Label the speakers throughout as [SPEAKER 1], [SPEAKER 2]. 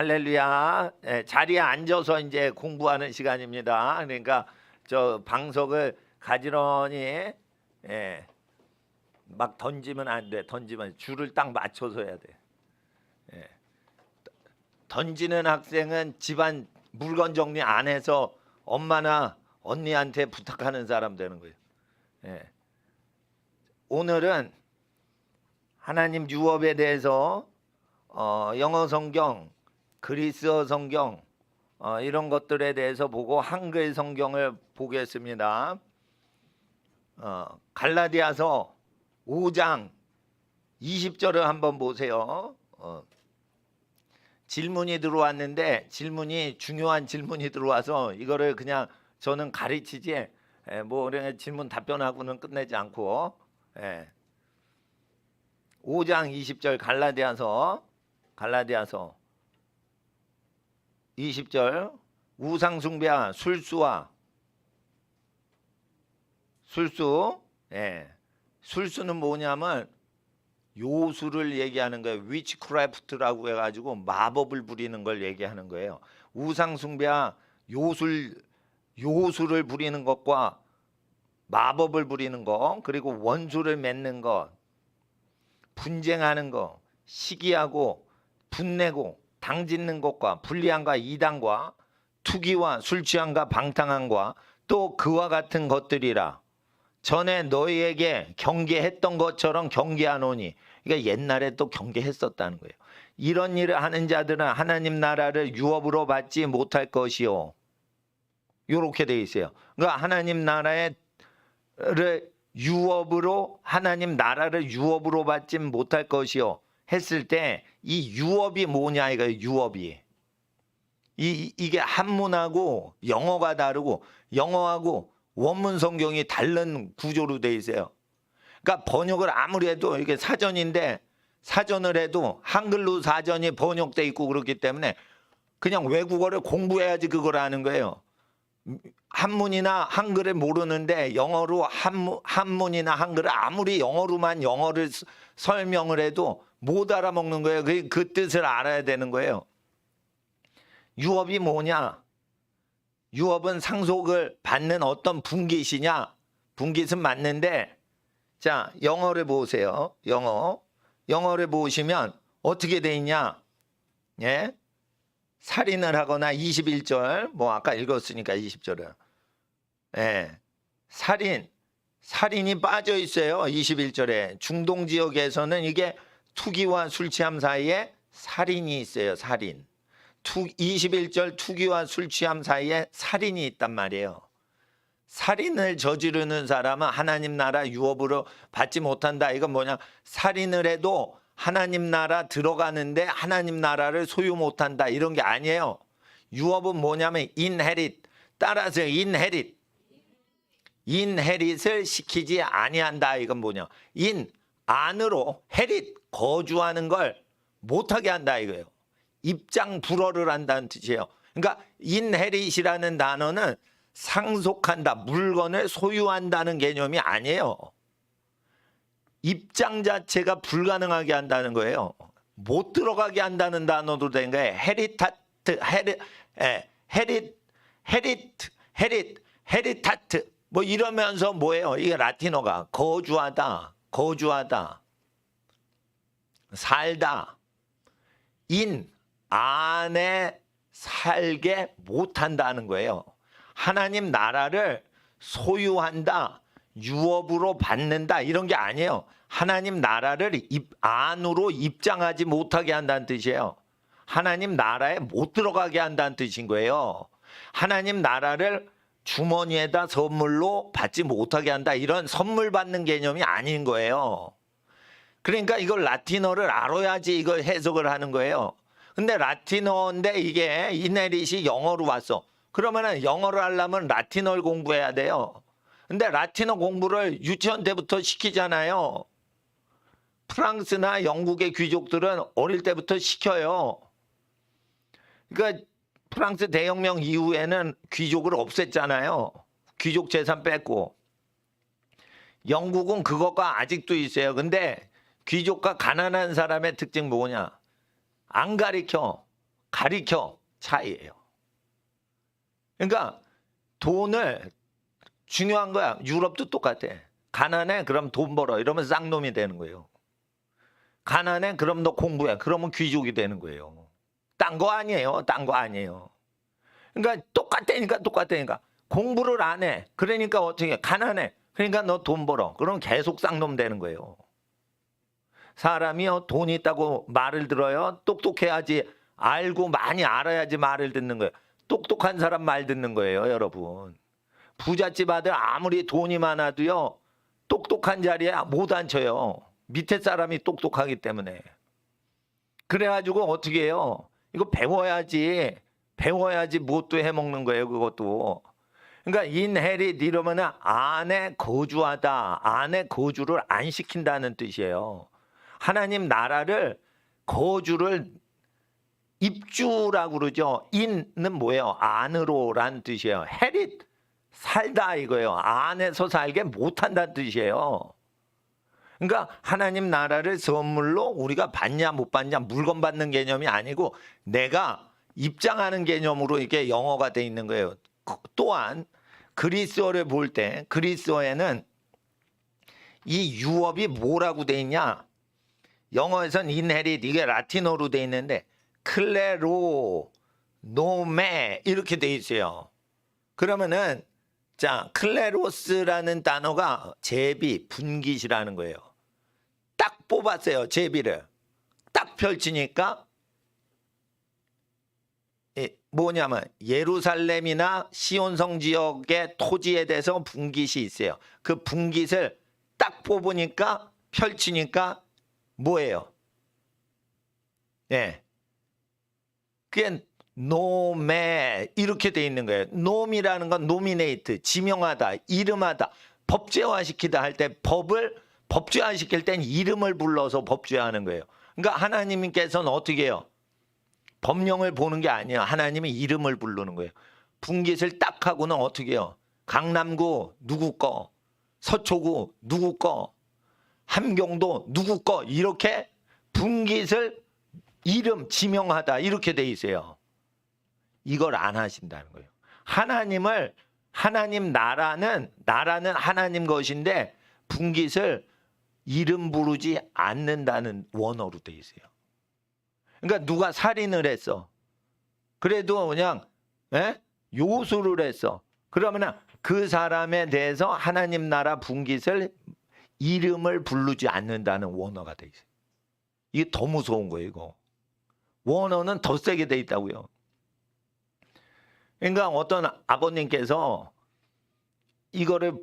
[SPEAKER 1] 할렐루야. 자리에 앉아서 이제 공부하는 시간입니다. 그러니까 저 방석을 가지런히 막 던지면 안 돼. 던지면 줄을 딱 맞춰서 해야 돼. 던지는 학생은 집안 물건 정리 안 해서 엄마나 언니한테 부탁하는 사람 되는 거예요. 오늘은 하나님 유업에 대해서 영어 성경, 그리스어 성경 이런 것들에 대해서 보고 한글 성경을 보겠습니다. 갈라디아서 5장 20절을 한번 보세요. 질문이 들어왔는데 질문이 중요한 질문이 들어와서 이거를 그냥 저는 가르치지 뭐 질문 답변하고는 끝내지 않고 5장 20절 갈라디아서 20절 우상숭배와 술수는 뭐냐면 요술을 얘기하는 거예요. 위치크래프트라고 해가지고 마법을 부리는 걸 얘기하는 거예요. 우상숭배와 요술을 부리는 것과 마법을 부리는 것, 그리고 원수를 맺는 것, 분쟁하는 것, 시기하고 분내고 당짓는 것과 불리함과 이단과 투기와 술취함과 방탕함과 또 그와 같은 것들이라. 전에 너희에게 경계했던 것처럼 경계하노니. 그러니까 옛날에 또 경계했었다는 거예요. 이런 일을 하는 자들은 하나님 나라를 유업으로 받지 못할 것이요. 이렇게 돼 있어요. 그러니까 하나님 나라를 하나님 나라를 유업으로 받지 못할 것이요 했을 때 이 유업이 뭐냐 이거예요. 유업이 이게 한문하고 영어가 다르고 영어하고 원문 성경이 다른 구조로 돼 있어요. 그러니까 번역을 아무리 해도 이게 사전인데 사전을 해도 한글로 사전이 번역돼 있고 그렇기 때문에 그냥 외국어를 공부해야지 그걸 아는 거예요. 한문이나 한글을 모르는데 영어로 한문이나 한글을 아무리 영어를 설명을 해도 못 알아먹는 거예요. 그 뜻을 알아야 되는 거예요. 유업이 뭐냐? 유업은 상속을 받는 어떤 분깃이냐? 분깃은 맞는데 자 영어를 보세요. 영어를 보시면 어떻게 돼 있냐? 살인을 하거나 21절 뭐 아까 읽었으니까 20절은 살인이 빠져 있어요. 21절에 중동 지역에서는 이게 투기와 술취함 사이에 살인이 있어요. 21절 투기와 술취함 사이에 살인이 있단 말이에요. 살인을 저지르는 사람은 하나님 나라 유업으로 받지 못한다. 이건 뭐냐? 살인을 해도 하나님 나라 들어가는데 하나님 나라를 소유 못한다. 이런 게 아니에요. 유업은 뭐냐면 inherit. 따라서 inherit을 시키지 아니한다. 이건 뭐냐? 안으로 herit 거주하는 걸 못하게 한다 이거예요. 입장 불허를 한다는 뜻이에요. 그러니까 inherit이라는 단어는 상속한다, 물건을 소유한다는 개념이 아니에요. 입장 자체가 불가능하게 한다는 거예요. 못 들어가게 한다는 단어도 된 거예요. 헤리타트 뭐 이러면서 뭐예요? 이게 라틴어가 거주하다, 살다, 안에 살게 못한다는 거예요. 하나님 나라를 소유한다, 유업으로 받는다 이런 게 아니에요. 하나님 나라를 안으로 입장하지 못하게 한다는 뜻이에요. 하나님 나라에 못 들어가게 한다는 뜻인 거예요. 하나님 나라를 주머니에다 선물로 받지 못하게 한다, 이런 선물 받는 개념이 아닌 거예요. 그러니까 이걸 라틴어를 알아야지 이걸 해석을 하는 거예요. 근데 라틴어인데 이게 이네릿이 영어로 왔어. 그러면은 영어를 하려면 라틴어를 공부해야 돼요. 근데 라틴어 공부를 유치원 때부터 시키잖아요. 프랑스나 영국의 귀족들은 어릴 때부터 시켜요. 그러니까 프랑스 대혁명 이후에는 귀족을 없앴잖아요. 귀족 재산 뺐고. 영국은 그것과 아직도 있어요. 근데 귀족과 가난한 사람의 특징 뭐냐? 안 가리켜. 가리켜 차이예요. 그러니까 돈을 중요한 거야. 유럽도 똑같아. 가난해? 그럼 돈 벌어. 이러면 쌍놈이 되는 거예요. 가난해? 그럼 너 공부해. 그러면 귀족이 되는 거예요. 딴 거 아니에요. 딴 거 아니에요. 그러니까 똑같다니까. 공부를 안 해. 그러니까 어떻게 해? 가난해. 그러니까 너 돈 벌어. 그럼 계속 쌍놈 되는 거예요. 사람이요, 돈이 있다고 말을 들어요. 똑똑해야지, 알고 많이 알아야지 말을 듣는 거예요. 똑똑한 사람 말 듣는 거예요, 여러분. 부잣집 아들 아무리 돈이 많아도요, 똑똑한 자리에 못 앉혀요. 밑에 사람이 똑똑하기 때문에. 그래가지고 어떻게 해요? 이거 배워야지 뭣도 해먹는 거예요, 그것도. 그러니까 인헤릿 이러면은 안에 거주하다, 안에 거주를 안 시킨다는 뜻이에요. 하나님 나라를 거주를 입주라고 그러죠. 인은 뭐예요? 안으로란 뜻이에요. 헤릿 살다 이거예요. 안에서 살게 못한다는 뜻이에요. 그러니까 하나님 나라를 선물로 우리가 받냐 못 받냐 물건 받는 개념이 아니고 내가 입장하는 개념으로 이게 영어가 돼 있는 거예요. 또한 그리스어를 볼 때 그리스어에는 이 유업이 뭐라고 돼 있냐? 영어에선 인헤릿 이게 라틴어로 돼 있는데 클레로 노메 이렇게 돼 있어요. 그러면은 자 클레로스라는 단어가 제비 분깃이라는 거예요. 딱 뽑았어요. 제비를 딱 펼치니까 뭐냐면 예루살렘이나 시온성 지역의 토지에 대해서 분깃이 있어요. 그 분깃을 딱 뽑으니까 펼치니까 뭐예요? 예. 그게 노메 이렇게 돼 있는 거예요. 놈이라는 건 노미네이트, 지명하다, 이름하다, 법제화시키다 할 때 법을 법제화시킬 땐 이름을 불러서 법제화하는 거예요. 그러니까 하나님께서는 어떻게 해요? 법령을 보는 게 아니에요. 하나님이 이름을 부르는 거예요. 분깃을 딱 하고는 어떻게 해요? 강남구 누구 거, 서초구 누구 거, 함경도 누구 거 이렇게 분깃을 이름 지명하다 이렇게 돼 있어요. 이걸 안 하신다는 거예요. 하나님 나라는 하나님 것인데 분깃을 이름 부르지 않는다는 원어로 돼 있어요. 그러니까 누가 살인을 했어. 그래도 그냥 요술을 했어. 그러면 그 사람에 대해서 하나님 나라 분깃을 이름을 부르지 않는다는 원어가 돼 있어요. 이게 더 무서운 거예요, 이거. 원어는 더 세게 돼 있다고요. 그러니까 어떤 아버님께서 이거를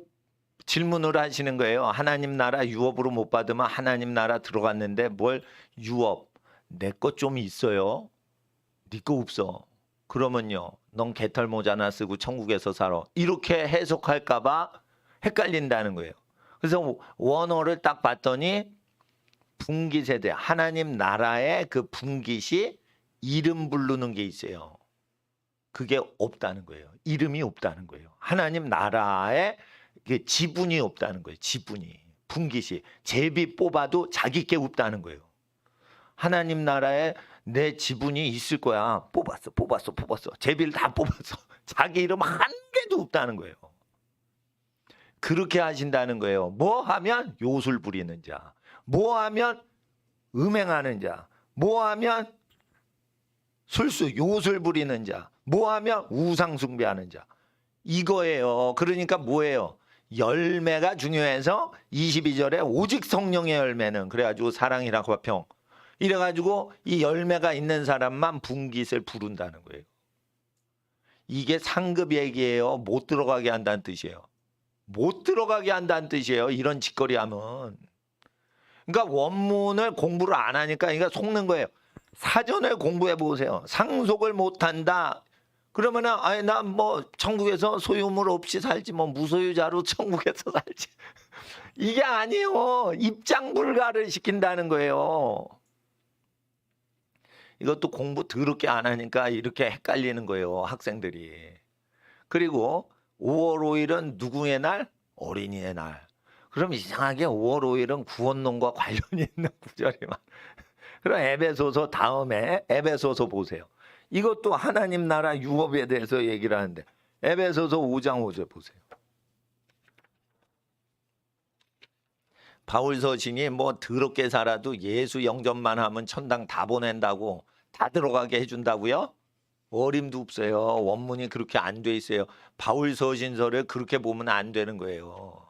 [SPEAKER 1] 질문을 하시는 거예요. 하나님 나라 유업으로 못 받으면 하나님 나라 들어갔는데 뭘 유업? 내 것 좀 있어요? 네 거 없어. 그러면요. 넌 개털 모자 하나 쓰고 천국에서 살아. 이렇게 해석할까 봐 헷갈린다는 거예요. 그래서 원어를 딱 봤더니 분깃에 대해 하나님 나라의 그 분깃이 이름 부르는 게 있어요. 그게 없다는 거예요. 이름이 없다는 거예요. 하나님 나라에 지분이 없다는 거예요. 지분이. 분깃이. 제비 뽑아도 자기 게 없다는 거예요. 하나님 나라에 내 지분이 있을 거야. 뽑았어. 제비를 다 뽑았어. 자기 이름 한 개도 없다는 거예요. 그렇게 하신다는 거예요. 뭐 하면 요술 부리는 자. 뭐 하면 음행하는 자. 뭐 하면 술수 요술 부리는 자. 뭐 하면 우상 숭배하는 자. 이거예요. 그러니까 뭐예요? 열매가 중요해서 22절에 오직 성령의 열매는 그래가지고 사랑이랑 화평 이래가지고 이 열매가 있는 사람만 분깃을 부른다는 거예요. 이게 상급 얘기예요. 못 들어가게 한다는 뜻이에요. 못 들어가게 한다는 뜻이에요. 이런 짓거리 하면. 그러니까 원문을 공부를 안 하니까 그러니까 속는 거예요. 사전을 공부해 보세요. 상속을 못 한다. 그러면은 아니 나 뭐 천국에서 소유물 없이 살지 뭐 무소유자로 천국에서 살지. 이게 아니에요. 입장 불가를 시킨다는 거예요. 이것도 공부 더럽게 안 하니까 이렇게 헷갈리는 거예요. 학생들이. 그리고 5월 5일은 누구의 날? 어린이의 날. 그럼 이상하게 5월 5일은 구원론과 관련이 있는 구절이만. 그럼 에베소서 다음에 에베소서 보세요. 이것도 하나님 나라 유업에 대해서 얘기를 하는데 에베소서 5장 5절 보세요. 바울 서신이 뭐 더럽게 살아도 예수 영접만 하면 천당 다 보낸다고, 다 들어가게 해준다고요? 어림도 없어요. 원문이 그렇게 안 돼 있어요. 바울 서신서를 그렇게 보면 안 되는 거예요.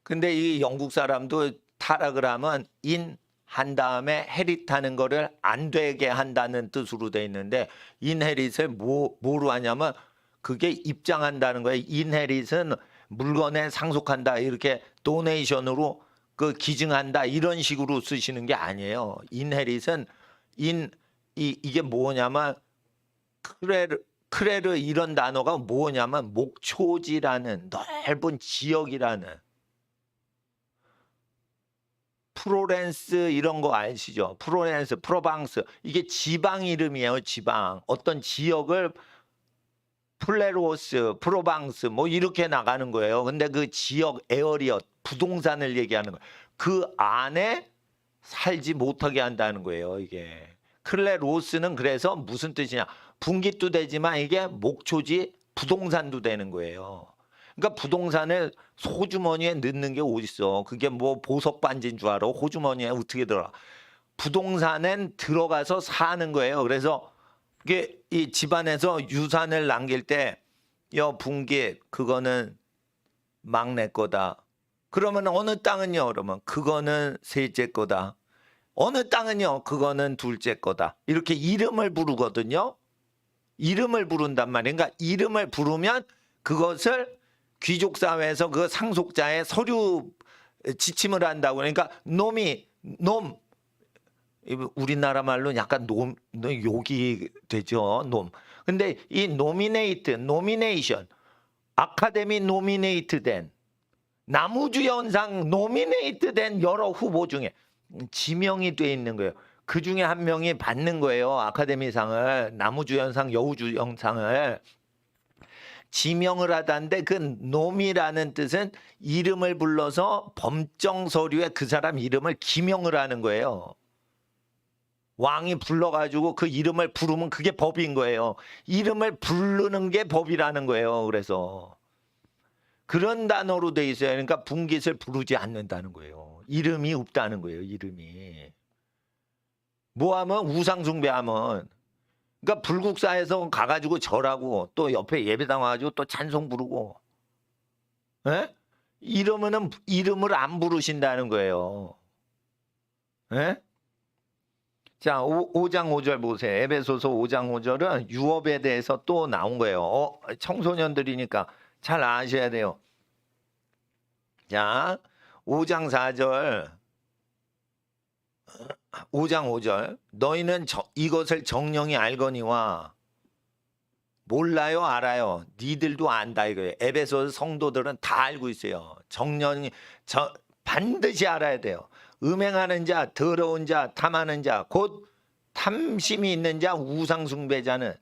[SPEAKER 1] 근데 이 영국 사람도 타락을 하면 인 한 다음에 헤릿하는 거를 안 되게 한다는 뜻으로 돼 있는데, 인헤릿을 뭐로 하냐면 그게 입장한다는 거예요. 인헤릿은 물건에 상속한다, 이렇게 도네이션으로 그 기증한다, 이런 식으로 쓰시는 게 아니에요. 인헤릿은 이게 뭐냐면 크레르 이런 단어가 뭐냐면 목초지라는 넓은 지역이라는, 프로렌스 이런 거 아시죠? 프로렌스, 프로방스, 이게 지방 이름이에요. 지방, 어떤 지역을 플레로스, 프로방스 뭐 이렇게 나가는 거예요. 근데 그 지역 에어리어, 부동산을 얘기하는 거예요. 그 안에 살지 못하게 한다는 거예요. 이게 클레로스는 그래서 무슨 뜻이냐, 분깃도 되지만 이게 목초지 부동산도 되는 거예요. 그러니까 부동산을 소주머니에 넣는 게 어딨어. 그게 뭐 보석 반지인 줄 알아? 호주머니에 어떻게 들어가? 부동산엔 들어가서 사는 거예요. 그래서 이게 이 집안에서 유산을 남길 때 분깃 그거는 막내 거다. 그러면 어느 땅은요? 그러면 그거는 셋째 거다. 어느 땅은요? 그거는 둘째 거다. 이렇게 이름을 부르거든요. 이름을 부른단 말이에요. 그러니까 이름을 부르면 그것을 귀족 사회에서 그 상속자의 서류 지침을 한다고. 그러니까 놈, 우리나라 말로 약간 욕이 되죠. 놈. 근데 이 노미네이션, 아카데미 노미네이트 된, 나무주연상 노미네이트 된 여러 후보 중에 지명이 돼 있는 거예요. 그 중에 한 명이 받는 거예요. 아카데미상을, 나무주연상, 여우주연상을 지명을 하다는데, 그 놈이라는 뜻은 이름을 불러서 범정 서류에 그 사람 이름을 기명을 하는 거예요. 왕이 불러가지고 그 이름을 부르면 그게 법인 거예요. 이름을 부르는 게 법이라는 거예요. 그래서 그런 단어로 돼 있어요. 그러니까 분깃을 부르지 않는다는 거예요. 이름이 없다는 거예요. 이름이. 뭐하면 우상숭배하면, 그러니까 불국사에서 가가지고 절하고 또 옆에 예배당 와가지고 또 찬송 부르고, 에? 이러면은 이름을 안 부르신다는 거예요. 에? 자, 5장 5절 보세요. 에베소서 5장 5절은 유업에 대해서 또 나온 거예요. 청소년들이니까 잘 아셔야 돼요. 자, 5장 4절, 5장 5절. 너희는 이것을 정령이 알거니와. 몰라요, 알아요? 니들도 안다 이거예요. 에베소 성도들은 다 알고 있어요. 정령이 반드시 알아야 돼요. 음행하는 자, 더러운 자, 탐하는 자, 곧 탐심이 있는 자, 우상숭배자는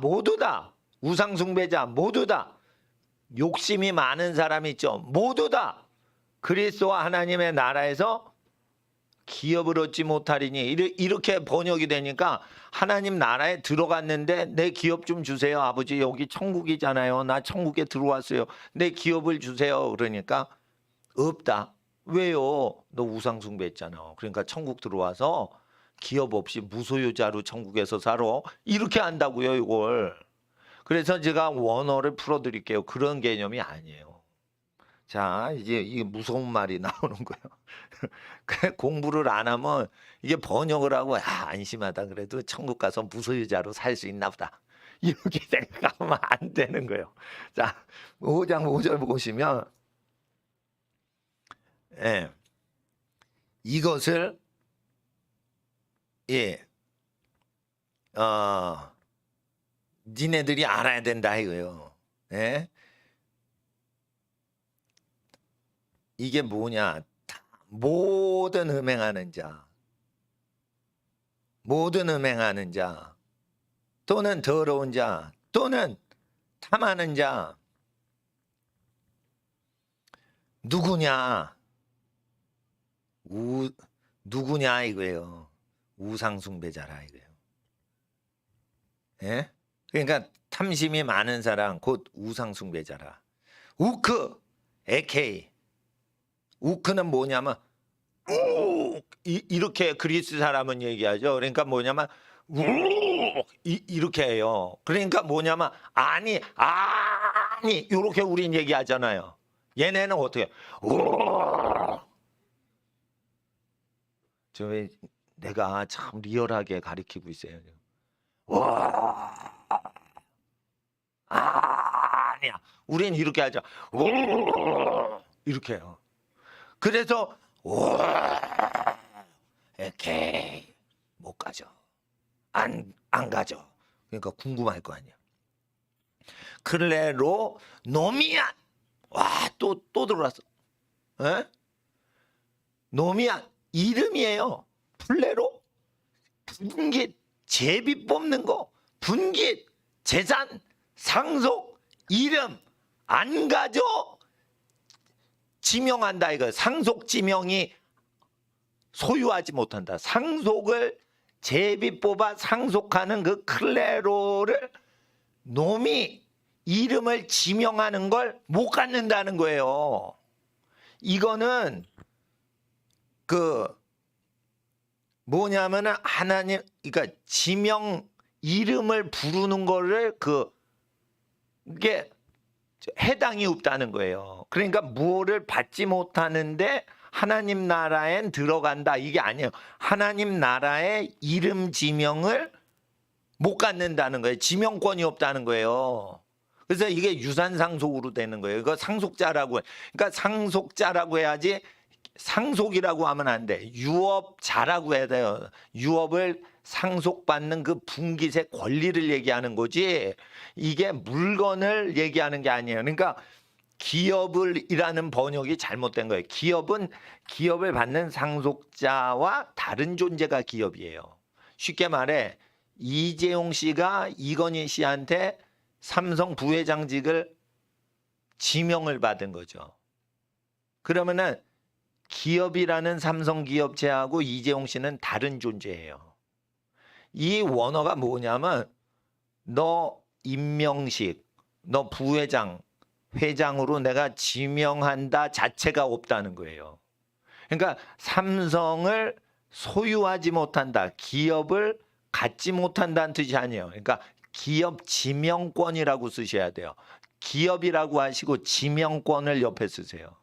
[SPEAKER 1] 모두 다 우상숭배자, 모두 다 욕심이 많은 사람 있죠. 모두 다 그리스도와 하나님의 나라에서 기업을 얻지 못하리니. 이렇게 번역이 되니까 하나님 나라에 들어갔는데 내 기업 좀 주세요. 아버지, 여기 천국이잖아요. 나 천국에 들어왔어요. 내 기업을 주세요. 그러니까 없다. 왜요? 너 우상숭배했잖아. 그러니까 천국 들어와서 기업 없이 무소유자로 천국에서 살아. 이렇게 한다고요, 이걸. 그래서 제가 원어를 풀어드릴게요. 그런 개념이 아니에요. 자, 이제 이게 무서운 말이 나오는 거예요. 공부를 안 하면 이게 번역을 하고 안심하다. 그래도 천국 가서 무소유자로 살 수 있나 보다. 이렇게 생각하면 안 되는 거예요. 자, 5장 5절 보시면, 예, 이것을 니네들이 알아야 된다 이거예요. 예? 이게 뭐냐? 모든 음행하는 자, 또는 더러운 자, 또는 탐하는 자, 누구냐? 누구냐 이거예요. 우상숭배자라 이거예요. 예? 그러니까 탐심이 많은 사람 곧 우상 숭배자라. 우크, 에케이. 우크는 뭐냐면 이렇게 그리스 사람은 얘기하죠. 그러니까 뭐냐면 이렇게 해요. 그러니까 뭐냐면 아니 이렇게 우린 얘기하잖아요. 얘네는 어떻게 저 왜 내가 참 리얼하게 가리키고 있어요. 아니야. 우린 이렇게 하죠. 이렇게 해요. 그래서 오케이 못 가죠. 안 가죠. 그러니까 궁금할 거 아니야. 클레로 노미안. 와, 또 들어왔어. 에? 노미안 이름이에요. 플레로 분깃 제비 뽑는 거, 분깃 재산 상속 이름 안 가죠. 지명한다 이거. 상속 지명이 소유하지 못한다. 상속을 제비 뽑아 상속하는 그 클레로를 놈이 이름을 지명하는 걸 못 갖는다는 거예요. 이거는 그 뭐냐면은 하나님 그러니까 지명 이름을 부르는 거를 그게 해당이 없다는 거예요. 그러니까 무엇을 받지 못하는데 하나님 나라엔 들어간다 이게 아니에요. 하나님 나라의 이름 지명을 못 갖는다는 거예요. 지명권이 없다는 거예요. 그래서 이게 유산 상속으로 되는 거예요. 이거 상속자라고 그러니까 상속자라고 해야지 상속이라고 하면 안 돼. 유업자라고 해야 돼요. 유업을 상속받는 그 분깃의 권리를 얘기하는 거지 이게 물건을 얘기하는 게 아니에요. 그러니까 기업을이라는 번역이 잘못된 거예요. 기업은 기업을 받는 상속자와 다른 존재가 기업이에요. 쉽게 말해 이재용 씨가 이건희 씨한테 삼성 부회장직을 지명을 받은 거죠. 그러면은 기업이라는 삼성기업체하고 이재용 씨는 다른 존재예요. 이 원어가 뭐냐면 너 임명식, 너 부회장, 회장으로 내가 지명한다 자체가 없다는 거예요. 그러니까 삼성을 소유하지 못한다, 기업을 갖지 못한다는 뜻이 아니에요. 그러니까 기업 지명권이라고 쓰셔야 돼요. 기업이라고 하시고 지명권을 옆에 쓰세요.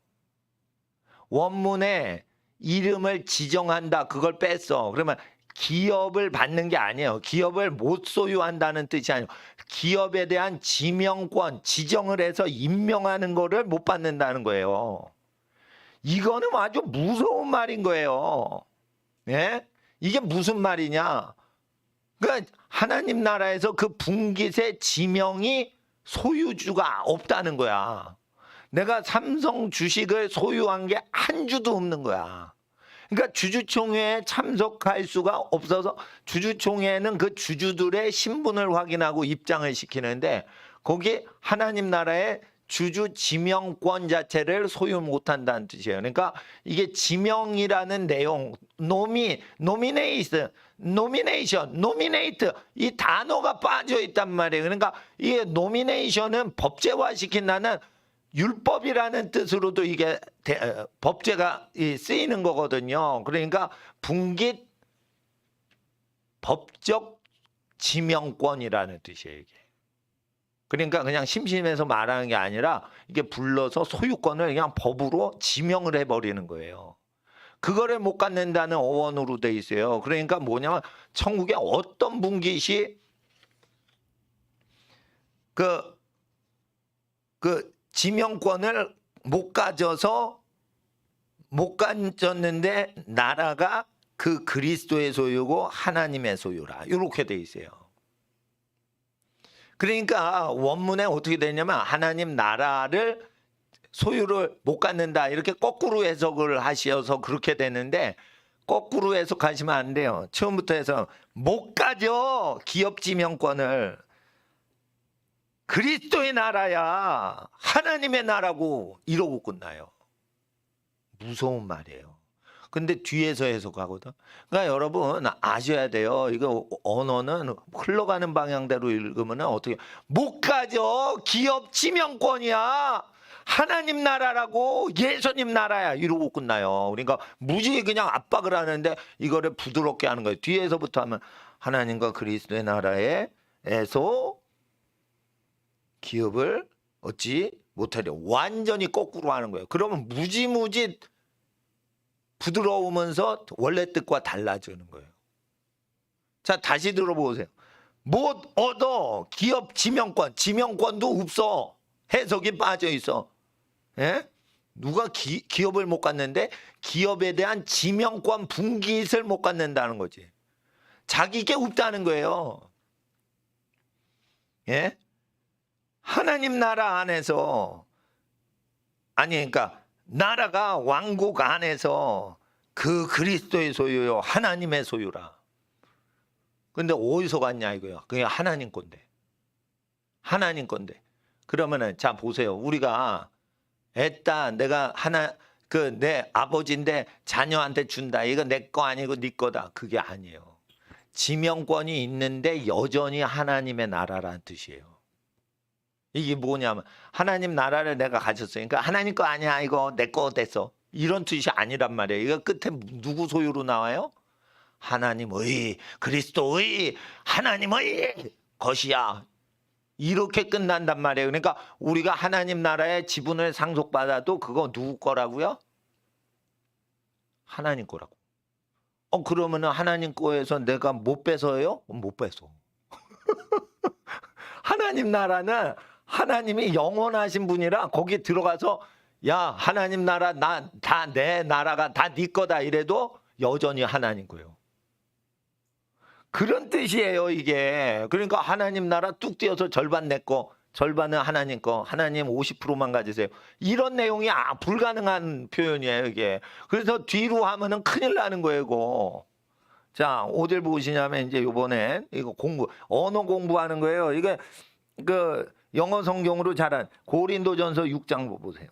[SPEAKER 1] 원문에 이름을 지정한다 그걸 뺐어. 그러면 기업을 받는 게 아니에요. 기업을 못 소유한다는 뜻이 아니에요. 기업에 대한 지명권, 지정을 해서 임명하는 거를 못 받는다는 거예요. 이거는 아주 무서운 말인 거예요. 예? 이게 무슨 말이냐? 그러니까 하나님 나라에서 그 분깃의 지명이 소유주가 없다는 거야. 내가 삼성 주식을 소유한 게 한 주도 없는 거야. 그러니까 주주총회에 참석할 수가 없어서 주주총회는 그 주주들의 신분을 확인하고 입장을 시키는데 거기 하나님 나라의 주주 지명권 자체를 소유 못한다는 뜻이에요. 그러니까 이게 지명이라는 내용, 노미네이션, 노미네이트 이 단어가 빠져 있단 말이에요. 그러니까 이 노미네이션은 법제화시킨다는 율법이라는 뜻으로도 이게 법제가 쓰이는 거거든요. 그러니까 분깃 법적 지명권이라는 뜻이에요. 이게. 그러니까 그냥 심심해서 말하는 게 아니라 이게 불러서 소유권을 그냥 법으로 지명을 해버리는 거예요. 그거를 못 갖는다는 어원으로 돼 있어요. 그러니까 뭐냐면 천국에 어떤 분깃이 그 지명권을 못 가졌는데 나라가 그 그리스도의 소유고 하나님의 소유라 이렇게 돼 있어요. 그러니까 원문에 어떻게 되냐면 하나님 나라를 소유를 못 갖는다 이렇게 거꾸로 해석을 하셔서 그렇게 되는데 거꾸로 해석하시면 안 돼요. 처음부터 해서 못 가져 기업 지명권을. 그리스도의 나라야 하나님의 나라고 이러고 끝나요. 무서운 말이에요. 근데 뒤에서 해석하거든. 그러니까 여러분 아셔야 돼요. 이거 언어는 흘러가는 방향대로 읽으면 어떻게 못 가죠. 기업 지명권이야. 하나님 나라라고 예수님 나라야 이러고 끝나요. 그러니까 무지 그냥 압박을 하는데 이거를 부드럽게 하는 거예요. 뒤에서부터 하면 하나님과 그리스도의 나라에서 기업을 얻지 못하려 완전히 거꾸로 하는 거예요. 그러면 무지무지 부드러우면서 원래 뜻과 달라지는 거예요. 자, 다시 들어보세요. 못 얻어 기업 지명권도 없어. 해석이 빠져 있어. 예? 누가 기업을 못 갖는데 기업에 대한 지명권 분깃을 못 갖는다는 거지. 자기게 없다는 거예요. 예? 하나님 나라 안에서 아니 그러니까 나라가 왕국 안에서 그 그리스도의 소유요 하나님의 소유라. 근데 어디서 갔냐 이거야. 그게 하나님 건데. 하나님 건데. 그러면은 자 보세요. 우리가 애따 내가 내 아버지인데 자녀한테 준다. 이거 내 거 아니고 네 거다. 그게 아니에요. 지명권이 있는데 여전히 하나님의 나라라는 뜻이에요. 이게 뭐냐면 하나님 나라를 내가 가졌어요. 그러니까 하나님 거 아니야. 이거 내 거 됐어. 이런 뜻이 아니란 말이에요. 이거 끝에 누구 소유로 나와요? 하나님의 그리스도의 하나님의 것이야. 이렇게 끝난단 말이에요. 그러니까 우리가 하나님 나라의 지분을 상속받아도 그거 누구 거라고요? 하나님 거라고. 그러면은 하나님 거에서 내가 못 뺏어요? 못 뺏어. 하나님 나라는 하나님이 영원하신 분이라 거기 들어가서 야 하나님 나라 다 내 나라가 다 네 거다 이래도 여전히 하나님 거예요. 그런 뜻이에요 이게. 그러니까 하나님 나라 뚝 띄어서 절반 내 거 절반은 하나님 거 하나님 50%만 가지세요. 이런 내용이 불가능한 표현이에요 이게. 그래서 뒤로 하면은 큰일 나는 거예요 이거. 자 어딜 보시냐면 이제 요번에 이거 언어 공부하는 거예요. 이게 그 영어 성경으로 잘한 고린도전서 6장 보세요.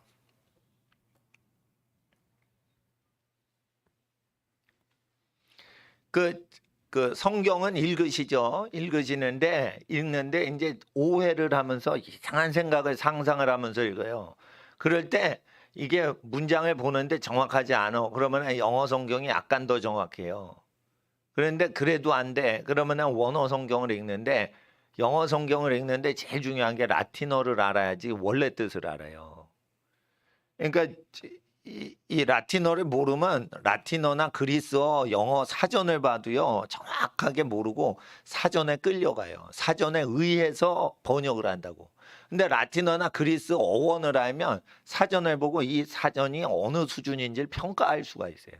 [SPEAKER 1] 그 성경은 읽으시는데 이제 오해를 하면서 이상한 생각을 상상을 하면서 읽어요. 그럴 때 이게 문장을 보는데 정확하지 않아. 그러면 영어 성경이 약간 더 정확해요. 그런데 그래도 안 돼. 그러면 원어 성경을 읽는데 영어 성경을 읽는데 제일 중요한 게 라틴어를 알아야지 원래 뜻을 알아요. 그러니까 이 라틴어를 모르면 라틴어나 그리스어 영어 사전을 봐도요 정확하게 모르고 사전에 끌려가요. 사전에 의해서 번역을 한다고. 근데 라틴어나 그리스 어원을 알면 사전을 보고 이 사전이 어느 수준인지를 평가할 수가 있어요.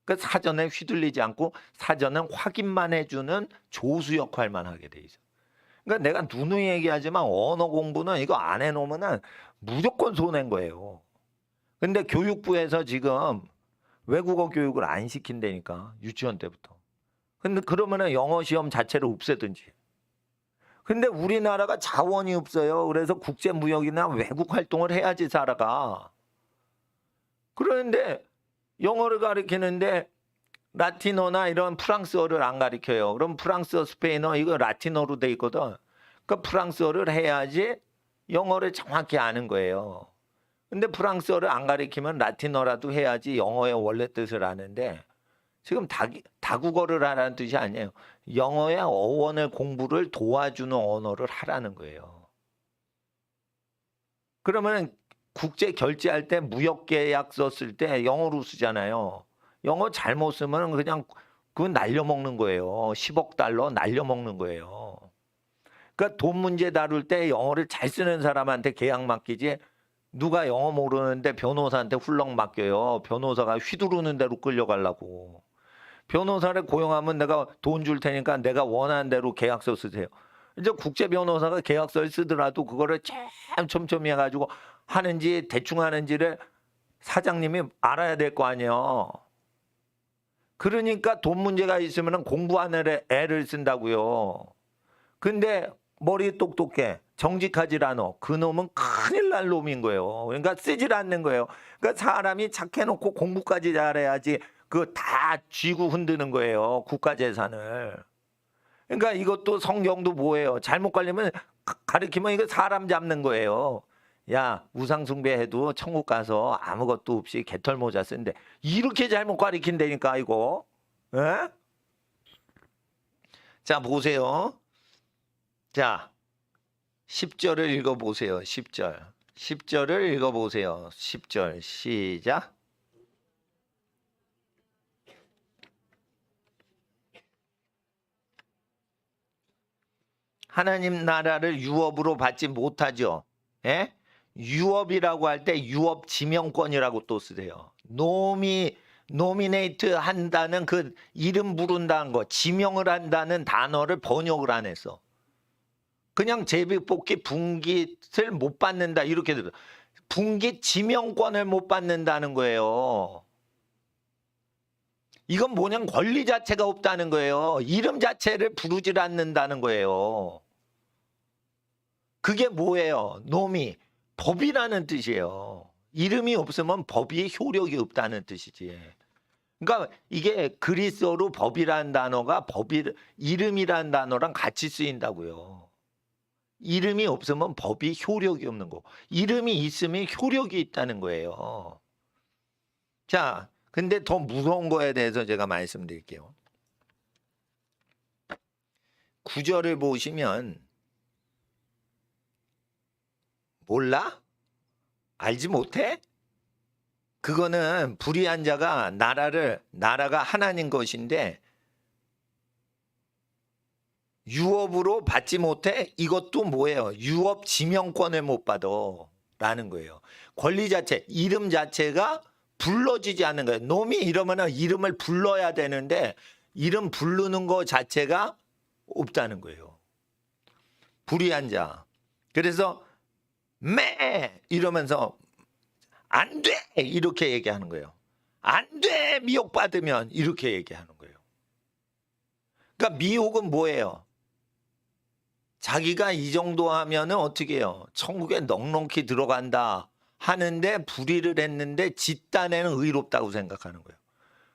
[SPEAKER 1] 그 사전에 휘둘리지 않고 사전은 확인만 해주는 조수 역할만 하게 돼 있어. 그러니까 내가 누누이 얘기하지만 언어 공부는 이거 안 해놓으면 무조건 손해인 거예요. 근데 교육부에서 지금 외국어 교육을 안 시킨다니까 유치원 때부터. 근데 그러면은 영어 시험 자체를 없애든지. 근데 우리나라가 자원이 없어요. 그래서 국제 무역이나 외국 활동을 해야지 살아가. 그런데 영어를 가르치는데 라틴어나 이런 프랑스어를 안 가르쳐요. 그럼 프랑스어, 스페인어 이거 라틴어로 돼 있거든. 그러니까 프랑스어를 해야지 영어를 정확히 아는 거예요. 근데 프랑스어를 안 가르치면 라틴어라도 해야지 영어의 원래 뜻을 아는데 지금 다국어를 하라는 뜻이 아니에요. 영어의 어원을 공부를 도와주는 언어를 하라는 거예요. 그러면 국제 결제할 때 무역 계약서 쓸 때 영어로 쓰잖아요. 영어 잘못 쓰면 그냥 그건 날려먹는 거예요. 10억 달러 날려먹는 거예요. 그러니까 돈 문제 다룰 때 영어를 잘 쓰는 사람한테 계약 맡기지 누가 영어 모르는데 변호사한테 훌렁 맡겨요. 변호사가 휘두르는 대로 끌려가려고. 변호사를 고용하면 내가 돈 줄 테니까 내가 원하는 대로 계약서 쓰세요. 이제 국제 변호사가 계약서를 쓰더라도 그거를 참 촘촘히 해가지고 하는지 대충 하는지를 사장님이 알아야 될 거 아니에요. 그러니까 돈 문제가 있으면 공부하는 애를 쓴다고요. 근데 머리 똑똑해. 정직하질 않아. 그놈은 큰일 날 놈인 거예요. 그러니까 쓰질 않는 거예요. 그러니까 사람이 착해놓고 공부까지 잘해야지 그 다 쥐고 흔드는 거예요. 국가 재산을. 그러니까 이것도 성경도 뭐예요? 잘못 걸리면 가르치면 이거 사람 잡는 거예요. 야, 우상 숭배해도 천국 가서 아무것도 없이 개털 모자 쓴대. 이렇게 잘못 가르친다니까 이거. 에? 자, 보세요. 자, 10절을 읽어보세요. 10절. 10절을 읽어보세요. 10절 시작. 하나님 나라를 유업으로 받지 못하죠. 예? 유업이라고 할 때 유업 지명권이라고 또 쓰세요. 노미네이트 한다는 그 이름 부른다는 거, 지명을 한다는 단어를 번역을 안 했어. 그냥 제비뽑기 분깃을 못 받는다 이렇게 들어. 분깃 지명권을 못 받는다는 거예요. 이건 뭐냐면 권리 자체가 없다는 거예요. 이름 자체를 부르질 않는다는 거예요. 그게 뭐예요? 노미, 법이라는 뜻이에요. 이름이 없으면 법이 효력이 없다는 뜻이지. 그러니까 이게 그리스어로 법이라는 단어가 이름이라는 단어랑 같이 쓰인다고요. 이름이 없으면 법이 효력이 없는 거고 이름이 있으면 효력이 있다는 거예요. 자, 근데 더 무서운 거에 대해서 제가 말씀드릴게요. 9절을 보시면 몰라? 알지 못해? 그거는 불의한 자가 나라가 하나님 것인데 유업으로 받지 못해? 이것도 뭐예요? 유업 지명권을 못 받아 라는 거예요. 권리 자체, 이름 자체가 불러지지 않는 거예요. 놈이 이러면은 이름을 불러야 되는데 이름 부르는 거 자체가 없다는 거예요. 불의한 자. 그래서 매 이러면서 안 돼! 이렇게 얘기하는 거예요. 안 돼! 미혹받으면 이렇게 얘기하는 거예요. 그러니까 미혹은 뭐예요? 자기가 이 정도 하면은 어떻게 해요? 천국에 넉넉히 들어간다 하는데 불의를 했는데 집단에는 의롭다고 생각하는 거예요.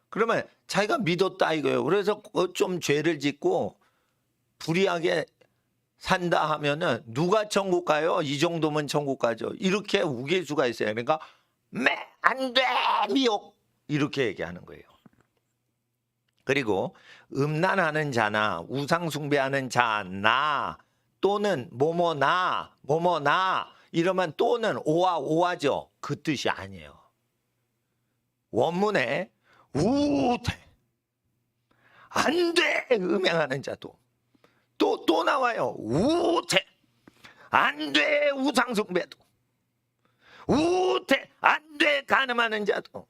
[SPEAKER 1] 그러면 자기가 믿었다 이거예요. 그래서 좀 죄를 짓고 불의하게 산다 하면은 누가 천국 가요? 이 정도면 천국 가죠. 이렇게 우길 수가 있어요. 그러니까 안 돼! 미혹! 이렇게 얘기하는 거예요. 그리고 음란하는 자나 우상 숭배하는 자나 또는 뭐뭐나 이러면 또는 오아죠. 그 뜻이 아니에요. 원문에 우태 안 돼! 음행하는 자도 또 나와요. 우태 안 돼! 우상 숭배도 우태 안 돼! 간음하는 자도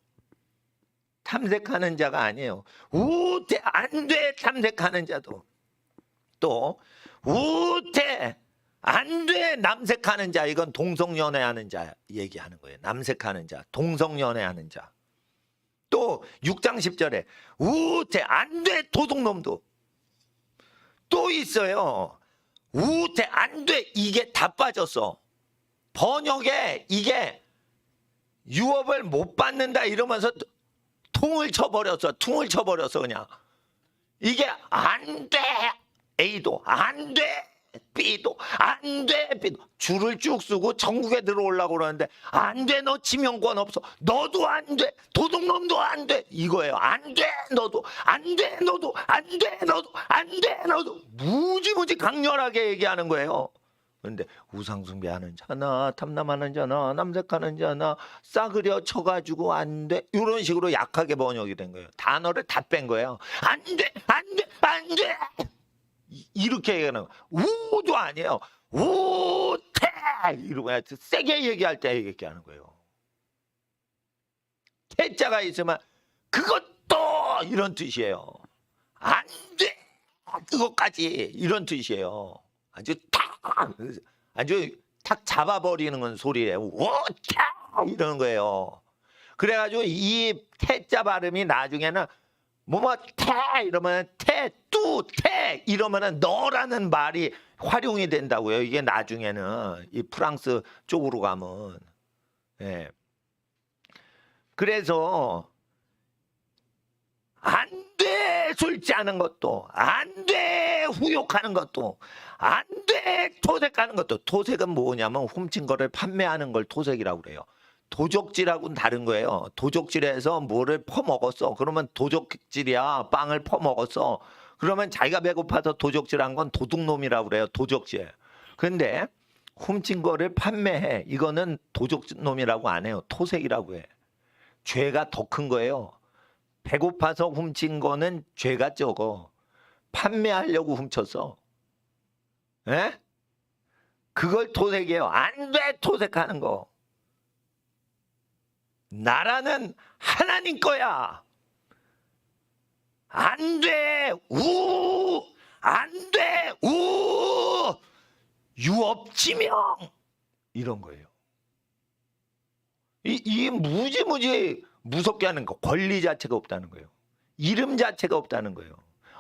[SPEAKER 1] 탐색하는 자가 아니에요. 우태 안 돼! 탐색하는 자도 또 우태 안 돼! 남색하는 자. 이건 동성연애하는 자 얘기하는 거예요. 남색하는 자, 동성연애하는 자. 또 6장 10절에 우태 안 돼! 도둑놈도 또 있어요. 우태 안 돼! 이게 다 빠졌어. 번역에 이게 유업을 못 받는다 이러면서 퉁을 쳐버렸어 그냥. 이게 안 돼! A도 안 돼! B도 안 돼! B도 줄을 쭉 쓰고 천국에 들어오려고 그러는데 안 돼! 너 지명권 없어. 너도 안 돼! 도둑놈도 안 돼! 이거예요. 안 돼! 너도 안 돼! 너도 안 돼! 너도 안 돼! 너도 무지무지 강렬하게 얘기하는 거예요. 그런데 우상숭배하는 자나 탐남하는 자나 남색하는 자나 싸그려 쳐가지고 안 돼 이런 식으로 약하게 번역이 된 거예요. 단어를 다 뺀 거예요. 안 돼! 안 돼! 안 돼! 이렇게 얘기하는 거예요. 우도 아니에요. 우태! 이러고 세게 얘기할 때 얘기하는 거예요. 태자가 있으면 그것도 이런 뜻이에요. 안 돼! 그것까지 이런 뜻이에요. 아주 탁 잡아버리는 건 소리예요. 우태! 이러는 거예요. 그래가지고 이 태자 발음이 나중에는 태 이러면 태 이러면은 너라는 말이 활용이 된다고요. 이게 나중에는 이 프랑스 쪽으로 가면. 예. 그래서 안 돼, 술 짜는 것도 안 돼, 후욕하는 것도 안 돼, 토색하는 것도. 토색은 뭐냐면 훔친 거를 판매하는 걸 토색이라고 그래요. 도적질하고는 다른 거예요. 도적질해서 뭐를 퍼먹었어. 그러면 도적질이야. 빵을 퍼먹었어. 그러면 자기가 배고파서 도적질한 건 도둑놈이라고 그래요. 도적질. 근데 훔친 거를 판매해. 이거는 도적놈이라고 안 해요. 토색이라고 해. 죄가 더 큰 거예요. 배고파서 훔친 거는 죄가 적어. 판매하려고 훔쳤어. 에? 그걸 토색이에요. 안 돼, 토색하는 거. 나라는 하나님 거야. 안 돼, 안 돼, 유업지명. 이런 거예요. 이 무지무지 무섭게 하는 거. 권리 자체가 없다는 거예요. 이름 자체가 없다는 거예요.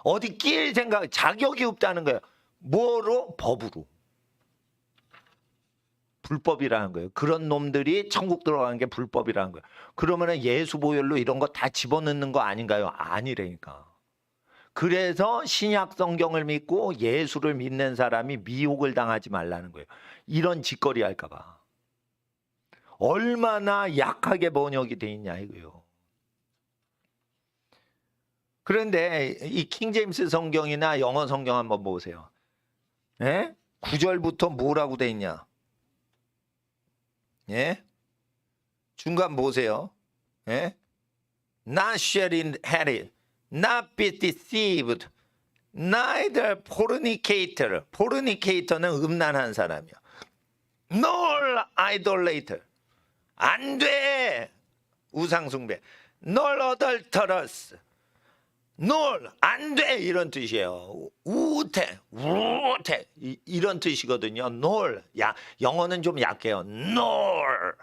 [SPEAKER 1] 어디 끼일 생각, 자격이 없다는 거예요. 뭐로? 법으로. 불법이라는 거예요. 그런 놈들이 천국 들어가는 게 불법이라는 거예요. 그러면은 예수 보혈로 이런 거 다 집어넣는 거 아닌가요? 아니라니까. 그래서 신약 성경을 믿고 예수를 믿는 사람이 미혹을 당하지 말라는 거예요. 이런 짓거리 할까 봐. 얼마나 약하게 번역이 돼 있냐 이거요. 그런데 이 킹제임스 성경이나 영어 성경 한번 보세요. 예? 9절부터 뭐라고 돼 있냐? 예? 중간 보세요. 예? Not shall inherit, not be deceived, neither fornicator. fornicator는 음란한 사람이야. nor idolater. 안 돼. 우상숭배. nor adulterous. nor 안 돼. 이런 뜻이에요. 우태, 이런 뜻이거든요. nor. 야, 영어는 좀 약해요. nor.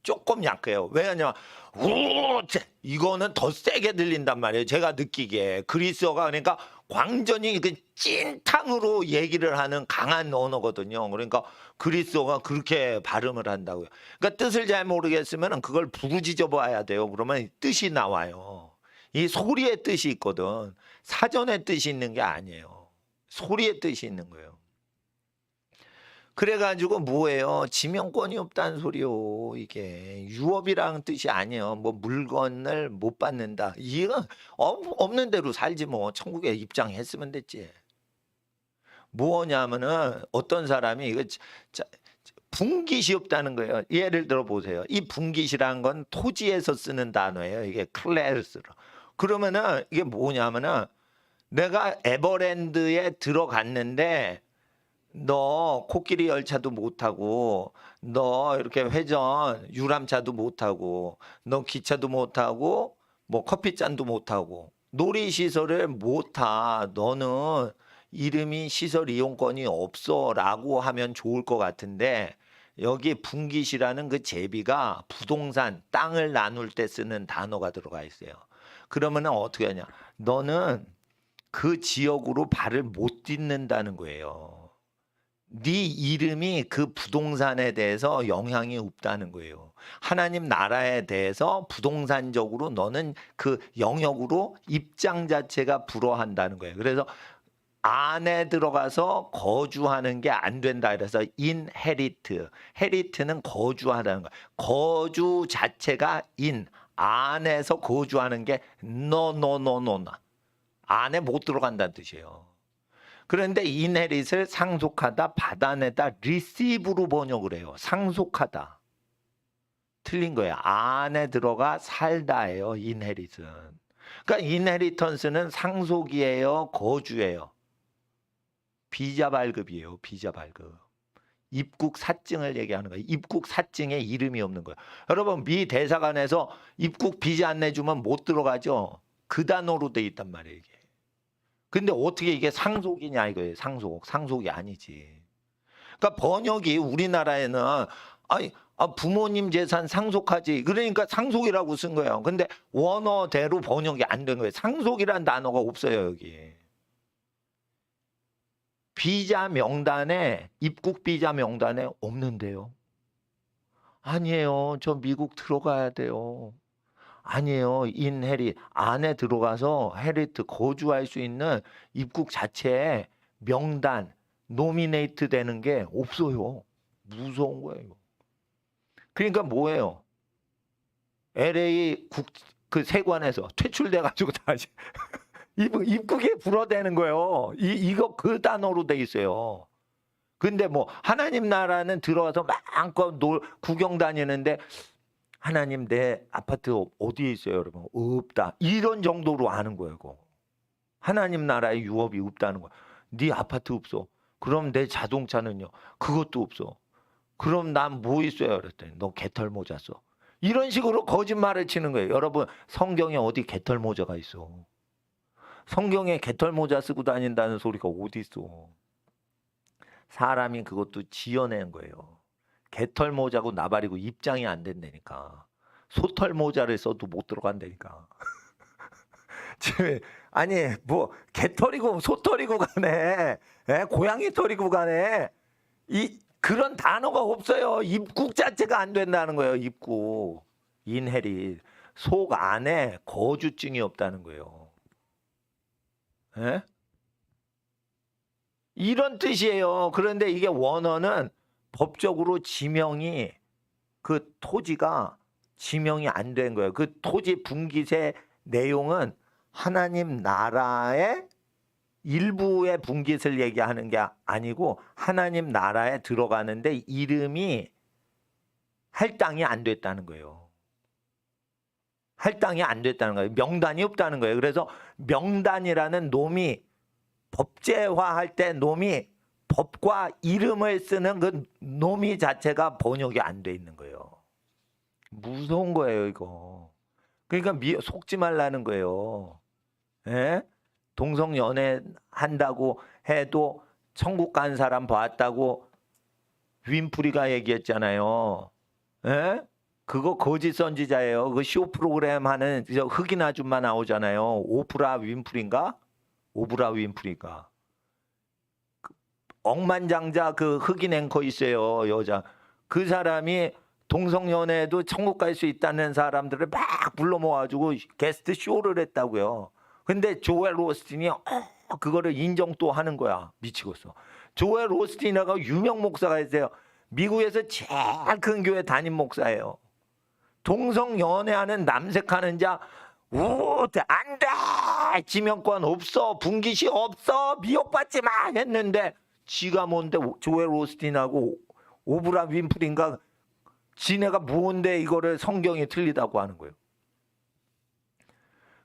[SPEAKER 1] 조금 약해요. 왜냐면 우태 이거는 더 세게 들린단 말이에요. 제가 느끼기에 그리스어가 그러니까 광전히 그 찐탕으로 얘기를 하는 강한 언어거든요. 그러니까 그리스어가 그렇게 발음을 한다고요. 그러니까 뜻을 잘 모르겠으면 그걸 부르짖어 봐야 돼요. 그러면 뜻이 나와요. 이 소리의 뜻이 있거든. 사전의 뜻이 있는 게 아니에요. 소리의 뜻이 있는 거예요. 그래가지고 뭐예요? 지명권이 없다는 소리요. 이게 유업이라는 뜻이 아니에요. 뭐 물건을 못 받는다. 이건 없는 대로 살지 뭐. 천국에 입장했으면 됐지. 뭐냐면은 어떤 사람이 이거 분깃이 없다는 거예요. 예를 들어 보세요. 이 분깃이라는 건 토지에서 쓰는 단어예요. 이게 클래스로. 그러면은 이게 뭐냐면은 내가 에버랜드에 들어갔는데 너 코끼리 열차도 못 타고 너 이렇게 회전 유람차도 못 타고 너 기차도 못 타고 뭐 커피잔도 못 타고 놀이시설을 못 타. 너는 이름이 시설 이용권이 없어라고 하면 좋을 것 같은데 여기 분깃이라는 그 제비가 부동산 땅을 나눌 때 쓰는 단어가 들어가 있어요. 그러면 어떻게 하냐? 너는 그 지역으로 발을 못 딛는다는 거예요. 네 이름이 그 부동산에 대해서 영향이 없다는 거예요. 하나님 나라에 대해서 부동산적으로 너는 그 영역으로 입장 자체가 불허한다는 거예요. 그래서 안에 들어가서 거주하는 게 안 된다. 그래서 inherit, herit는 거주하다는 거예요. 거주 자체가 안에서 거주하는 게 no. 안에 못 들어간다는 뜻이에요. 그런데 inherit을 상속하다, 받아내다, receive로 번역을 해요. 상속하다. 틀린 거예요. 안에 들어가 살다예요. inherit은. 그러니까 inheritance는 상속이에요, 거주예요. 비자 발급이에요. 비자 발급. 입국 사증을 얘기하는 거예요. 입국 사증에 이름이 없는 거예요. 여러분 미 대사관에서 입국 비자 안 내주면 못 들어가죠. 그 단어로 돼 있단 말이에요. 이게. 근데 어떻게 이게 상속이냐 이거예요. 상속이 아니지. 그러니까 번역이 우리나라에는 부모님 재산 상속하지. 그러니까 상속이라고 쓴 거예요. 근데 원어대로 번역이 안 된 거예요. 상속이라는 단어가 없어요 여기. 비자 명단에, 입국 비자 명단에 없는데요. 아니에요. 저 미국 들어가야 돼요. 아니에요. 인헤릿 안에 들어가서 헤리트 거주할 수 있는 입국 자체에 명단 노미네이트 되는 게 없어요. 무서운 거예요. 그러니까 뭐예요? LA 그 세관에서 퇴출돼 가지고 다시 입국에 불어대는 거예요. 이거 그 단어로 돼 있어요. 근데 뭐 하나님 나라는 들어와서 마음껏 구경 다니는데 하나님 내 아파트 어디에 있어요, 여러분? 없다. 이런 정도로 아는 거예요, 그거. 하나님 나라에 유업이 없다는 거야. 네 아파트 없어. 그럼 내 자동차는요? 그것도 없어. 그럼 난 뭐 있어요? 그랬더니 너 개털 모자 써. 이런 식으로 거짓말을 치는 거예요. 여러분, 성경에 어디 개털 모자가 있어? 성경에 개털 모자 쓰고 다닌다는 소리가 어디 있어? 사람이 그것도 지어낸 거예요. 개털 모자고 나발이고 입장이 안 된다니까. 소털 모자를 써도 못 들어간다니까. 아니 뭐 개털이고 소털이고 간에 고양이 털이고 간에 그런 단어가 없어요. 입국 자체가 안 된다는 거예요. 입국. 인헤릿. 속 안에 거주증이 없다는 거예요. 에? 이런 뜻이에요. 그런데 이게 원어는 법적으로 지명이 그 토지가 지명이 안 된 거예요. 그 토지 분깃의 내용은 하나님 나라의 일부의 분깃을 얘기하는 게 아니고 하나님 나라에 들어가는데 이름이 할당이 안 됐다는 거예요. 할당이 안 됐다는 거예요. 명단이 없다는 거예요. 그래서 명단이라는 놈이 법제화할 때 놈이 법과 이름을 쓰는 그 놈이 자체가 번역이 안 돼 있는 거예요. 무서운 거예요, 이거. 그러니까 속지 말라는 거예요. 예? 동성 연애 한다고 해도 천국 간 사람 봤다고 윈프리가 얘기했잖아요. 예? 그거 거짓 선지자예요. 그 쇼 프로그램 하는 흑인 아줌마 나오잖아요. 오프라 윈프리인가? 오브라 윈프리가. 억만장자 그 흑인 앵커 있어요, 여자. 그 사람이 동성연애도 천국 갈 수 있다는 사람들을 막 불러 모아가지고 게스트 쇼를 했다고요. 근데 조엘 오스틴이 그거를 인정 또 하는 거야. 미치겠어. 조엘 오스틴이라고 유명 목사가 있어요. 미국에서 제일 큰 교회 담임 목사예요. 동성연애하는 남색하는 자 안 돼! 지명권 없어! 분깃이 없어! 미혹받지 마! 했는데 지가 뭔데 조엘 오스틴하고 오브라 윈프리인가 지네가 뭔데 이거를 성경이 틀리다고 하는 거예요.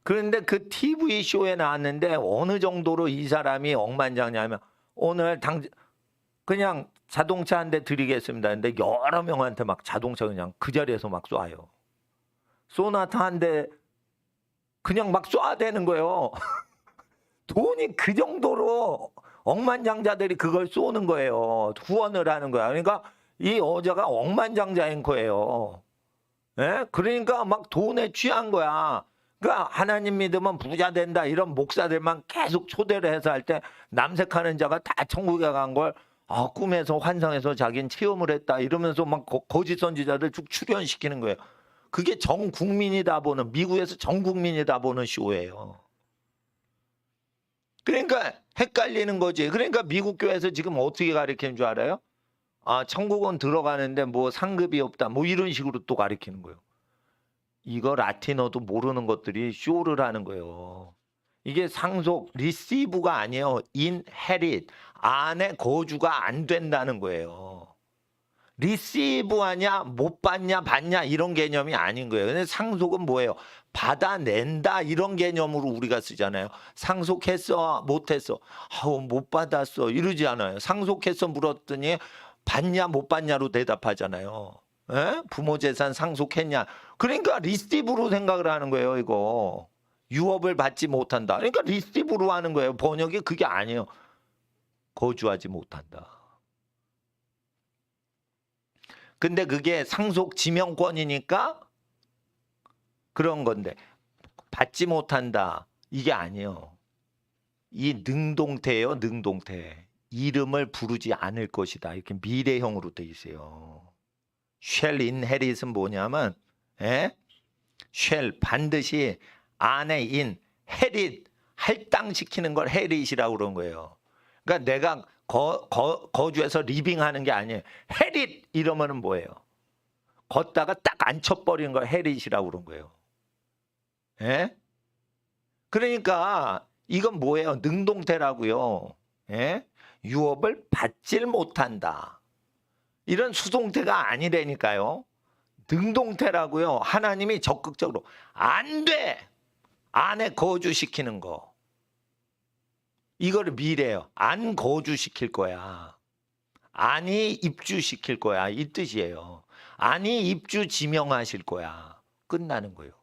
[SPEAKER 1] 그런데 그 TV 쇼에 나왔는데 어느 정도로 이 사람이 억만장자냐면 오늘 그냥 자동차 한 대 드리겠습니다. 근데 여러 명한테 막 자동차 그냥 그 자리에서 막 쏴요. 소나타 한 대 그냥 막 쏴대는 거예요. 돈이 그 정도로 억만장자들이 그걸 쏘는 거예요. 후원을 하는 거야. 그러니까 이 여자가 억만장자 앵커예요. 예? 그러니까 막 돈에 취한 거야. 그러니까 하나님 믿으면 부자 된다 이런 목사들만 계속 초대를 해서 할 때 남색하는 자가 다 천국에 간 걸 꿈에서 환상에서 자기는 체험을 했다 이러면서 막 거짓 선지자들 쭉 출연시키는 거예요. 그게 전 국민이 다 보는 미국에서 전 국민이 다 보는 쇼예요. 그러니까 헷갈리는 거지. 그러니까 미국 교회에서 지금 어떻게 가르치는 줄 알아요? 천국은 들어가는데 뭐 상급이 없다. 뭐 이런 식으로 또 가르치는 거예요. 이거 라틴어도 모르는 것들이 쇼를 하는 거예요. 이게 상속 리시브가 아니에요. 인헤릿 안에 거주가 안 된다는 거예요. 리시브 하냐 못 받냐 받냐 이런 개념이 아닌 거예요. 근데 상속은 뭐예요? 받아낸다 이런 개념으로 우리가 쓰잖아요. 상속했어 못했어 못 받았어 이러지 않아요. 상속했어 물었더니 받냐 못 받냐로 대답하잖아요. 에? 부모 재산 상속했냐. 그러니까 리시브로 생각을 하는 거예요. 이거 유업을 받지 못한다. 그러니까 리시브로 하는 거예요. 번역이 그게 아니에요. 거주하지 못한다. 근데 그게 상속 지명권이니까 그런 건데 받지 못한다. 이게 아니에요. 이 능동태예요. 능동태. 이름을 부르지 않을 것이다. 이렇게 미래형으로 돼 있어요. shall inherit은 뭐냐면 shall 반드시 안에 in herit 할당시키는 걸 herit이라고 그런 거예요. 그러니까 내가 거주해서 리빙하는 게 아니에요. herit 이러면은 뭐예요? 걷다가 딱 앉혀버리는 걸 herit이라고 그런 거예요. 예? 그러니까 이건 뭐예요? 능동태라고요. 예? 유업을 받질 못한다. 이런 수동태가 아니라니까요. 능동태라고요. 하나님이 적극적으로 안 돼. 안에 거주시키는 거. 이거를 미래예요. 안 거주시킬 거야. 아니 입주시킬 거야. 이 뜻이에요. 아니 입주 지명하실 거야. 끝나는 거예요.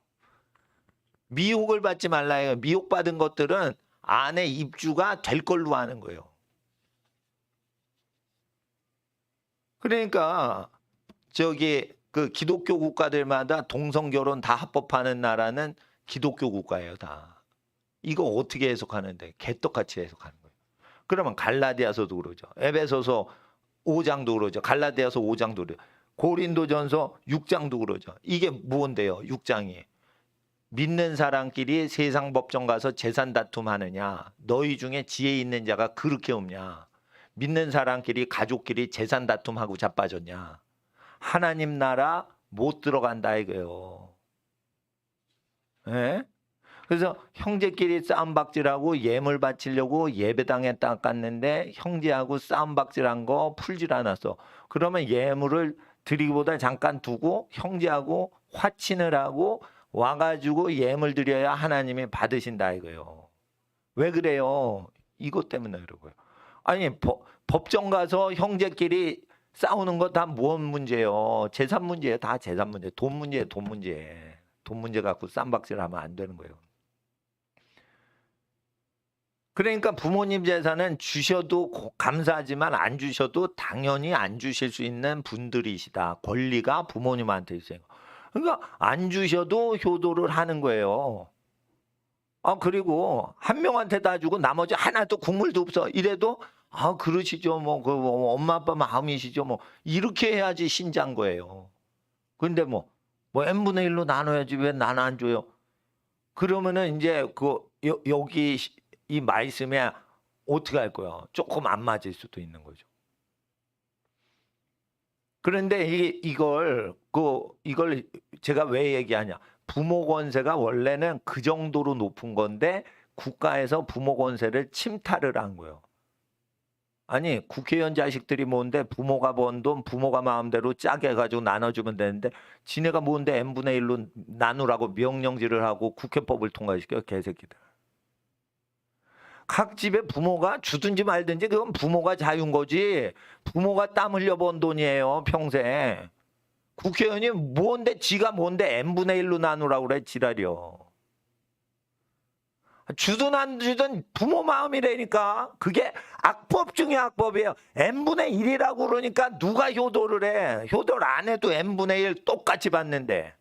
[SPEAKER 1] 미혹을 받지 말라요. 미혹받은 것들은 안에 입주가 될 걸로 하는 거예요. 그러니까 저기 그 기독교 국가들마다 동성결혼 다 합법하는 나라는 기독교 국가예요, 다. 이거 어떻게 해석하는데? 개떡같이 해석하는 거예요. 그러면 갈라디아서도 그러죠. 에베소서 5장도 그러죠. 갈라디아서 5장도 그러죠. 고린도전서 6장도 그러죠. 이게 뭔데요? 6장이. 믿는 사람끼리 세상 법정 가서 재산 다툼하느냐? 너희 중에 지혜 있는 자가 그렇게 없냐? 믿는 사람끼리 가족끼리 재산 다툼하고 자빠졌냐? 하나님 나라 못 들어간다 이거예요. 예? 그래서 형제끼리 싸움박질하고 예물 바치려고 예배당에 닦았는데 형제하고 싸움박질한 거 풀질 않았어. 그러면 예물을 드리기보다 잠깐 두고 형제하고 화친을 하고 와가지고 예물 드려야 하나님이 받으신다 이거예요. 왜 그래요? 이것 때문에 그러고요. 아니 법정 가서 형제끼리 싸우는 거 다 뭔 문제예요? 재산 문제예요. 다 재산 문제. 돈 문제예요. 돈 문제. 돈 문제 갖고 쌈박질하면 안 되는 거예요. 그러니까 부모님 재산은 주셔도 감사하지만 안 주셔도 당연히 안 주실 수 있는 분들이시다. 권리가 부모님한테 있어요. 그러니까 안 주셔도 효도를 하는 거예요. 그리고 한 명한테 다 주고 나머지 하나도 국물도 없어. 이래도 그러시죠. 뭐 엄마 아빠 마음이시죠. 뭐 이렇게 해야지 신자인 거예요. 근데 뭐 n분의 1로 나눠야지 왜 나는 안 줘요? 그러면은 이제 여기 이 말씀에 어떻게 할 거야? 조금 안 맞을 수도 있는 거죠. 그런데 이걸 제가 왜 얘기하냐? 부모 권세가 원래는 그 정도로 높은 건데 국가에서 부모 권세를 침탈을 한 거예요. 아니 국회의원 자식들이 뭔데 부모가 번 돈 부모가 마음대로 짜게 해가지고 나눠주면 되는데 지네가 뭔데 n분의 1로 나누라고 명령질을 하고 국회법을 통과시켜 개새끼들. 각 집에 부모가 주든지 말든지 그건 부모가 자유인 거지. 부모가 땀 흘려 번 돈이에요 평생. 국회의원이 뭔데 지가 뭔데 n분의 1로 나누라고 그래 지랄이요. 주든 안 주든 부모 마음이라니까. 그게 악법 중에 악법이에요. n분의 1이라고 그러니까 누가 효도를 해. 효도를 안 해도 n분의 1 똑같이 받는데.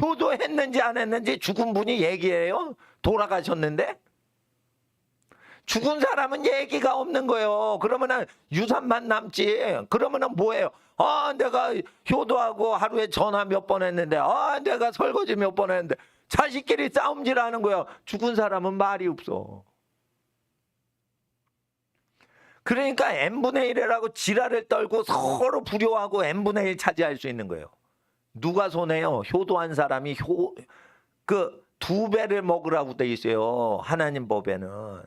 [SPEAKER 1] 효도했는지 안 했는지 죽은 분이 얘기해요. 돌아가셨는데. 죽은 사람은 얘기가 없는 거예요. 그러면은 유산만 남지. 그러면은 뭐예요? 내가 효도하고 하루에 전화 몇 번 했는데, 내가 설거지 몇 번 했는데, 자식끼리 싸움질 하는 거예요. 죽은 사람은 말이 없어. 그러니까 n분의 1이라고 지랄을 떨고 서로 불효하고 n분의 1 차지할 수 있는 거예요. 누가 손해요? 효도한 사람이 2배를 먹으라고 돼 있어요. 하나님 법에는.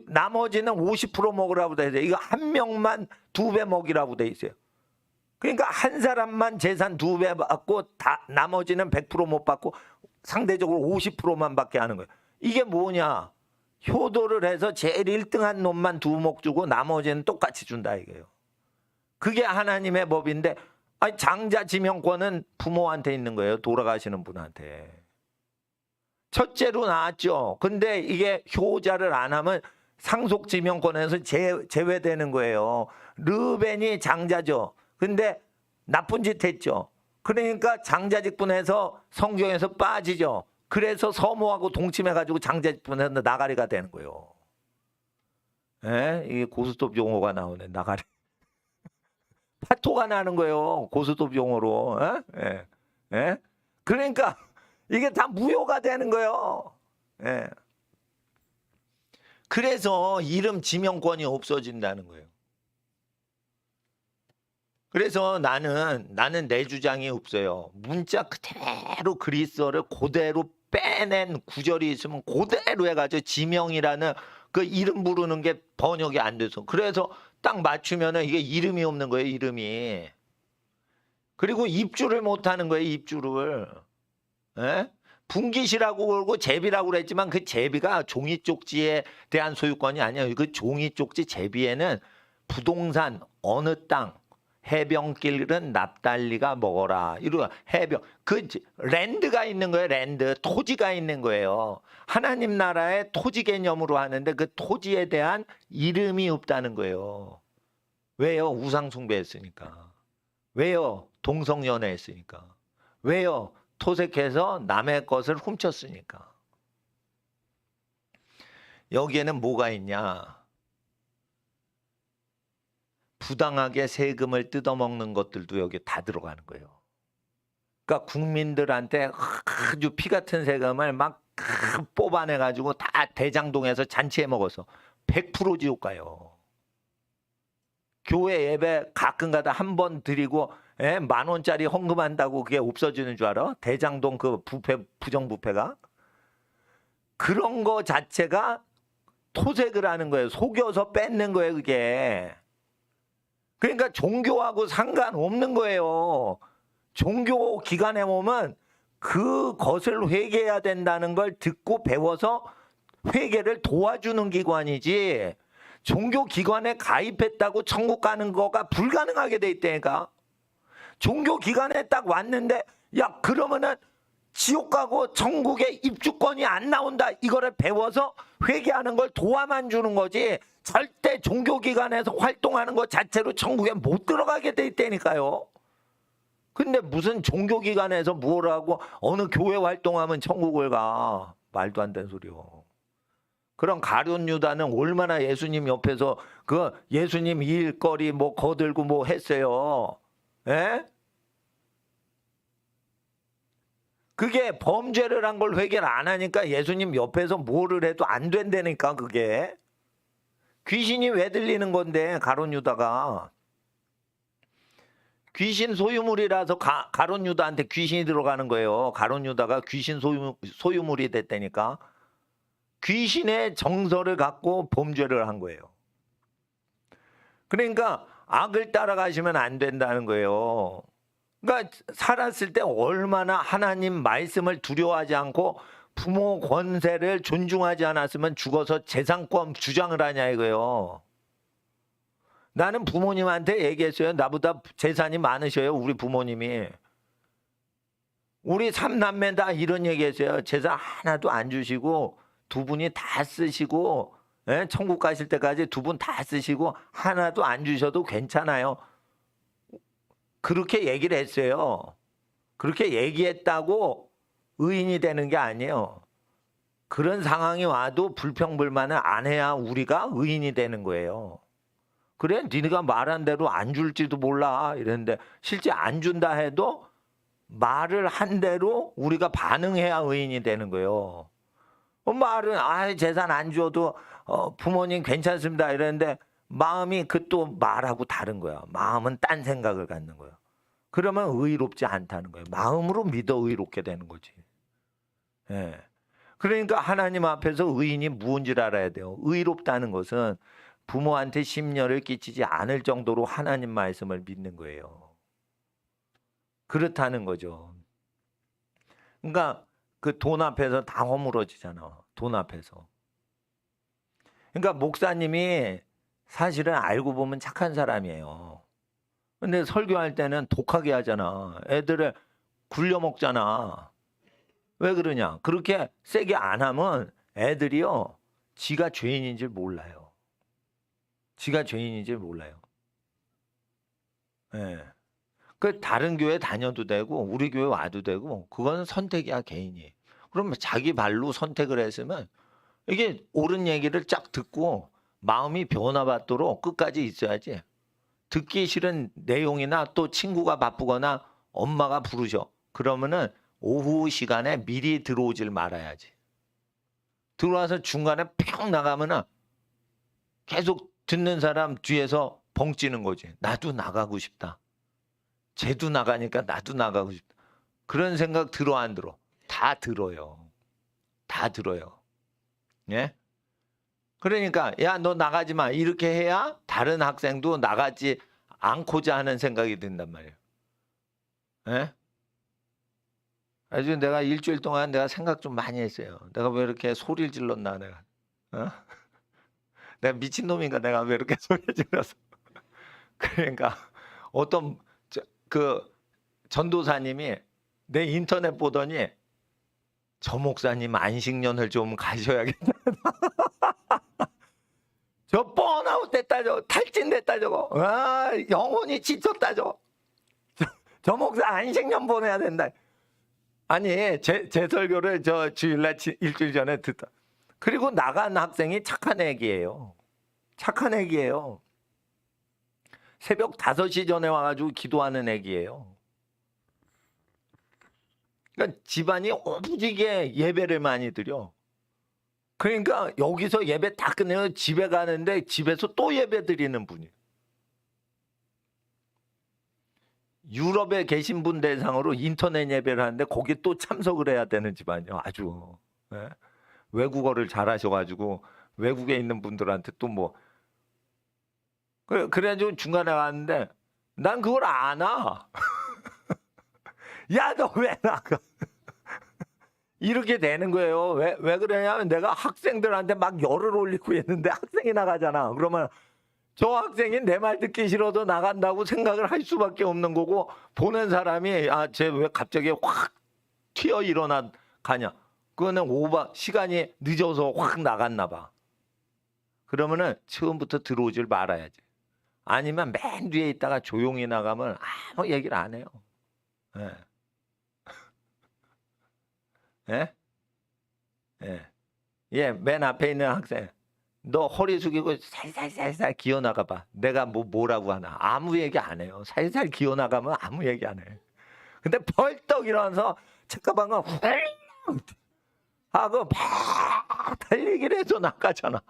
[SPEAKER 1] 나머지는 50% 먹으라고 돼 있어요. 이거 한 명만 2배 먹이라고 돼 있어요. 그러니까 한 사람만 재산 2배 받고 나머지는 100% 못 받고 상대적으로 50%만 받게 하는 거예요. 이게 뭐냐? 효도를 해서 제일 1등한 놈만 2목 주고 나머지는 똑같이 준다 이거예요. 그게 하나님의 법인데 장자 지명권은 부모한테 있는 거예요. 돌아가시는 분한테. 첫째로 나왔죠. 근데 이게 효자를 안 하면 상속 지명권에서 제외되는 거예요. 르벤이 장자죠. 근데 나쁜 짓 했죠. 그러니까 장자직분에서 성경에서 빠지죠. 그래서 서모하고 동침해가지고 장제분에서 나가리가 되는 거예요. 예? 이게 고스톱 용어가 나오네. 나가리. 파토가 나는 거예요. 고스톱 용어로. 예? 예. 예? 그러니까 이게 다 무효가 되는 거예요. 예. 그래서 이름 지명권이 없어진다는 거예요. 그래서 나는 내 주장이 없어요. 문자 그대로 그리스어를 그대로 빼낸 구절이 있으면 그대로 해가지고 지명이라는 그 이름 부르는 게 번역이 안 돼서. 그래서 딱 맞추면은 이게 이름이 없는 거예요, 이름이. 그리고 입주를 못 하는 거예요, 입주를. 예? 분기시라고 그러고 제비라고 그랬지만 그 제비가 종이 쪽지에 대한 소유권이 아니에요. 그 종이 쪽지 제비에는 부동산 어느 땅 해변길은 납달리가 먹어라. 이러 해변 그 랜드가 있는 거예요. 랜드 토지가 있는 거예요. 하나님 나라의 토지 개념으로 하는데 그 토지에 대한 이름이 없다는 거예요. 왜요? 우상 숭배했으니까. 왜요? 동성연애했으니까. 왜요? 토색해서 남의 것을 훔쳤으니까. 여기에는 뭐가 있냐? 부당하게 세금을 뜯어먹는 것들도 여기 다 들어가는 거예요. 그러니까 국민들한테 아주 피 같은 세금을 막 뽑아내가지고 다 대장동에서 잔치해 먹어서 100% 지옥 가요. 교회 예배 가끔가다 한 번 드리고 10,000원짜리 헌금한다고 그게 없어지는 줄 알아? 대장동 그 부패 부정부패가 그런 거 자체가 토색을 하는 거예요. 속여서 뺏는 거예요, 그게. 그러니까 종교하고 상관없는 거예요. 종교 기관에 오면 그것을 회개해야 된다는 걸 듣고 배워서 회개를 도와주는 기관이지 종교 기관에 가입했다고 천국 가는 거가 불가능하게 돼 있다니까. 종교 기관에 딱 왔는데 야 그러면은 지옥 가고 천국에 입주권이 안 나온다. 이거를 배워서 회개하는 걸 도와만 주는 거지 절대 종교기관에서 활동하는 것 자체로 천국에 못 들어가게 돼 있다니까요. 근데 무슨 종교기관에서 뭘 하고 어느 교회 활동하면 천국을 가. 말도 안 되는 소리요. 그런 가룟 유다는 얼마나 예수님 옆에서 그 예수님 일거리 뭐 거들고 뭐 했어요. 예? 그게 범죄를 한 걸 회개를 안 하니까 예수님 옆에서 뭐를 해도 안 된다니까 그게. 귀신이 왜 들리는 건데 가룟 유다가. 귀신 소유물이라서 가룟 유다한테 귀신이 들어가는 거예요. 가룟 유다가 귀신 소유물이 됐다니까. 귀신의 정서를 갖고 범죄를 한 거예요. 그러니까 악을 따라가시면 안 된다는 거예요. 그러니까 살았을 때 얼마나 하나님 말씀을 두려워하지 않고 부모 권세를 존중하지 않았으면 죽어서 재산권 주장을 하냐 이거예요. 나는 부모님한테 얘기했어요. 나보다 재산이 많으셔요. 우리 부모님이. 우리 3남매 다 이런 얘기했어요. 재산 하나도 안 주시고 두 분이 다 쓰시고 천국 가실 때까지 두 분 다 쓰시고 하나도 안 주셔도 괜찮아요. 그렇게 얘기를 했어요. 그렇게 얘기했다고 의인이 되는 게 아니에요. 그런 상황이 와도 불평불만을 안 해야 우리가 의인이 되는 거예요. 그래 니네가 말한 대로 안 줄지도 몰라 이랬는데 실제 안 준다 해도 말을 한 대로 우리가 반응해야 의인이 되는 거예요. 말은 재산 안 줘도 부모님 괜찮습니다 이랬는데 마음이 그 또 말하고 다른 거야. 마음은 딴 생각을 갖는 거야. 그러면 의롭지 않다는 거예요. 마음으로 믿어 의롭게 되는 거지. 예. 그러니까 하나님 앞에서 의인이 무엇인지를 알아야 돼요. 의롭다는 것은 부모한테 심려를 끼치지 않을 정도로 하나님 말씀을 믿는 거예요. 그렇다는 거죠. 그러니까 그 돈 앞에서 다 허물어지잖아. 돈 앞에서. 그러니까 목사님이 사실은 알고 보면 착한 사람이에요. 근데 설교할 때는 독하게 하잖아. 애들을 굴려먹잖아. 왜 그러냐? 그렇게 세게 안 하면 애들이요. 지가 죄인인 줄 몰라요. 지가 죄인인 줄 몰라요. 예. 그 다른 교회 다녀도 되고 우리 교회 와도 되고 그건 선택이야 개인이. 그러면 자기 발로 선택을 했으면 이게 옳은 얘기를 쫙 듣고 마음이 변화받도록 끝까지 있어야지. 듣기 싫은 내용이나 또 친구가 바쁘거나 엄마가 부르셔. 그러면은 오후 시간에 미리 들어오질 말아야지. 들어와서 중간에 평 나가면은 계속 듣는 사람 뒤에서 벙찌는 거지. 나도 나가고 싶다. 쟤도 나가니까 나도 나가고 싶다. 그런 생각 들어 안 들어? 다 들어요. 다 들어요. 예? 그러니까 야, 너 나가지 마. 이렇게 해야 다른 학생도 나가지 않고자 하는 생각이 든단 말이에요. 예? 아주 내가 일주일 동안 내가 생각 좀 많이 했어요. 내가 왜 이렇게 소리를 질렀나 내가. 어? 내가 미친놈인가 내가 왜 이렇게 소리를 질렀어. 그러니까 어떤 그 전도사님이 내 인터넷 보더니 저 목사님 안식년을 좀 가셔야겠다. 저 번아웃 됐다 저거. 탈진됐다 저거. 아, 영혼이 지쳤다 저거. 저 목사 안식년 보내야 된다. 아니 제 설교를 저 주일날 일주일 전에 듣다. 그리고 나간 학생이 착한 애기예요. 착한 애기예요. 새벽 5시 전에 와가지고 기도하는 애기예요. 그러니까 집안이 오지게 예배를 많이 드려. 그러니까 여기서 예배 다 끝내고 집에 가는데 집에서 또 예배 드리는 분이에요. 유럽에 계신 분 대상으로 인터넷 예배를 하는데 거기 또 참석을 해야 되는 집안이요. 아주 네? 외국어를 잘하셔가지고 외국에 있는 분들한테 또 뭐 그래가지고 중간에 왔는데 난 그걸 안 와. 야, 너 왜 나가? 이렇게 되는 거예요. 왜 그러냐면 내가 학생들한테 막 열을 올리고 있는데 학생이 나가잖아. 그러면 저 학생이 내 말 듣기 싫어도 나간다고 생각을 할 수밖에 없는 거고 보는 사람이 아, 쟤 왜 갑자기 확 튀어 일어나 가냐. 그거는 시간이 늦어서 확 나갔나 봐. 그러면은 처음부터 들어오질 말아야지. 아니면 맨 뒤에 있다가 조용히 나가면 아무 얘기를 안 해요. 예. 예? 예. 예, 맨 앞에 있는 학생. 너 허리 숙이고 살살살살 기어나가 봐. 내가 뭐라고 하나. 아무 얘기 안 해요. 살살 기어나가면 아무 얘기 안 해. 근데 벌떡 일어나서 책가방을 훌 하고 막 달리기를 해서 나가잖아.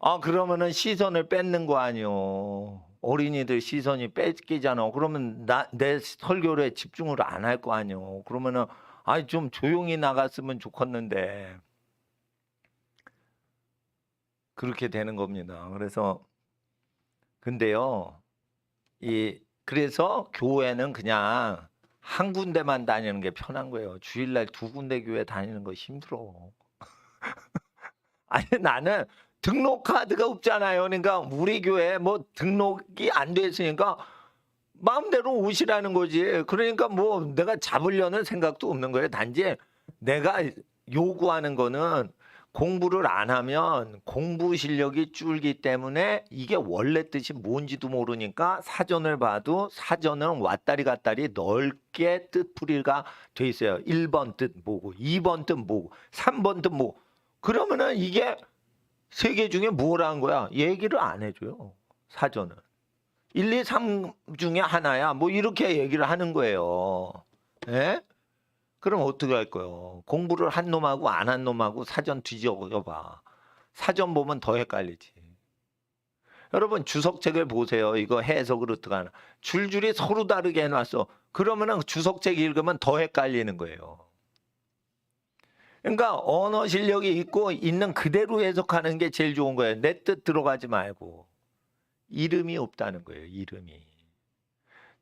[SPEAKER 1] 아, 그러면은 시선을 뺏는 거 아니요. 어린이들 시선이 뺏기잖아. 그러면 내 설교에 집중을 안 할 거 아니요. 그러면은 아니 좀 조용히 나갔으면 좋겠는데 그렇게 되는 겁니다. 그래서 근데요. 그래서 교회는 그냥 한 군데만 다니는 게 편한 거예요. 주일날 2군데 교회 다니는 거 힘들어. 아니 나는 등록 카드가 없잖아요. 그러니까 우리 교회 뭐 등록이 안 돼 있으니까 마음대로 오시라는 거지. 그러니까 뭐 내가 잡으려는 생각도 없는 거예요. 단지 내가 요구하는 거는 공부를 안 하면 공부 실력이 줄기 때문에 이게 원래 뜻이 뭔지도 모르니까 사전을 봐도 사전은 왔다리 갔다리 넓게 뜻풀이가 돼 있어요. 1번 뜻 뭐고 2번 뜻 뭐고 3번 뜻 뭐. 그러면은 이게 세 개 중에 뭐라는 거야? 얘기를 안 해줘요. 사전은. 1, 2, 3 중에 하나야. 뭐 이렇게 얘기를 하는 거예요. 예? 그럼 어떻게 할 거예요? 공부를 한 놈하고 안 한 놈하고 사전 뒤져봐. 사전 보면 더 헷갈리지. 여러분 주석책을 보세요. 이거 해석을 어떻게 하나. 줄줄이 서로 다르게 해놨어. 그러면은 주석책 읽으면 더 헷갈리는 거예요. 그러니까 언어 실력이 있고 있는 그대로 해석하는 게 제일 좋은 거예요. 내 뜻 들어가지 말고. 이름이 없다는 거예요. 이름이.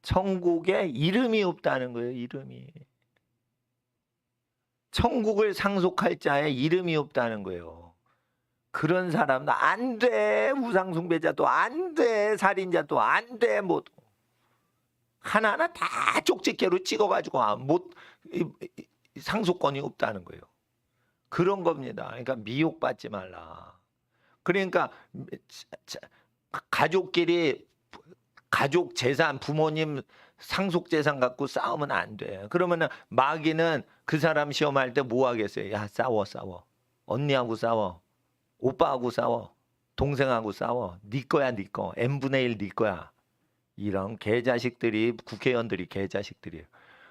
[SPEAKER 1] 천국에 이름이 없다는 거예요. 이름이. 천국을 상속할 자에 이름이 없다는 거예요. 그런 사람은 안 돼. 우상숭배자도 안 돼. 살인자도 안 돼. 뭐 하나하나 다 쪽집게로 찍어가지고 못 상속권이 없다는 거예요. 그런 겁니다. 그러니까 미혹받지 말라. 그러니까 가족끼리 가족 재산 부모님 상속재산 갖고 싸우면 안 돼. 그러면은 마귀는 그 사람 시험할 때 뭐 하겠어요? 야, 싸워. 언니하고 싸워. 오빠하고 싸워. 동생하고 싸워. 네 거야, 네 거. n분의 1 네 거야. 이런 개자식들이, 국회의원들이 개자식들이에요.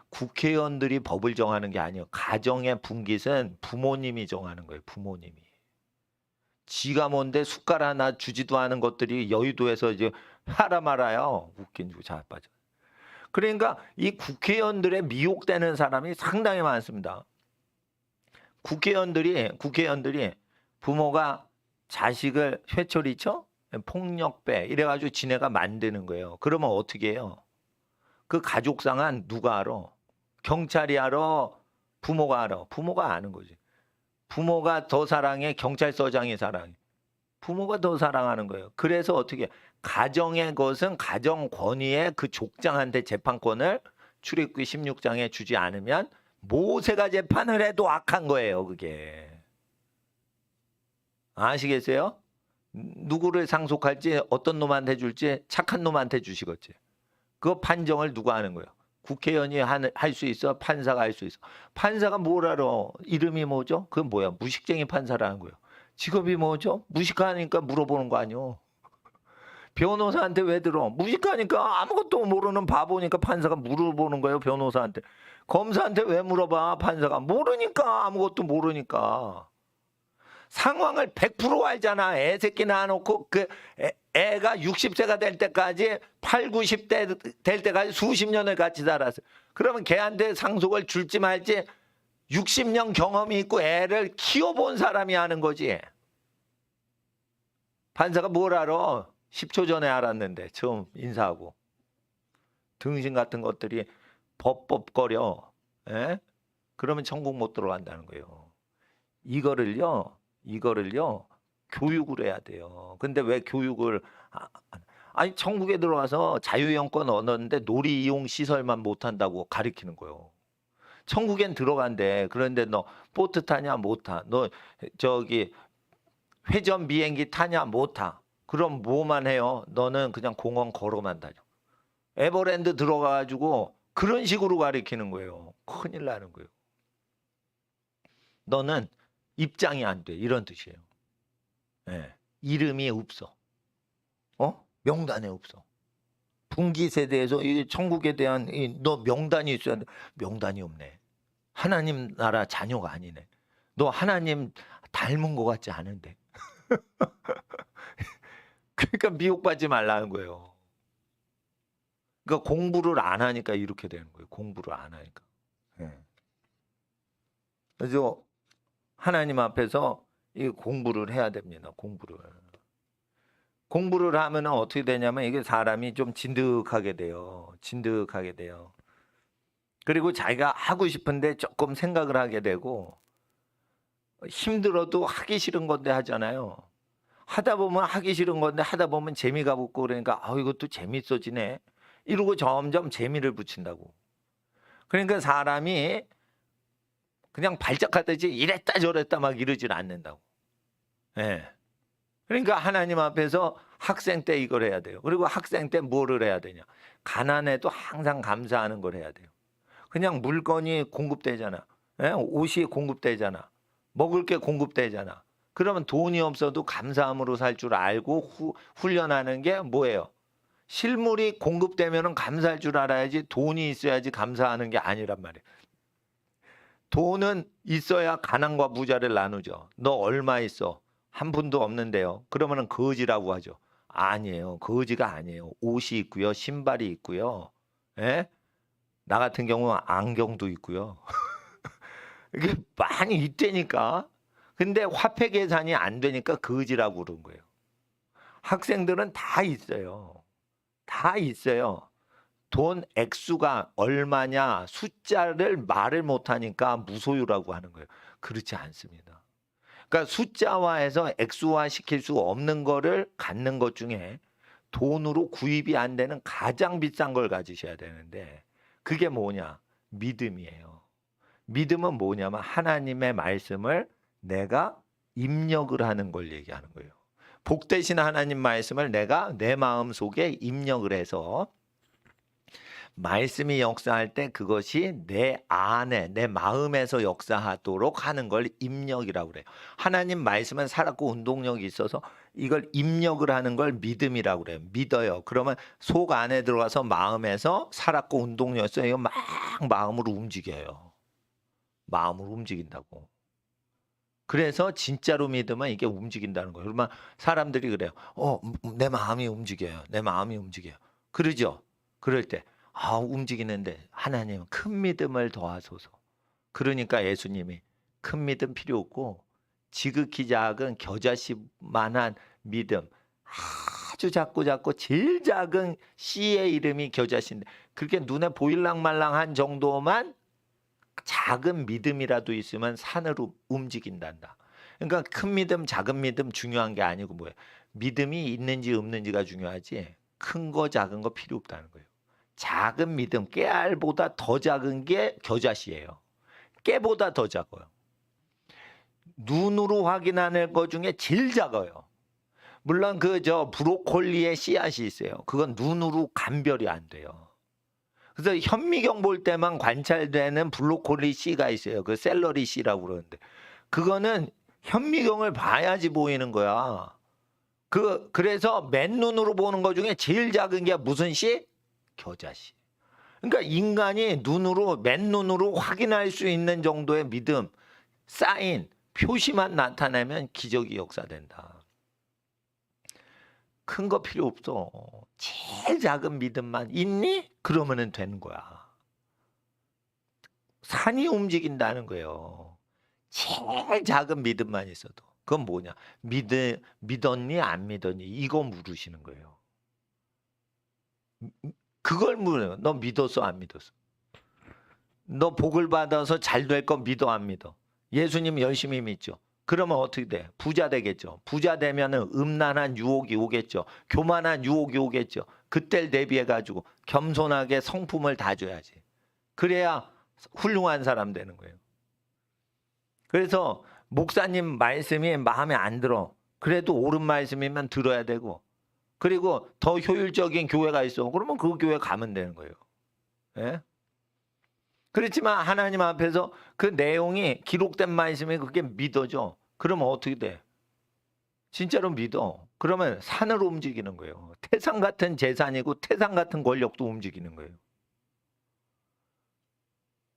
[SPEAKER 1] 국회의원들이 법을 정하는 게 아니에요. 가정의 분깃은 부모님이 정하는 거예요. 부모님이. 지가 뭔데 숟가락 하나 주지도 않은 것들이 여의도에서 이제 하라 말아요. 웃긴 줄 자빠져. 그러니까 이 국회의원들의 미혹되는 사람이 상당히 많습니다. 국회의원들이 부모가 자식을 회초리쳐 폭력배 이래가지고 지네가 만드는 거예요. 그러면 어떻게 해요? 그 가족 상한 누가 알아? 경찰이 알아? 부모가 알아? 부모가 아는 거지. 부모가 더 사랑해? 경찰서장이 사랑해? 부모가 더 사랑하는 거예요. 그래서 어떻게 가정의 것은 가정 권위에 그 족장한테 재판권을 출애굽기 16장에 주지 않으면 모세가 재판을 해도 악한 거예요. 그게. 아시겠어요? 누구를 상속할지 어떤 놈한테 줄지 착한 놈한테 주시겠지. 그 판정을 누가 하는 거예요? 국회의원이 할 수 있어? 판사가 할 수 있어? 판사가 뭘 알아? 이름이 뭐죠? 그건 뭐야? 무식쟁이 판사라는 거예요. 직업이 뭐죠? 무식하니까 물어보는 거 아니요. 변호사한테 왜 들어? 무식하니까 아무것도 모르는 바보니까 판사가 물어보는 거예요. 변호사한테. 검사한테 왜 물어봐? 판사가 모르니까. 아무것도 모르니까. 상황을 100% 알잖아. 애 새끼 낳아놓고 그 애가 60세가 될 때까지 8, 90대 될 때까지 수십 년을 같이 살았어. 그러면 걔한테 상속을 줄지 말지 60년 경험이 있고 애를 키워본 사람이 하는 거지. 판사가 뭘 알아? 10초 전에 알았는데 처음 인사하고. 등신 같은 것들이 법거려. 에? 그러면 천국 못 들어간다는 거예요. 이거를요 교육을 해야 돼요. 근데 왜 교육을 아니 천국에 들어와서 자유영권 얻었는데 놀이 이용 시설만 못한다고 가르치는 거예요. 천국엔 들어간대. 그런데 너 보트 타냐? 못 타. 너 저기 회전 비행기 타냐? 못 타. 그럼 뭐만 해요? 너는 그냥 공원 걸어만 다녀. 에버랜드 들어가가지고 그런 식으로 가르치는 거예요. 큰일 나는 거예요. 너는 입장이 안 돼. 이런 뜻이에요. 네. 이름이 없어. 명단에 없어. 분기 세대에서 이 천국에 대한 너 명단이 있어야 돼. 명단이 없네. 하나님 나라 자녀가 아니네. 너 하나님 닮은 것 같지 않은데. 그러니까 미혹받지 말라는 거예요. 그러니까 공부를 안 하니까 이렇게 되는 거예요. 공부를 안 하니까. 네. 그래서 하나님 앞에서 이 공부를 해야 됩니다. 공부를 하면 어떻게 되냐면 이게 사람이 좀 진득하게 돼요. 그리고 자기가 하고 싶은데 조금 생각을 하게 되고 힘들어도 하기 싫은 건데 하잖아요. 하다 보면 하기 싫은 건데 하다 보면 재미가 붙고 그러니까 이것도 재밌어지네. 이러고 점점 재미를 붙인다고. 그러니까 사람이 그냥 발작하듯이 이랬다 저랬다 막 이러질 않는다고. 예. 그러니까 하나님 앞에서 학생 때 이걸 해야 돼요. 그리고 학생 때 뭐를 해야 되냐. 가난해도 항상 감사하는 걸 해야 돼요. 그냥 물건이 공급되잖아. 예? 옷이 공급되잖아. 먹을 게 공급되잖아. 그러면 돈이 없어도 감사함으로 살 줄 알고 훈련하는 게 뭐예요? 실물이 공급되면 감사할 줄 알아야지 돈이 있어야지 감사하는 게 아니란 말이에요. 돈은 있어야 가난과 부자를 나누죠. 너 얼마 있어? 한 푼도 없는데요. 그러면은 거지라고 하죠. 아니에요. 거지가 아니에요. 옷이 있고요. 신발이 있고요. 예? 나 같은 경우는 안경도 있고요. 이게 많이 있다니까. 근데 화폐 계산이 안 되니까 거지라고 그런 거예요. 학생들은 다 있어요. 다 있어요. 돈 액수가 얼마냐 숫자를 말을 못하니까 무소유라고 하는 거예요. 그렇지 않습니다. 그러니까 숫자화해서 액수화 시킬 수 없는 거를 갖는 것 중에 돈으로 구입이 안 되는 가장 비싼 걸 가지셔야 되는데 그게 뭐냐? 믿음이에요. 믿음은 뭐냐면 하나님의 말씀을 내가 입력을 하는 걸 얘기하는 거예요. 복되신 하나님 말씀을 내가 내 마음속에 입력을 해서 말씀이 역사할 때 그것이 내 안에, 내 마음에서 역사하도록 하는 걸 입력이라고 그래요. 하나님 말씀은 살았고 운동력이 있어서 이걸 입력을 하는 걸 믿음이라고 그래요. 믿어요. 그러면 속 안에 들어가서 마음에서 살았고 운동력 있어요. 이거 막 마음으로 움직여요. 마음으로 움직인다고. 그래서 진짜로 믿으면 이게 움직인다는 거예요. 그러면 사람들이 그래요. 내 마음이 움직여요. 내 마음이 움직여요. 그러죠? 그럴 때 움직이는데 하나님 큰 믿음을 더하소서. 그러니까 예수님이 큰 믿음 필요 없고 지극히 작은 겨자씨만한 믿음, 아주 작고 제일 작은 씨의 이름이 겨자씨인데 그렇게 눈에 보일랑말랑한 정도만 작은 믿음이라도 있으면 산으로 움직인단다. 그러니까 큰 믿음, 작은 믿음 중요한 게 아니고 뭐예요? 믿음이 있는지 없는지가 중요하지 큰 거 작은 거 필요 없다는 거예요. 작은 믿음, 깨알보다 더 작은 게 겨자씨예요. 깨보다 더 작아요. 눈으로 확인하는 것 중에 제일 작아요. 물론 브로콜리의 씨앗이 있어요. 그건 눈으로 감별이 안 돼요. 그래서 현미경 볼 때만 관찰되는 브로콜리 씨가 있어요. 그 샐러리 씨라고 그러는데 그거는 현미경을 봐야지 보이는 거야. 그래서 맨눈으로 보는 것 중에 제일 작은 게 무슨 씨? 겨자씨. 그러니까 인간이 맨눈으로 확인할 수 있는 정도의 믿음, 사인, 표시만 나타내면 기적이 역사된다. 큰 거 필요 없어. 제일 작은 믿음만 있니? 그러면은 되는 거야. 산이 움직인다는 거예요. 제일 작은 믿음만 있어도. 그건 뭐냐? 믿었니? 안 믿었니? 이거 물으시는 거예요. 그걸 물어요. 너 믿었어? 안 믿었어? 너 복을 받아서 잘 될 거 믿어? 안 믿어? 예수님 열심히 믿죠? 그러면 어떻게 돼? 부자 되겠죠. 부자 되면은 음란한 유혹이 오겠죠. 교만한 유혹이 오겠죠. 그때를 대비해 가지고 겸손하게 성품을 다져야지. 그래야 훌륭한 사람 되는 거예요. 그래서 목사님 말씀이 마음에 안 들어. 그래도 옳은 말씀이면 들어야 되고. 그리고 더 효율적인 교회가 있어. 그러면 그 교회 가면 되는 거예요. 예? 그렇지만 하나님 앞에서 그 내용이 기록된 말씀이 그게 믿어져. 그러면 어떻게 돼? 진짜로 믿어. 그러면 산으로 움직이는 거예요. 태산 같은 재산이고 태산 같은 권력도 움직이는 거예요.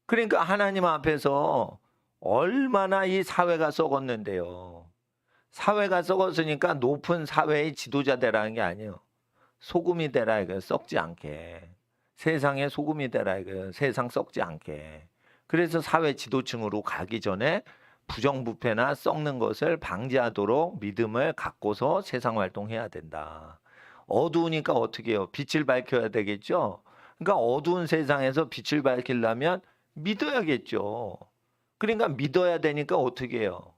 [SPEAKER 1] 그러니까 하나님 앞에서 얼마나 이 사회가 썩었는데요. 사회가 썩었으니까 높은 사회의 지도자 되라는 게 아니에요. 소금이 되라 이거 썩지 않게. 세상의 소금이 되라 이거 세상 썩지 않게. 그래서 사회 지도층으로 가기 전에 부정부패나 썩는 것을 방지하도록 믿음을 갖고서 세상 활동해야 된다. 어두우니까 어떻게 해요? 빛을 밝혀야 되겠죠? 그러니까 어두운 세상에서 빛을 밝히려면 믿어야겠죠. 그러니까 믿어야 되니까 어떻게 해요?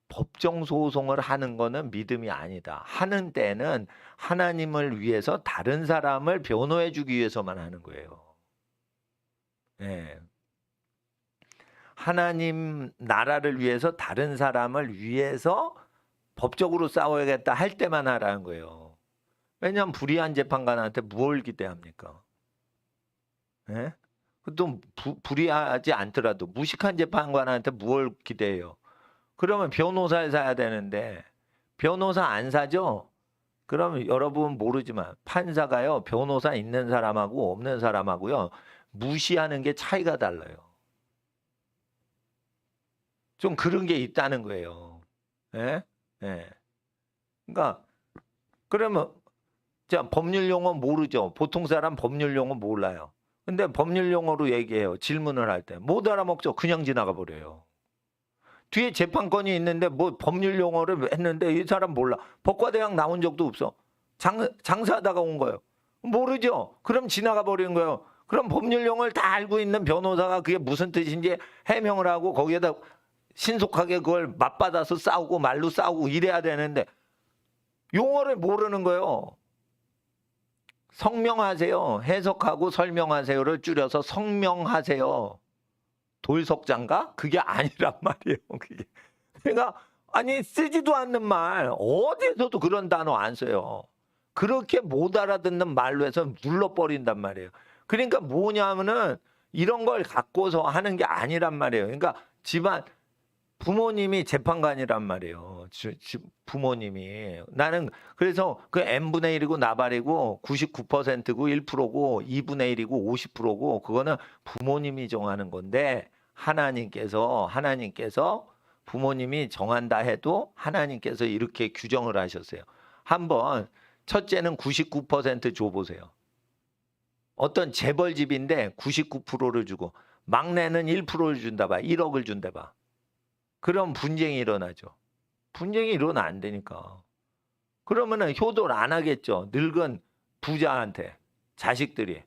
[SPEAKER 1] 법정 소송을 하는 거는 믿음이 아니다. 하는 때는 하나님을 위해서 다른 사람을 변호해 주기 위해서만 하는 거예요. 네. 하나님 나라를 위해서 다른 사람을 위해서 법적으로 싸워야겠다 할 때만 하라는 거예요. 왜냐하면 불의한 재판관한테 뭘 기대합니까? 네? 또 불의하지 않더라도 무식한 재판관한테 뭘 기대해요? 그러면 변호사를 사야 되는데 변호사 안 사죠? 그럼 여러분 모르지만 판사가요 변호사 있는 사람하고 없는 사람하고요 무시하는 게 차이가 달라요. 좀 그런 게 있다는 거예요. 예? 예. 그러니까 그러면 자 법률 용어 모르죠. 보통 사람 법률 용어 몰라요. 근데 법률 용어로 얘기해요. 질문을 할 때 못 알아먹죠. 그냥 지나가 버려요. 뒤에 재판권이 있는데 뭐 법률 용어를 했는데 이 사람 몰라. 법과대학 나온 적도 없어. 장사하다가 온 거예요. 모르죠. 그럼 지나가 버리는 거예요. 그럼 법률 용어를 다 알고 있는 변호사가 그게 무슨 뜻인지 해명을 하고 거기에다 신속하게 그걸 맞받아서 싸우고 말로 싸우고 이래야 되는데 용어를 모르는 거예요. 성명하세요. 해석하고 설명하세요를 줄여서 성명하세요. 돌석장가? 그게 아니란 말이에요. 그게. 그러니까 아니 쓰지도 않는 말 어디에서도 그런 단어 안 써요. 그렇게 못 알아듣는 말로 해서 눌러버린단 말이에요. 그러니까 뭐냐면은 이런 걸 갖고서 하는 게 아니란 말이에요. 그러니까 집안 부모님이 재판관이란 말이에요. 부모님이. 나는 그래서 그 n분의 1이고 나발이고 99%고 1%고 2분의 1이고 50%고 그거는 부모님이 정하는 건데 하나님께서 부모님이 정한다 해도 하나님께서 이렇게 규정을 하셨어요. 한번 첫째는 99% 줘보세요. 어떤 재벌집인데 99%를 주고 막내는 1%를 준다 봐. 1억을 준다 봐. 그럼 분쟁이 일어나죠. 분쟁이 일어나 안 되니까. 그러면은 효도를 안 하겠죠. 늙은 부자한테 자식들이.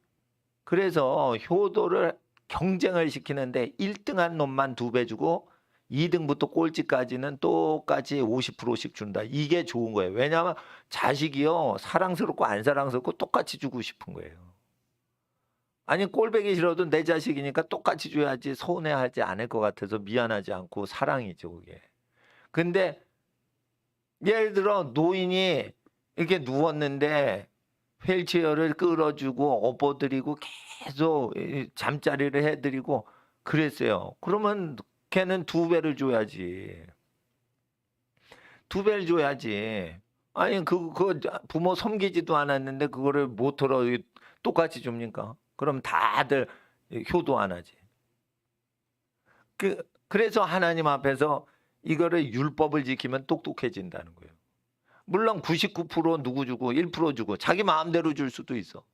[SPEAKER 1] 그래서 효도를 경쟁을 시키는데 1등한 놈만 2배 주고 2등부터 꼴찌까지는 똑같이 50%씩 준다. 이게 좋은 거예요. 왜냐하면 자식이요. 사랑스럽고 안 사랑스럽고 똑같이 주고 싶은 거예요. 아니 꼴배기 싫어도 내 자식이니까 똑같이 줘야지 서운해하지 않을 것 같아서 미안하지 않고 사랑이죠 그게. 근데 예를 들어 노인이 이렇게 누웠는데 휠체어를 끌어주고 업어드리고 계속 잠자리를 해드리고 그랬어요. 그러면 걔는 2배를 줘야지. 2배를 줘야지. 아니 그 부모 섬기지도 않았는데 그거를 모터로 똑같이 줍니까? 그럼 다들 효도 안 하지. 그래서 하나님 앞에서 이거를 율법을 지키면 똑똑해진다는 거예요. 물론 99% 누구 주고 1% 주고 자기 마음대로 줄 수도 있어.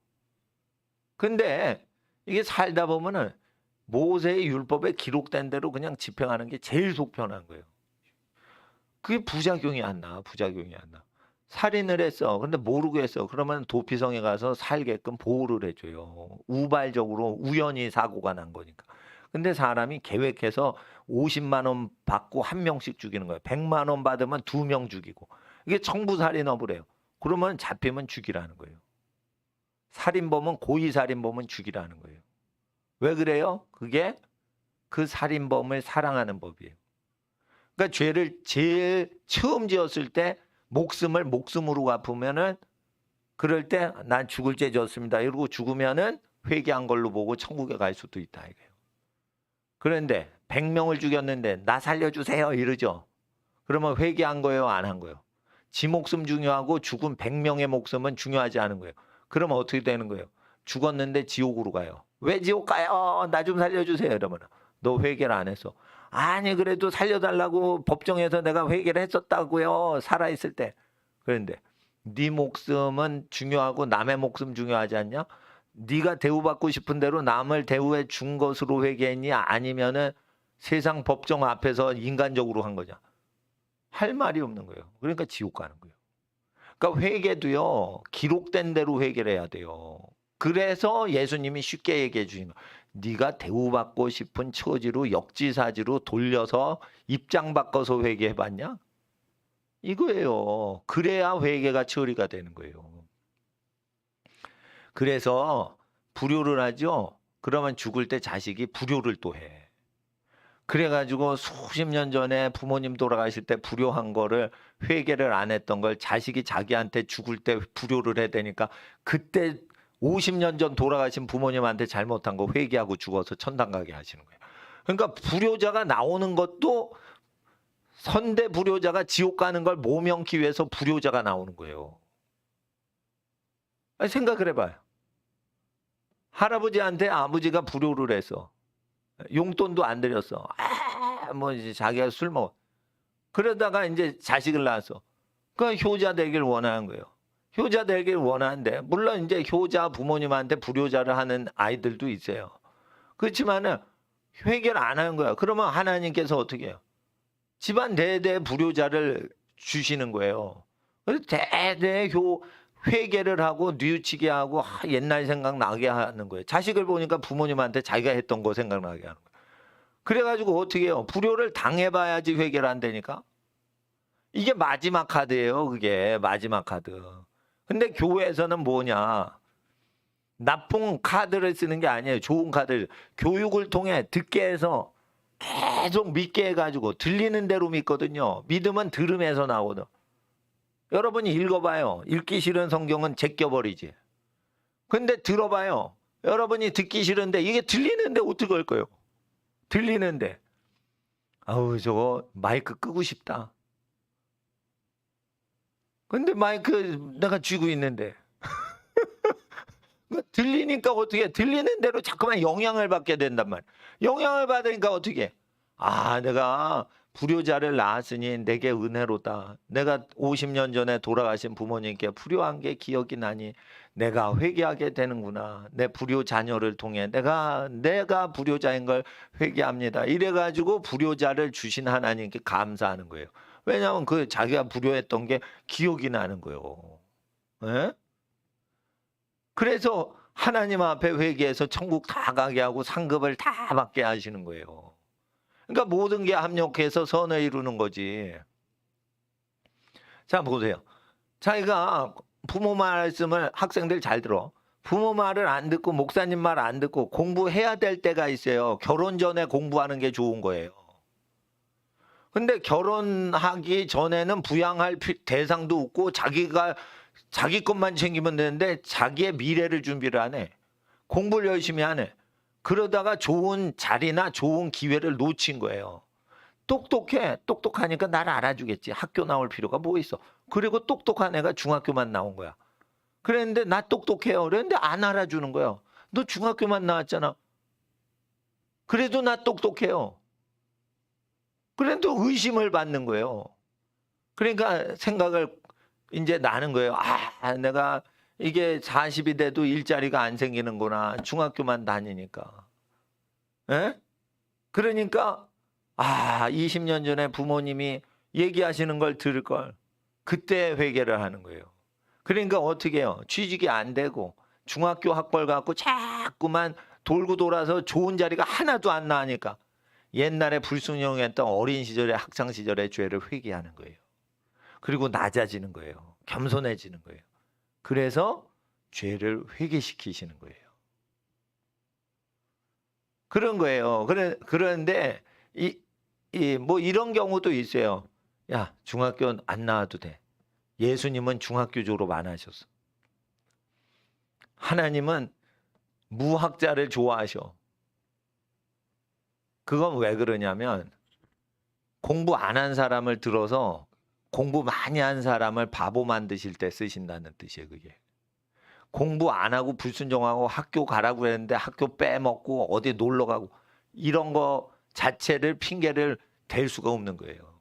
[SPEAKER 1] 근데 이게 살다 보면은 모세의 율법에 기록된 대로 그냥 집행하는 게 제일 속 편한 거예요. 그게 부작용이 안 나. 살인을 했어. 근데 모르고 했어. 그러면 도피성에 가서 살게끔 보호를 해줘요. 우발적으로 우연히 사고가 난 거니까. 근데 사람이 계획해서 50만 원 받고 1명씩 죽이는 거예요. 100만 원 받으면 2명 죽이고. 이게 청부살인업을 해요. 그러면 잡히면 죽이라는 거예요. 살인범은 고의살인범은 죽이라는 거예요. 왜 그래요? 그게 그 살인범을 사랑하는 법이에요. 그러니까 죄를 제일 처음 지었을 때 목숨을 목숨으로 갚으면은 그럴 때 난 죽을 죄 졌습니다. 이러고 죽으면은 회개한 걸로 보고 천국에 갈 수도 있다 이거예요. 그런데 100명을 죽였는데 나 살려주세요 이러죠. 그러면 회개한 거예요, 안 한 거예요? 지 목숨 중요하고 죽은 100명의 목숨은 중요하지 않은 거예요. 그러면 어떻게 되는 거예요? 죽었는데 지옥으로 가요. 왜 지옥 가요? 나 좀 살려주세요. 이러면 너 회개를 안 했어. 아니 그래도 살려달라고 법정에서 내가 회개를 했었다고요. 살아있을 때. 그런데 네 목숨은 중요하고 남의 목숨 중요하지 않냐? 네가 대우받고 싶은 대로 남을 대우해 준 것으로 회개했니? 아니면은 세상 법정 앞에서 인간적으로 한 거냐? 할 말이 없는 거예요. 그러니까 지옥 가는 거예요. 그러니까 회개도요. 기록된 대로 회개를 해야 돼요. 그래서 예수님이 쉽게 얘기해 주신 거예요. 네가 대우받고 싶은 처지로 역지사지로 돌려서 입장 바꿔서 회개해봤냐? 이거예요. 그래야 회개가 처리가 되는 거예요. 그래서 불효를 하죠. 그러면 죽을 때 자식이 불효를 또 해. 그래가지고 수십 년 전에 부모님 돌아가실 때 불효한 거를 회개를 안 했던 걸 자식이 자기한테 죽을 때 불효를 해야 되니까 그때 50년 전 돌아가신 부모님한테 잘못한 거 회개하고 죽어서 천당 가게 하시는 거예요. 그러니까 불효자가 나오는 것도 선대 불효자가 지옥 가는 걸 모면기 위해서 불효자가 나오는 거예요. 아니, 생각을 해봐요. 할아버지한테 아버지가 불효를 해서 용돈도 안 드렸어. 뭐 이제 자기가 술 먹어. 그러다가 이제 자식을 낳았어. 그 효자 되길 원하는 거예요. 효자 되길 원하는데 물론 이제 효자 부모님한테 불효자를 하는 아이들도 있어요. 그렇지만은 회개를 안 하는 거야. 그러면 하나님께서 어떻게 해요? 집안 대대 불효자를 주시는 거예요. 그래서 대대 회개를 하고 뉘우치게 하고 옛날 생각나게 하는 거예요. 자식을 보니까 부모님한테 자기가 했던 거 생각나게 하는 거예요. 그래가지고 어떻게 해요? 불효를 당해봐야지 회개를 한다니까? 이게 마지막 카드예요. 그게 마지막 카드. 근데 교회에서는 뭐냐? 나쁜 카드를 쓰는 게 아니에요. 좋은 카드를. 교육을 통해 듣게 해서 계속 믿게 해가지고 들리는 대로 믿거든요. 믿음은 들음에서 나오거든. 여러분이 읽어봐요. 읽기 싫은 성경은 제껴버리지. 근데 들어봐요. 여러분이 듣기 싫은데 이게 들리는데 어떻게 할 거예요? 들리는데. 아우 저거 마이크 끄고 싶다. 근데 마이크 내가 쥐고 있는데. 들리니까 어떻게 해? 들리는 대로 자꾸만 영향을 받게 된단 말이야. 영향을 받으니까 어떻게 해? 아 내가 불효자를 낳았으니 내게 은혜로다. 내가 50년 전에 돌아가신 부모님께 불효한 게 기억이 나니 내가 회개하게 되는구나. 내 불효 자녀를 통해 내가 불효자인 걸 회개합니다. 이래가지고 불효자를 주신 하나님께 감사하는 거예요. 왜냐하면 그 자기가 불효했던 게 기억이 나는 거예요. 예? 그래서 하나님 앞에 회개해서 천국 다 가게 하고 상급을 다 받게 하시는 거예요. 그러니까 모든 게 합력해서 선을 이루는 거지. 자 보세요. 자기가 부모 말씀을 학생들 잘 들어. 부모 말을 안 듣고 목사님 말 안 듣고 공부해야 될 때가 있어요. 결혼 전에 공부하는 게 좋은 거예요. 근데 결혼하기 전에는 부양할 대상도 없고 자기 것만 챙기면 되는데 자기의 미래를 준비를 안 해. 공부를 열심히 안 해. 그러다가 좋은 자리나 좋은 기회를 놓친 거예요. 똑똑해. 똑똑하니까 나를 알아주겠지. 학교 나올 필요가 뭐 있어. 그리고 똑똑한 애가 중학교만 나온 거야. 그랬는데 나 똑똑해요. 그랬는데 안 알아주는 거예요. 너 중학교만 나왔잖아. 그래도 나 똑똑해요. 그래도 의심을 받는 거예요. 그러니까 생각을 이제 나는 거예요. 아, 내가 이게 40이 돼도 일자리가 안 생기는구나. 중학교만 다니니까. 에? 그러니까 20년 전에 부모님이 얘기하시는 걸 들을 걸. 그때 회개를 하는 거예요. 그러니까 어떻게 해요? 취직이 안 되고 중학교 학벌 갖고 자꾸만 돌고 돌아서 좋은 자리가 하나도 안 나니까 옛날에 불순종했던 어린 시절의 학창 시절의 죄를 회개하는 거예요. 그리고 낮아지는 거예요. 겸손해지는 거예요. 그래서 죄를 회개시키시는 거예요. 그런 거예요. 그런데 뭐 이런 경우도 있어요. 야, 중학교 안 나와도 돼. 예수님은 중학교 졸업 안 하셨어. 하나님은 무학자를 좋아하셔. 그건 왜 그러냐면 공부 안 한 사람을 들어서 공부 많이 한 사람을 바보 만드실 때 쓰신다는 뜻이에요. 그게. 공부 안 하고 불순종하고 학교 가라고 했는데 학교 빼먹고 어디 놀러 가고 이런 거 자체를 핑계를 댈 수가 없는 거예요.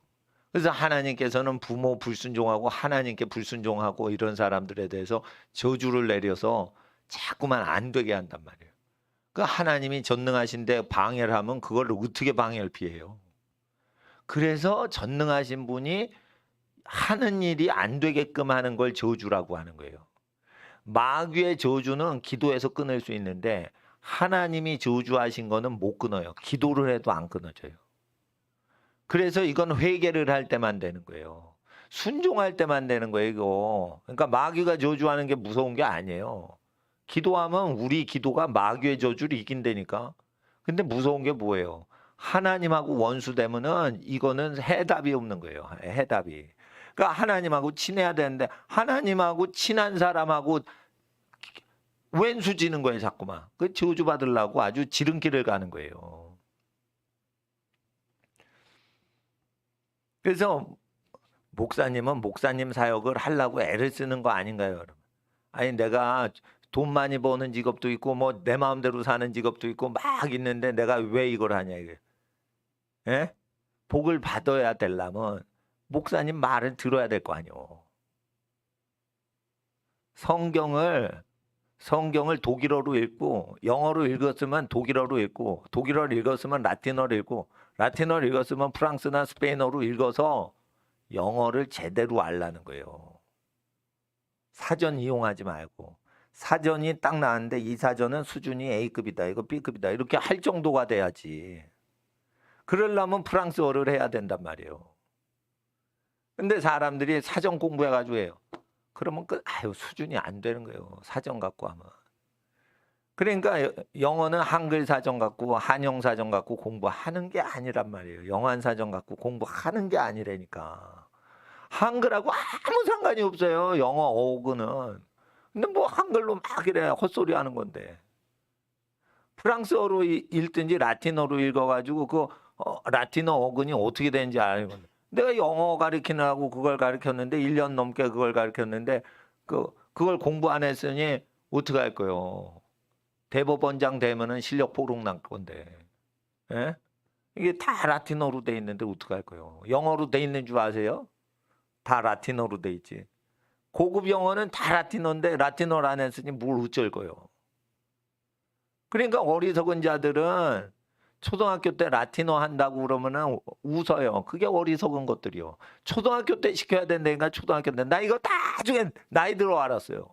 [SPEAKER 1] 그래서 하나님께서는 부모 불순종하고 하나님께 불순종하고 이런 사람들에 대해서 저주를 내려서 자꾸만 안 되게 한단 말이에요. 그 하나님이 전능하신데 방해를 하면 그걸 어떻게 방해를 피해요? 그래서 전능하신 분이 하는 일이 안 되게끔 하는 걸 저주라고 하는 거예요. 마귀의 저주는 기도해서 끊을 수 있는데 하나님이 저주하신 거는 못 끊어요. 기도를 해도 안 끊어져요. 그래서 이건 회개를 할 때만 되는 거예요. 순종할 때만 되는 거예요, 이거. 그러니까 마귀가 저주하는 게 무서운 게 아니에요. 기도하면 우리 기도가 마귀의 저주를 이긴다니까. 근데 무서운 게 뭐예요? 하나님하고 원수 되면은 이거는 해답이 없는 거예요. 해답이. 그러니까 하나님하고 친해야 되는데 하나님하고 친한 사람하고 왼수 지는 거예요, 자꾸만. 그 저주 받으려고 아주 지름길을 가는 거예요. 그래서 목사님은 목사님 사역을 하려고 애를 쓰는 거 아닌가요, 여러분? 아니 내가 돈 많이 버는 직업도 있고 뭐 내 마음대로 사는 직업도 있고 막 있는데 내가 왜 이걸 하냐 이게. 예? 복을 받아야 되려면 목사님 말을 들어야 될 거 아니오. 성경을 독일어로 읽고 영어로 읽었으면 독일어로 읽고 독일어를 읽었으면 라틴어로 읽고 라틴어를 읽었으면 프랑스나 스페인어로 읽어서 영어를 제대로 알라는 거예요. 사전 이용하지 말고 사전이 딱 나왔는데 이 사전은 수준이 A급이다 이거 B급이다 이렇게 할 정도가 돼야지. 그러려면 프랑스어를 해야 된단 말이에요. 근데 사람들이 사전 공부해가지고 해요. 그러면 수준이 안 되는 거예요. 사전 갖고 하면. 그러니까 영어는 한글 사전 갖고 한영 사전 갖고 공부하는 게 아니란 말이에요. 영한 사전 갖고 공부하는 게 아니라니까. 한글하고 아무 상관이 없어요. 영어 어구는. 근데 뭐 한글로 막 이래 헛소리 하는 건데. 프랑스어로 읽든지 라틴어로 읽어가지고 그 라틴어 어근이 어떻게 되는지 알고. 내가 영어 가르치느라고 그걸 가르쳤는데 1년 넘게 그걸 가르쳤는데 그걸 공부 안 했으니 어떻게 할 거요? 대법원장 되면은 실력 보록 날 건데. 예? 이게 다 라틴어로 돼 있는데 어떻게 할 거요? 영어로 돼 있는 줄 아세요? 다 라틴어로 돼 있지. 고급 영어는 다 라틴어인데 라틴어를 안 했으니 뭘 어쩔 거요? 그러니까 어리석은 자들은 초등학교 때 라틴어 한다고 그러면은 웃어요. 그게 어리석은 것들이요. 초등학교 때 시켜야 된다니까 초등학교 때. 나 이거 나중에 나이 들어 알았어요.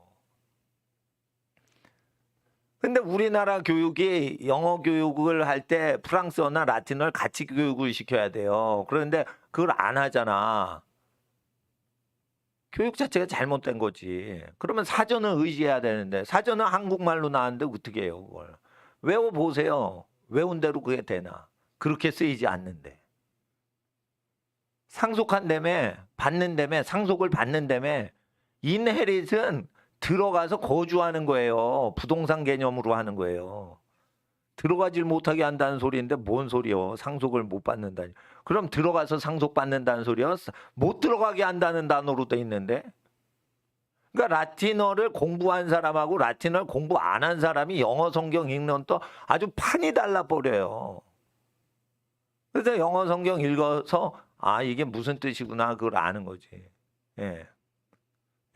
[SPEAKER 1] 근데 우리나라 교육이 영어 교육을 할 때 프랑스어나 라틴어를 같이 교육을 시켜야 돼요. 그런데 그걸 안 하잖아. 교육 자체가 잘못된 거지. 그러면 사전을 의지해야 되는데 사전은 한국말로 나왔는데 어떻게 해요 그걸. 외워보세요. 외운 대로 그게 되나. 그렇게 쓰이지 않는데. 상속한다며 받는다며 상속을 받는다며 인헤릿은 들어가서 거주하는 거예요. 부동산 개념으로 하는 거예요. 들어가질 못하게 한다는 소리인데 뭔 소리요? 상속을 못 받는다니. 그럼 들어가서 상속받는다는 소리요? 못 들어가게 한다는 단어로 돼 있는데. 그러니까 라틴어를 공부한 사람하고 라틴어를 공부 안 한 사람이 영어 성경 읽는 또 아주 판이 달라 버려요. 그래서 영어 성경 읽어서 아 이게 무슨 뜻이구나 그걸 아는 거지. 예.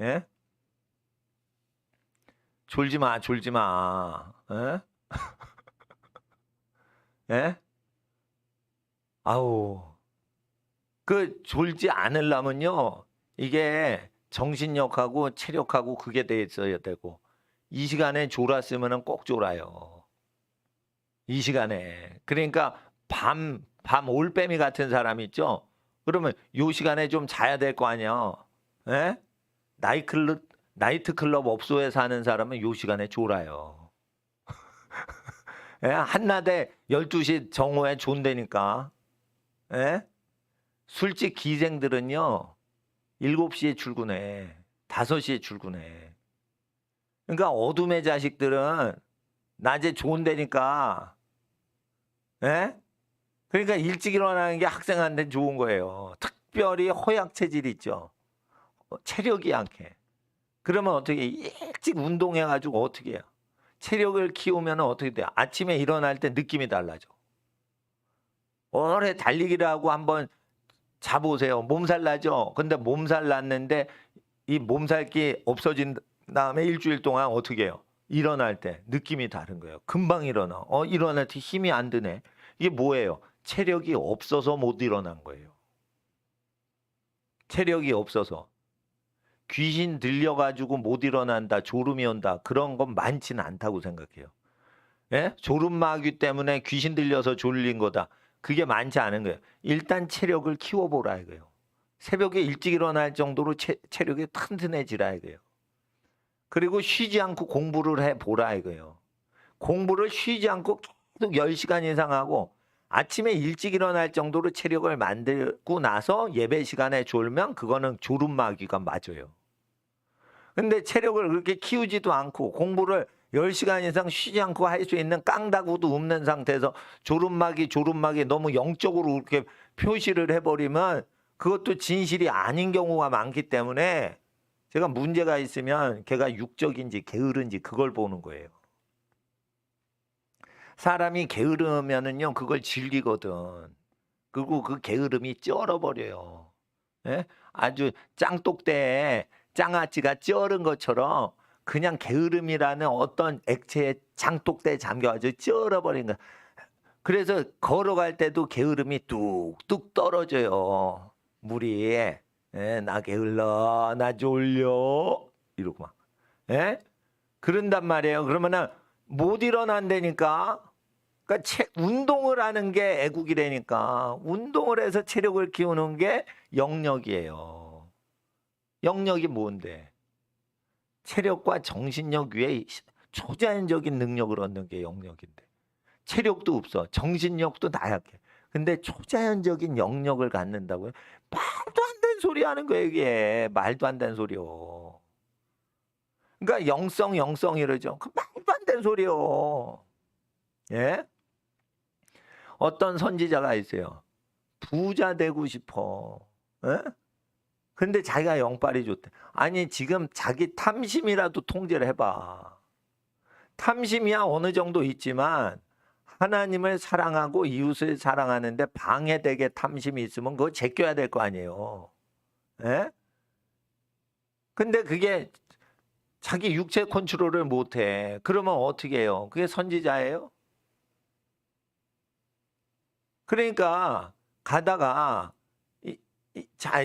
[SPEAKER 1] 예? 졸지 마, 졸지 마. 예? 예? 아우. 그 졸지 않으려면요. 이게 정신력하고 체력하고 그게 돼 있어야 되고 이 시간에 졸았으면은 꼭 졸아요. 이 시간에. 그러니까 밤 올빼미 같은 사람 있죠? 그러면 요 시간에 좀 자야 될 거 아니야. 예? 나이트 클럽 업소에 사는 사람은 요 시간에 졸아요. 예? 한낮에 12시 정오에 존대니까. 예? 술집 기생들은요. 7시에 출근해. 5시에 출근해. 그러니까 어둠의 자식들은 낮에 좋은데니까. 예? 그러니까 일찍 일어나는 게 학생한테 좋은 거예요. 특별히 허약 체질 있죠. 체력이 약해. 그러면 어떻게 일찍 운동해가지고 어떻게 해요? 체력을 키우면 어떻게 돼요? 아침에 일어날 때 느낌이 달라져. 오래 달리기를 하고 한번 자보세요. 몸살 나죠? 근데 몸살 났는데 이 몸살기 없어진 다음에 일주일 동안 어떻게 해요? 일어날 때 느낌이 다른 거예요. 금방 일어나. 일어날 때 힘이 안 드네. 이게 뭐예요? 체력이 없어서 못 일어난 거예요. 체력이 없어서. 귀신 들려가지고 못 일어난다, 졸음이 온다, 그런 건 많지는 않다고 생각해요. 예? 졸음마귀 때문에 귀신 들려서 졸린 거다. 그게 많지 않은 거예요. 일단 체력을 키워보라 이거예요. 새벽에 일찍 일어날 정도로 체력이 튼튼해지라 이거예요. 그리고 쉬지 않고 공부를 해보라 이거예요. 공부를 쉬지 않고 계속 10시간 이상 하고 아침에 일찍 일어날 정도로 체력을 만들고 나서 예배 시간에 졸면 그거는 졸음마귀가 맞아요. 근데 체력을 그렇게 키우지도 않고 공부를 10시간 이상 쉬지 않고 할 수 있는 깡다구도 없는 상태에서 졸음마귀 너무 영적으로 그렇게 표시를 해버리면 그것도 진실이 아닌 경우가 많기 때문에 제가 문제가 있으면 걔가 육적인지 게으른지 그걸 보는 거예요. 사람이 게으르면은요 그걸 즐기거든. 그리고 그 게으름이 쩔어버려요. 예? 아주 짱똑대에 짱아찌가 쩔은 것처럼 그냥 게으름이라는 어떤 액체에 장독대에 잠겨가지고 쩔어버린 거야. 그래서 걸어갈 때도 게으름이 뚝뚝 떨어져요. 물이. 예, 나 게을러, 나 졸려 이러고 막. 예? 그런단 말이에요. 그러면은 못 일어난다니까. 그러니까 운동을 하는 게 애국이라니까. 운동을 해서 체력을 키우는 게 영역이에요. 영역이 뭔데? 체력과 정신력 위에 초자연적인 능력을 얻는 게 영역인데 체력도 없어. 정신력도 나약해. 근데 초자연적인 영역을 갖는다고요? 말도 안 되는 소리 하는 거예요, 이게. 말도 안 되는 소리요. 그러니까 영성 이러죠. 그 말도 안 되는 소리요. 예? 어떤 선지자가 있어요. 부자 되고 싶어. 예? 근데 자기가 영빨이 좋대. 아니, 지금 자기 탐심이라도 통제를 해봐. 탐심이야 어느 정도 있지만 하나님을 사랑하고 이웃을 사랑하는데 방해되게 탐심이 있으면 그거 제껴야 될 거 아니에요. 예? 근데 그게 자기 육체 컨트롤을 못해. 그러면 어떻게 해요? 그게 선지자예요? 그러니까 가다가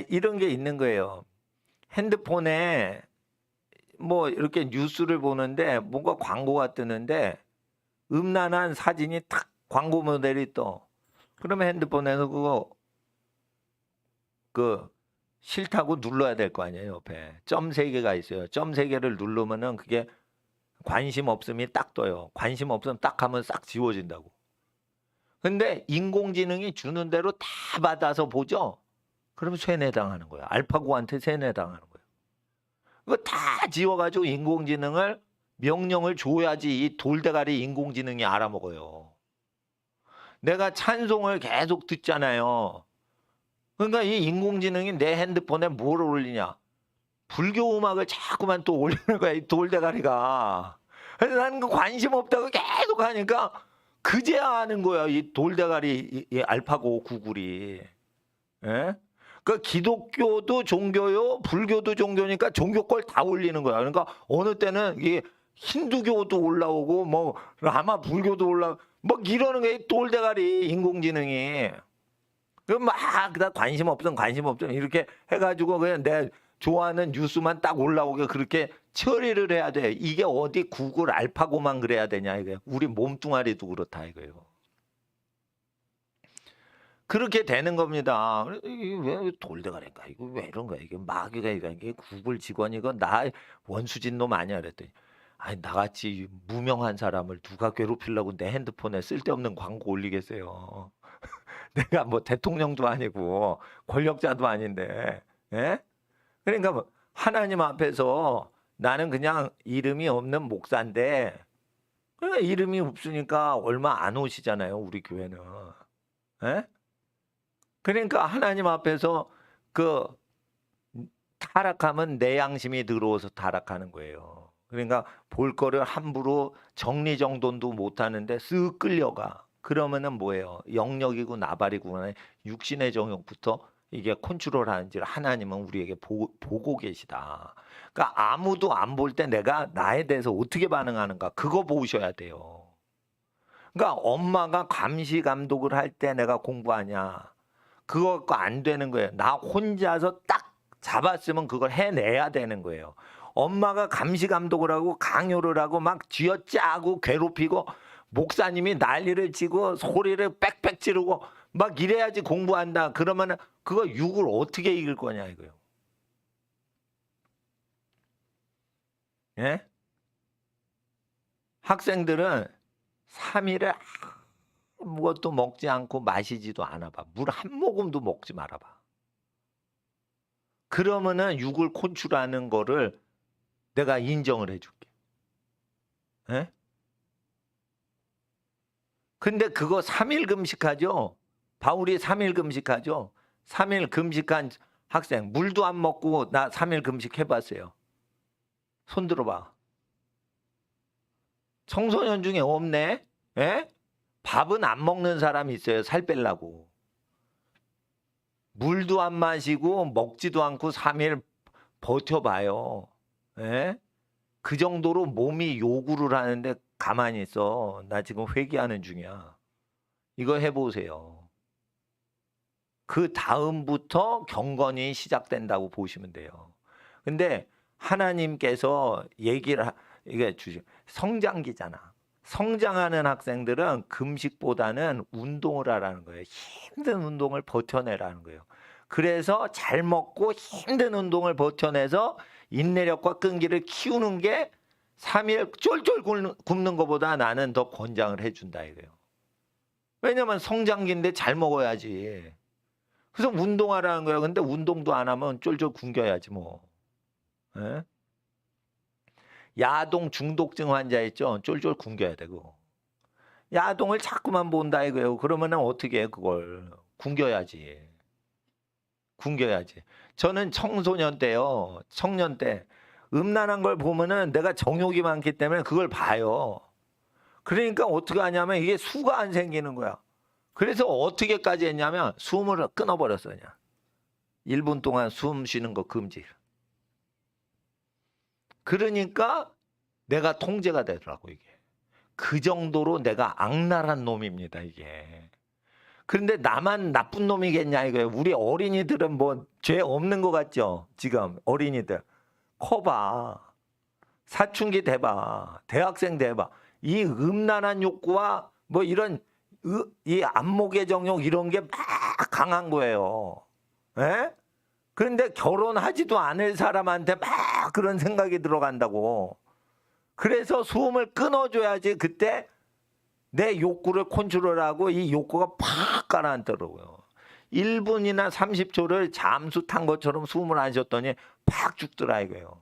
[SPEAKER 1] 이런 게 있는 거예요. 핸드폰에 뭐 이렇게 뉴스를 보는데 뭔가 광고가 뜨는데 음란한 사진이 탁 광고 모델이 떠. 그러면 핸드폰에서 그거 싫다고 눌러야 될 거 아니에요. 옆에 점 3개가 있어요. 점 3개를 누르면은 그게 관심 없음이 딱 떠요. 관심 없음 딱 하면 싹 지워진다고. 근데 인공지능이 주는 대로 다 받아서 보죠. 그러면 세뇌당하는 거야. 알파고한테 세뇌당하는 거예요. 그거 다 지워가지고 인공지능을 명령을 줘야지 이 돌대가리 인공지능이 알아먹어요. 내가 찬송을 계속 듣잖아요. 그러니까 이 인공지능이 내 핸드폰에 뭘 올리냐? 불교 음악을 자꾸만 또 올리는 거야, 이 돌대가리가. 그래서 나는 그 관심 없다고 계속 하니까 그제야 하는 거야, 이 돌대가리 이 알파고 구글이. 예? 그 기독교도 종교요, 불교도 종교니까 종교 걸 다 올리는 거야. 그러니까 어느 때는 이게 힌두교도 올라오고 뭐 라마 불교도 올라오고 뭐 이러는 거야, 이 돌대가리 인공지능이. 그럼 막 그다 관심 없음 이렇게 해가지고 그냥 내 좋아하는 뉴스만 딱 올라오게 그렇게 처리를 해야 돼. 이게 어디 구글 알파고만 그래야 되냐 이거예요. 우리 몸뚱아리도 그렇다 이거예요. 그렇게 되는 겁니다. 이게 왜 돌대가리인가? 이거 왜 이런 거야? 이게 마귀가 이게 구글 직원이고 나 원수진 놈 아니야 그랬더니 아니 나같이 무명한 사람을 누가 괴롭히려고 내 핸드폰에 쓸데없는 광고 올리겠어요. 내가 뭐 대통령도 아니고 권력자도 아닌데, 예? 그러니까 뭐 하나님 앞에서 나는 그냥 이름이 없는 목사인데, 그러니까 이름이 없으니까 얼마 안 오시잖아요, 우리 교회는. 예? 그러니까 하나님 앞에서 그 타락하면 내 양심이 들어와서 타락하는 거예요. 그러니까 볼 거를 함부로 정리정돈도 못 하는데 쓱 끌려가. 그러면은 뭐예요? 영역이고 나발이고 육신의 정욕부터 이게 컨트롤하는지 하나님은 우리에게 보고 계시다. 그러니까 아무도 안 볼 때 내가 나에 대해서 어떻게 반응하는가 그거 보셔야 돼요. 그러니까 엄마가 감시 감독을 할 때 내가 공부하냐 그거 갖고 안 되는 거예요. 나 혼자서 딱 잡았으면 그걸 해내야 되는 거예요. 엄마가 감시 감독을 하고 강요를 하고 막 쥐어짜고 괴롭히고 목사님이 난리를 치고 소리를 빽빽 지르고 막 이래야지 공부한다. 그러면 그거 육을 어떻게 이길 거냐 이거요. 예? 학생들은 3일을 아무것도 먹지 않고 마시지도 않아 봐. 물 한 모금도 먹지 말아 봐. 그러면은 육을 컨트롤하는 거를 내가 인정을 해줄게. 예? 근데 그거 3일 금식하죠? 바울이 3일 금식하죠? 3일 금식한 학생, 물도 안 먹고 나 3일 금식 해봤어요. 손 들어봐. 청소년 중에 없네? 예? 밥은 안 먹는 사람이 있어요. 살 빼려고. 물도 안 마시고 먹지도 않고 3일 버텨봐요. 예? 그 정도로 몸이 요구를 하는데 가만히 있어. 나 지금 회개하는 중이야. 이거 해보세요. 그 다음부터 경건이 시작된다고 보시면 돼요. 근데 하나님께서 이게 성장기잖아. 성장하는 학생들은 금식보다는 운동을 하라는 거예요. 힘든 운동을 버텨내라는 거예요. 그래서 잘 먹고 힘든 운동을 버텨내서 인내력과 끈기를 키우는 게 3일 쫄쫄 굶는 것보다 나는 더 권장을 해준다 이거예요. 왜냐면 성장기인데 잘 먹어야지. 그래서 운동하라는 거야. 근데 운동도 안 하면 쫄쫄 굶겨야지 뭐. 예? 야동 중독증 환자 있죠? 쫄쫄 굶겨야 되고. 야동을 자꾸만 본다 이거예요. 그러면은 어떻게 해 그걸. 굶겨야지. 굶겨야지. 저는 청소년 때요. 청년 때 음란한 걸 보면은 내가 정욕이 많기 때문에 그걸 봐요. 그러니까 어떻게 하냐면 이게 수가 안 생기는 거야. 그래서 어떻게까지 했냐면 숨을 끊어버렸어 그냥. 1분 동안 숨 쉬는 거 금지. 그러니까 내가 통제가 되더라고 이게. 그 정도로 내가 악랄한 놈입니다 이게. 그런데 나만 나쁜 놈이겠냐 이거예요. 우리 어린이들은 뭐 죄 없는 것 같죠? 지금 어린이들 커봐. 사춘기 돼봐. 대학생 돼봐. 이 음란한 욕구와 뭐 이런 이 안목의 정욕 이런 게 막 강한 거예요. 예? 그런데 결혼하지도 않을 사람한테 막 그런 생각이 들어간다고. 그래서 숨을 끊어줘야지 그때 내 욕구를 컨트롤하고 이 욕구가 팍 가라앉더라고요. 1분이나 30초를 잠수 탄 것처럼 숨을 안 쉬었더니 팍 죽더라 이거예요.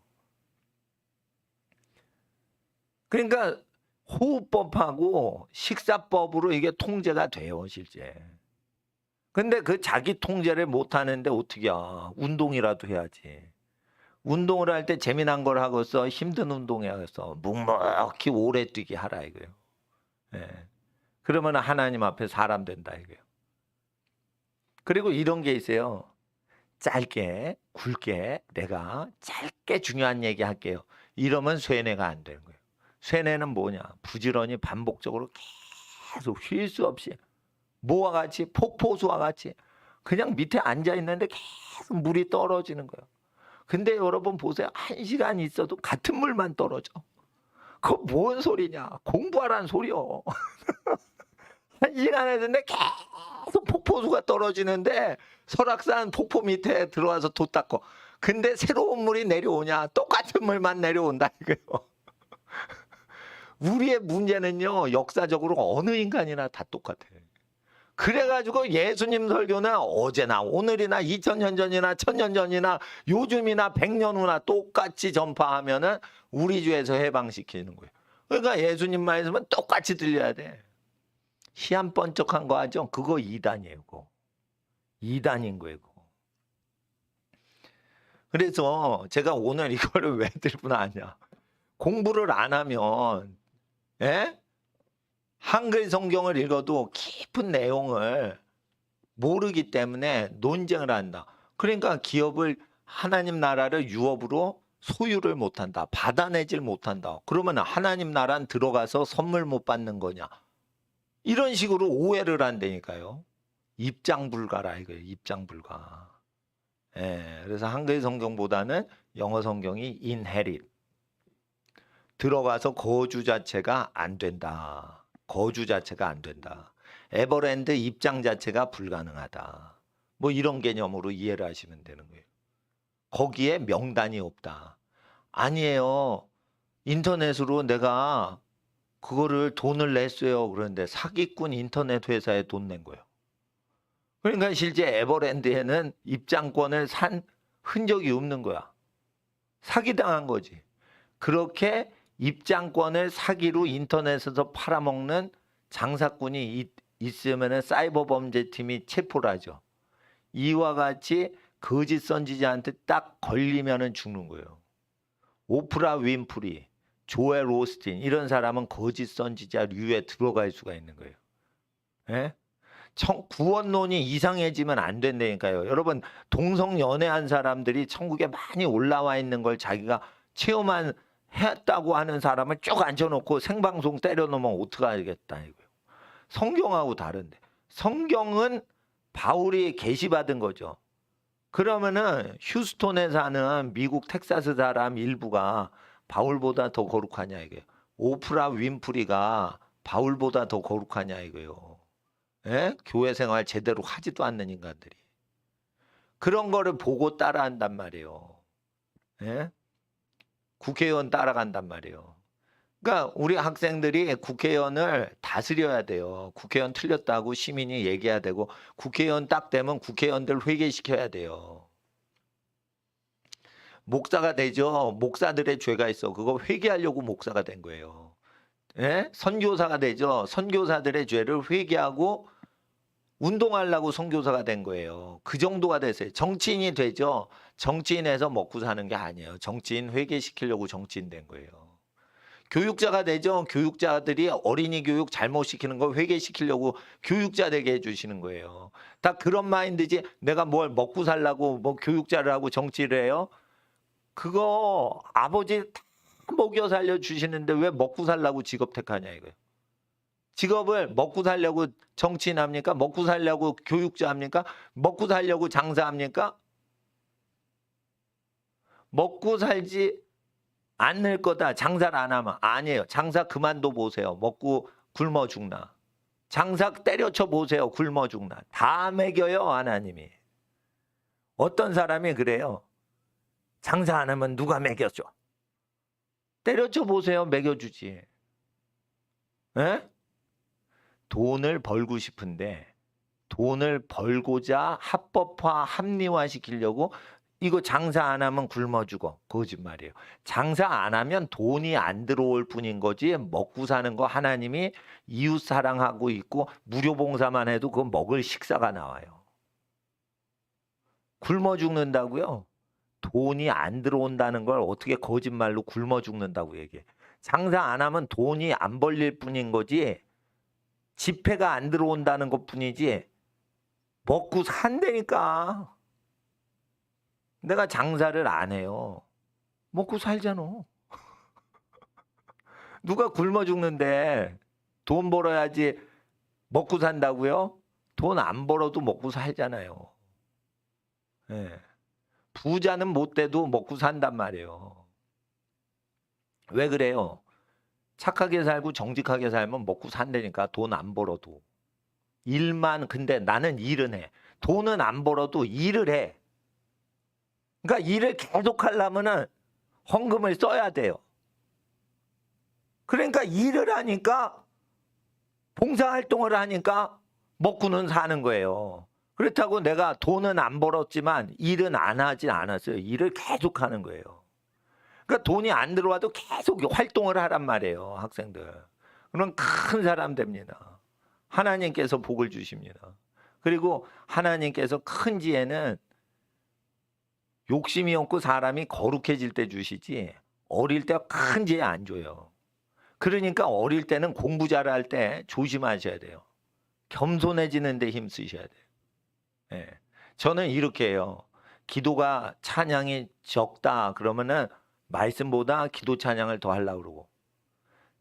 [SPEAKER 1] 그러니까 호흡법하고 식사법으로 이게 통제가 돼요 실제. 근데 그 자기 통제를 못 하는데 어떻게 해? 운동이라도 해야지. 운동을 할 때 재미난 걸 하고서 힘든 운동해서 묵묵히 오래 뛰기 하라 이거예요. 예. 그러면 하나님 앞에 사람 된다 이거예요. 그리고 이런 게 있어요. 짧게 굵게 내가 짧게 중요한 얘기 할게요. 이러면 쇠뇌가 안 되는 거예요. 쇠뇌는 뭐냐? 부지런히 반복적으로 계속 쉴 수 없이 뭐와 같이 폭포수와 같이 그냥 밑에 앉아 있는데 계속 물이 떨어지는 거예요. 근데 여러분 보세요. 1시간 있어도 같은 물만 떨어져. 그거 뭔 소리냐? 공부하라는 소리요. 1시간 했는데 계속 폭포수가 떨어지는데 설악산 폭포 밑에 들어와서 도 닦고. 근데 새로운 물이 내려오냐? 똑같은 물만 내려온다 이거예요. 우리의 문제는요. 역사적으로 어느 인간이나 다 똑같아. 그래가지고 예수님 설교는 어제나 오늘이나 2000년 전이나 1000년 전이나 요즘이나 100년 후나 똑같이 전파하면은 우리 죄에서 해방시키는 거예요. 그러니까 예수님 말씀은 똑같이 들려야 돼. 희한번쩍한 거 하죠? 그거 이단이에요. 그거. 이단인 거예요. 그거. 그래서 제가 오늘 이거를 왜 들고 나왔냐. 공부를 안 하면 예? 한글 성경을 읽어도 깊은 내용을 모르기 때문에 논쟁을 한다. 그러니까 기업을 하나님 나라를 유업으로 소유를 못한다. 받아내질 못한다. 그러면 하나님 나라는 들어가서 선물 못 받는 거냐. 이런 식으로 오해를 한다니까요. 입장 불가라 이거예요. 입장 불가. 예, 그래서 한글 성경보다는 영어 성경이 inherit. 들어가서 거주 자체가 안 된다. 거주 자체가 안 된다. 에버랜드 입장 자체가 불가능하다. 뭐 이런 개념으로 이해를 하시면 되는 거예요. 거기에 명단이 없다. 아니에요. 인터넷으로 내가 그거를 돈을 냈어요. 그런데 사기꾼 인터넷 회사에 돈 낸 거예요. 그러니까 실제 에버랜드에는 입장권을 산 흔적이 없는 거야. 사기당한 거지. 그렇게 입장권을 사기로 인터넷에서 팔아먹는 장사꾼이 있으면 사이버 범죄팀이 체포를 하죠. 이와 같이 거짓 선지자한테 딱 걸리면 죽는 거예요. 오프라 윈프리, 조엘 오스틴 이런 사람은 거짓 선지자류에 들어갈 수가 있는 거예요. 예? 구원론이 이상해지면 안 된다니까요. 여러분 동성 연애한 사람들이 천국에 많이 올라와 있는 걸 자기가 체험한 했다고 하는 사람을 쭉 앉혀놓고 생방송 때려놓으면 어떡하겠다 이거예요. 성경하고 다른데 성경은 바울이 계시받은 거죠. 그러면은 휴스톤에 사는 미국 텍사스 사람 일부가 바울보다 더 거룩하냐 이거예요. 오프라 윈프리가 바울보다 더 거룩하냐 이거예요. 예? 교회 생활 제대로 하지도 않는 인간들이 그런 거를 보고 따라한단 말이에요. 예? 국회의원 따라간단 말이에요. 그러니까 우리 학생들이 국회의원을 다스려야 돼요. 국회의원 틀렸다고 시민이 얘기해야 되고 국회의원 딱 되면 국회의원들 회개시켜야 돼요. 목사가 되죠. 목사들의 죄가 있어. 그거 회개하려고 목사가 된 거예요. 예? 선교사가 되죠. 선교사들의 죄를 회개하고 운동하려고 선교사가 된 거예요. 그 정도가 됐어요. 정치인이 되죠. 정치인에서 먹고 사는 게 아니에요. 정치인 회개시키려고 정치인 된 거예요. 교육자가 되죠. 교육자들이 어린이 교육 잘못 시키는 거 회개시키려고 교육자 되게 해주시는 거예요. 다 그런 마인드지. 내가 뭘 먹고 살라고 뭐 교육자를 하고 정치를 해요. 그거 아버지 다 먹여 살려 주시는데 왜 먹고 살라고 직업 택하냐 이거예요. 직업을 먹고 살려고 정치인 합니까? 먹고 살려고 교육자 합니까? 먹고 살려고 장사합니까? 먹고 살지 않을 거다. 장사를 안 하면. 아니에요. 장사 그만둬 보세요. 먹고 굶어 죽나. 장사 때려쳐 보세요. 굶어 죽나. 다 먹여요. 하나님이. 어떤 사람이 그래요. 장사 안 하면 누가 먹여줘. 때려쳐 보세요. 먹여주지. 에? 돈을 벌고 싶은데 돈을 벌고자 합법화 합리화 시키려고 이거 장사 안 하면 굶어 죽어. 거짓말이에요. 장사 안 하면 돈이 안 들어올 뿐인 거지 먹고 사는 거 하나님이 이웃 사랑하고 있고 무료 봉사만 해도 그거 먹을 식사가 나와요. 굶어 죽는다고요? 돈이 안 들어온다는 걸 어떻게 거짓말로 굶어 죽는다고 얘기해. 장사 안 하면 돈이 안 벌릴 뿐인 거지 지폐가 안 들어온다는 것 뿐이지 먹고 산다니까. 내가 장사를 안 해요. 먹고 살잖아. 누가 굶어 죽는데 돈 벌어야지 먹고 산다고요? 돈 안 벌어도 먹고 살잖아요. 예. 부자는 못 돼도 먹고 산단 말이에요. 왜 그래요? 착하게 살고 정직하게 살면 먹고 산다니까. 돈 안 벌어도. 일만 근데 나는 일은 해. 돈은 안 벌어도 일을 해. 그러니까 일을 계속 하려면은 헌금을 써야 돼요. 그러니까 일을 하니까 봉사활동을 하니까 먹고는 사는 거예요. 그렇다고 내가 돈은 안 벌었지만 일은 안 하진 않았어요. 일을 계속 하는 거예요. 그러니까 돈이 안 들어와도 계속 활동을 하란 말이에요. 학생들. 그럼 큰 사람 됩니다. 하나님께서 복을 주십니다. 그리고 하나님께서 큰 지혜는 욕심이 없고 사람이 거룩해질 때 주시지 어릴 때 큰 지혜 안 줘요. 그러니까 어릴 때는 공부 잘할 때 조심하셔야 돼요. 겸손해지는 데 힘쓰셔야 돼요. 예. 저는 이렇게 해요. 기도가 찬양이 적다 그러면은 말씀보다 기도 찬양을 더 하려고 그러고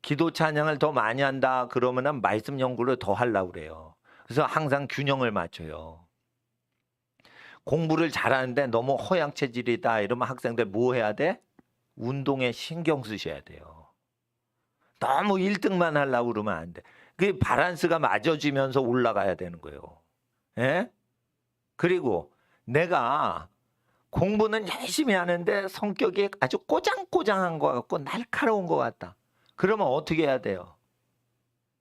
[SPEAKER 1] 기도 찬양을 더 많이 한다 그러면은 말씀 연구를 더 하려고 그래요. 그래서 항상 균형을 맞춰요. 공부를 잘하는데 너무 허양 체질이다 이러면 학생들 뭐 해야 돼? 운동에 신경 쓰셔야 돼요. 너무 1등만 하려고 그러면 안 돼. 그 밸런스가 맞아지면서 올라가야 되는 거예요. 예? 그리고 내가 공부는 열심히 하는데 성격이 아주 꼬장꼬장한 것 같고 날카로운 것 같다. 그러면 어떻게 해야 돼요?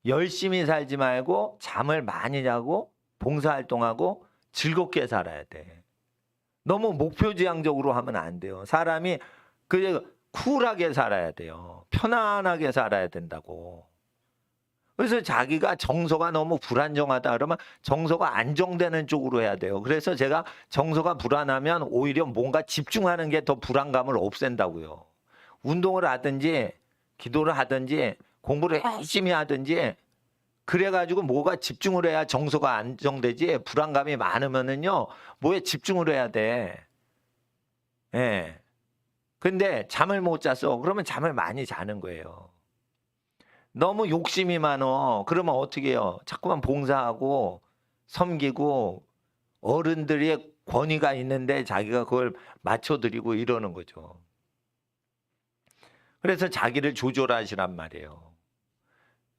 [SPEAKER 1] 열심히 살지 말고 잠을 많이 자고 봉사활동하고 즐겁게 살아야 돼. 너무 목표지향적으로 하면 안 돼요. 사람이 쿨하게 살아야 돼요. 편안하게 살아야 된다고. 그래서 자기가 정서가 너무 불안정하다 그러면 정서가 안정되는 쪽으로 해야 돼요. 그래서 제가 정서가 불안하면 오히려 뭔가 집중하는 게 더 불안감을 없앤다고요. 운동을 하든지 기도를 하든지 공부를 열심히 하든지 그래가지고 뭐가 집중을 해야 정서가 안정되지 불안감이 많으면은요 뭐에 집중을 해야 돼. 예. 근데 잠을 못 잤어. 그러면 잠을 많이 자는 거예요. 너무 욕심이 많어. 그러면 어떻게 해요? 자꾸만 봉사하고 섬기고 어른들의 권위가 있는데 자기가 그걸 맞춰드리고 이러는 거죠. 그래서 자기를 조절하시란 말이에요.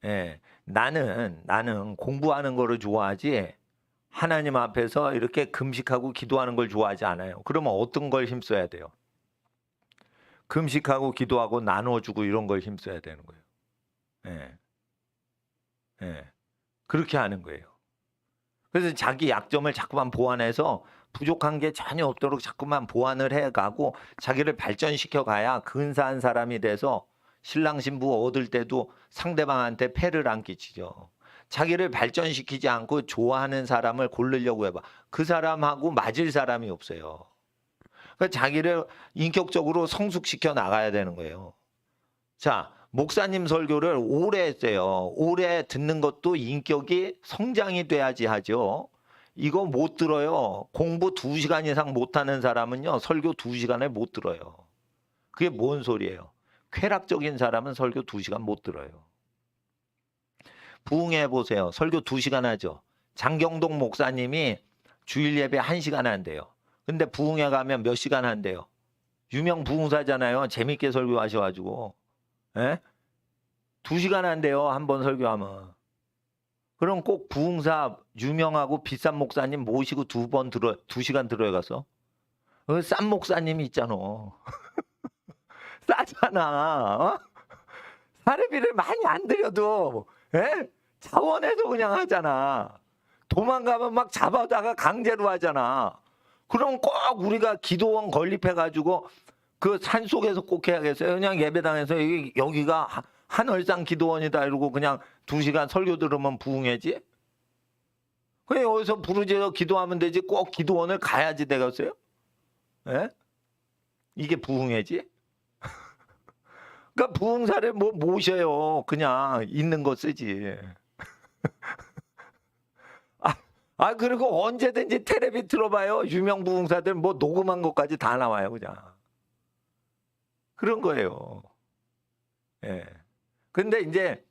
[SPEAKER 1] 예, 나는 공부하는 거를 좋아하지 하나님 앞에서 이렇게 금식하고 기도하는 걸 좋아하지 않아요. 그러면 어떤 걸 힘써야 돼요? 금식하고 기도하고 나눠주고 이런 걸 힘써야 되는 거예요. 예. 예. 그렇게 하는 거예요. 그래서 자기 약점을 자꾸만 보완해서 부족한 게 전혀 없도록 자꾸만 보완을 해가고 자기를 발전시켜 가야 근사한 사람이 돼서 신랑 신부 얻을 때도 상대방한테 폐를 안 끼치죠. 자기를 발전시키지 않고 좋아하는 사람을 고르려고 해봐. 그 사람하고 맞을 사람이 없어요. 그러니까 자기를 인격적으로 성숙시켜 나가야 되는 거예요. 자, 목사님 설교를 오래 했어요. 오래 듣는 것도 인격이 성장이 돼야지 하죠. 이거 못 들어요. 공부 2시간 이상 못하는 사람은요, 설교 2시간을 못 들어요. 그게 뭔 소리예요? 쾌락적인 사람은 설교 2시간 못 들어요. 부흥회 보세요. 설교 2시간 하죠. 장경동 목사님이 주일 예배 1시간 한대요. 근데 부흥회 가면 몇 시간 한대요. 유명 부흥사잖아요. 재밌게 설교하셔가지고. 예? 2시간 한대요. 한 번 설교하면. 그럼 꼭 부흥사 유명하고 비싼 목사님 모시고 2시간 들어야 가서. 싼 목사님이 있잖아. 싸잖아. 어? 사례비를 많이 안 들여도 예? 자원해서 그냥 하잖아. 도망가면 막 잡아다가 강제로 하잖아. 그럼 꼭 우리가 기도원 건립해가지고 그 산속에서 꼭 해야겠어요. 그냥 예배당에서 여기가 한월상 기도원이다 이러고 그냥 2시간 설교 들으면 부흥회지? 그냥 여기서 부르짖어 기도하면 되지 꼭 기도원을 가야지 되겠어요? 예? 이게 부흥회지? 그러니까 부흥사를 뭐 모셔요. 그냥 있는 거 쓰지. 그리고 언제든지 텔레비 틀어봐요. 유명 부흥사들 뭐 녹음한 것까지 다 나와요. 그냥. 그런 거예요. 예. 근데 이제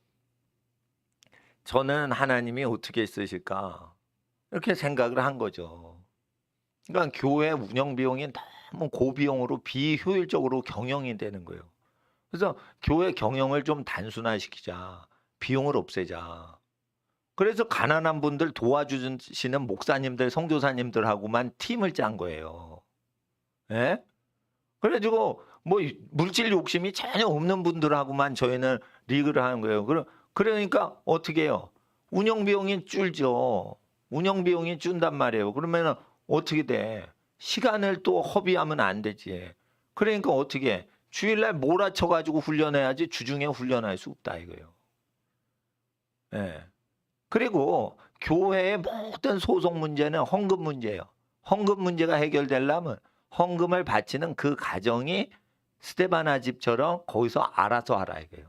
[SPEAKER 1] 저는 하나님이 어떻게 쓰실까 이렇게 생각을 한 거죠. 그러니까 교회 운영 비용이 너무 고비용으로 비효율적으로 경영이 되는 거예요. 그래서 교회 경영을 좀 단순화시키자. 비용을 없애자. 그래서 가난한 분들 도와주시는 목사님들, 선교사님들하고만 팀을 짠 거예요. 예? 그래가지고 뭐 물질 욕심이 전혀 없는 분들하고만 저희는 리그를 하는 거예요. 그러니까 어떻게 해요? 운영 비용이 줄죠. 운영 비용이 준단 말이에요. 그러면 어떻게 돼? 시간을 또 허비하면 안 되지. 그러니까 어떻게 해? 주일날 몰아쳐가지고 훈련해야지 주중에 훈련할 수 없다 이거예요. 예. 그리고 교회의 모든 소송 문제는 헌금 문제예요. 헌금 문제가 해결되려면 헌금을 바치는 그 가정이 스테바나 집처럼 거기서 알아서 하라 이거예요.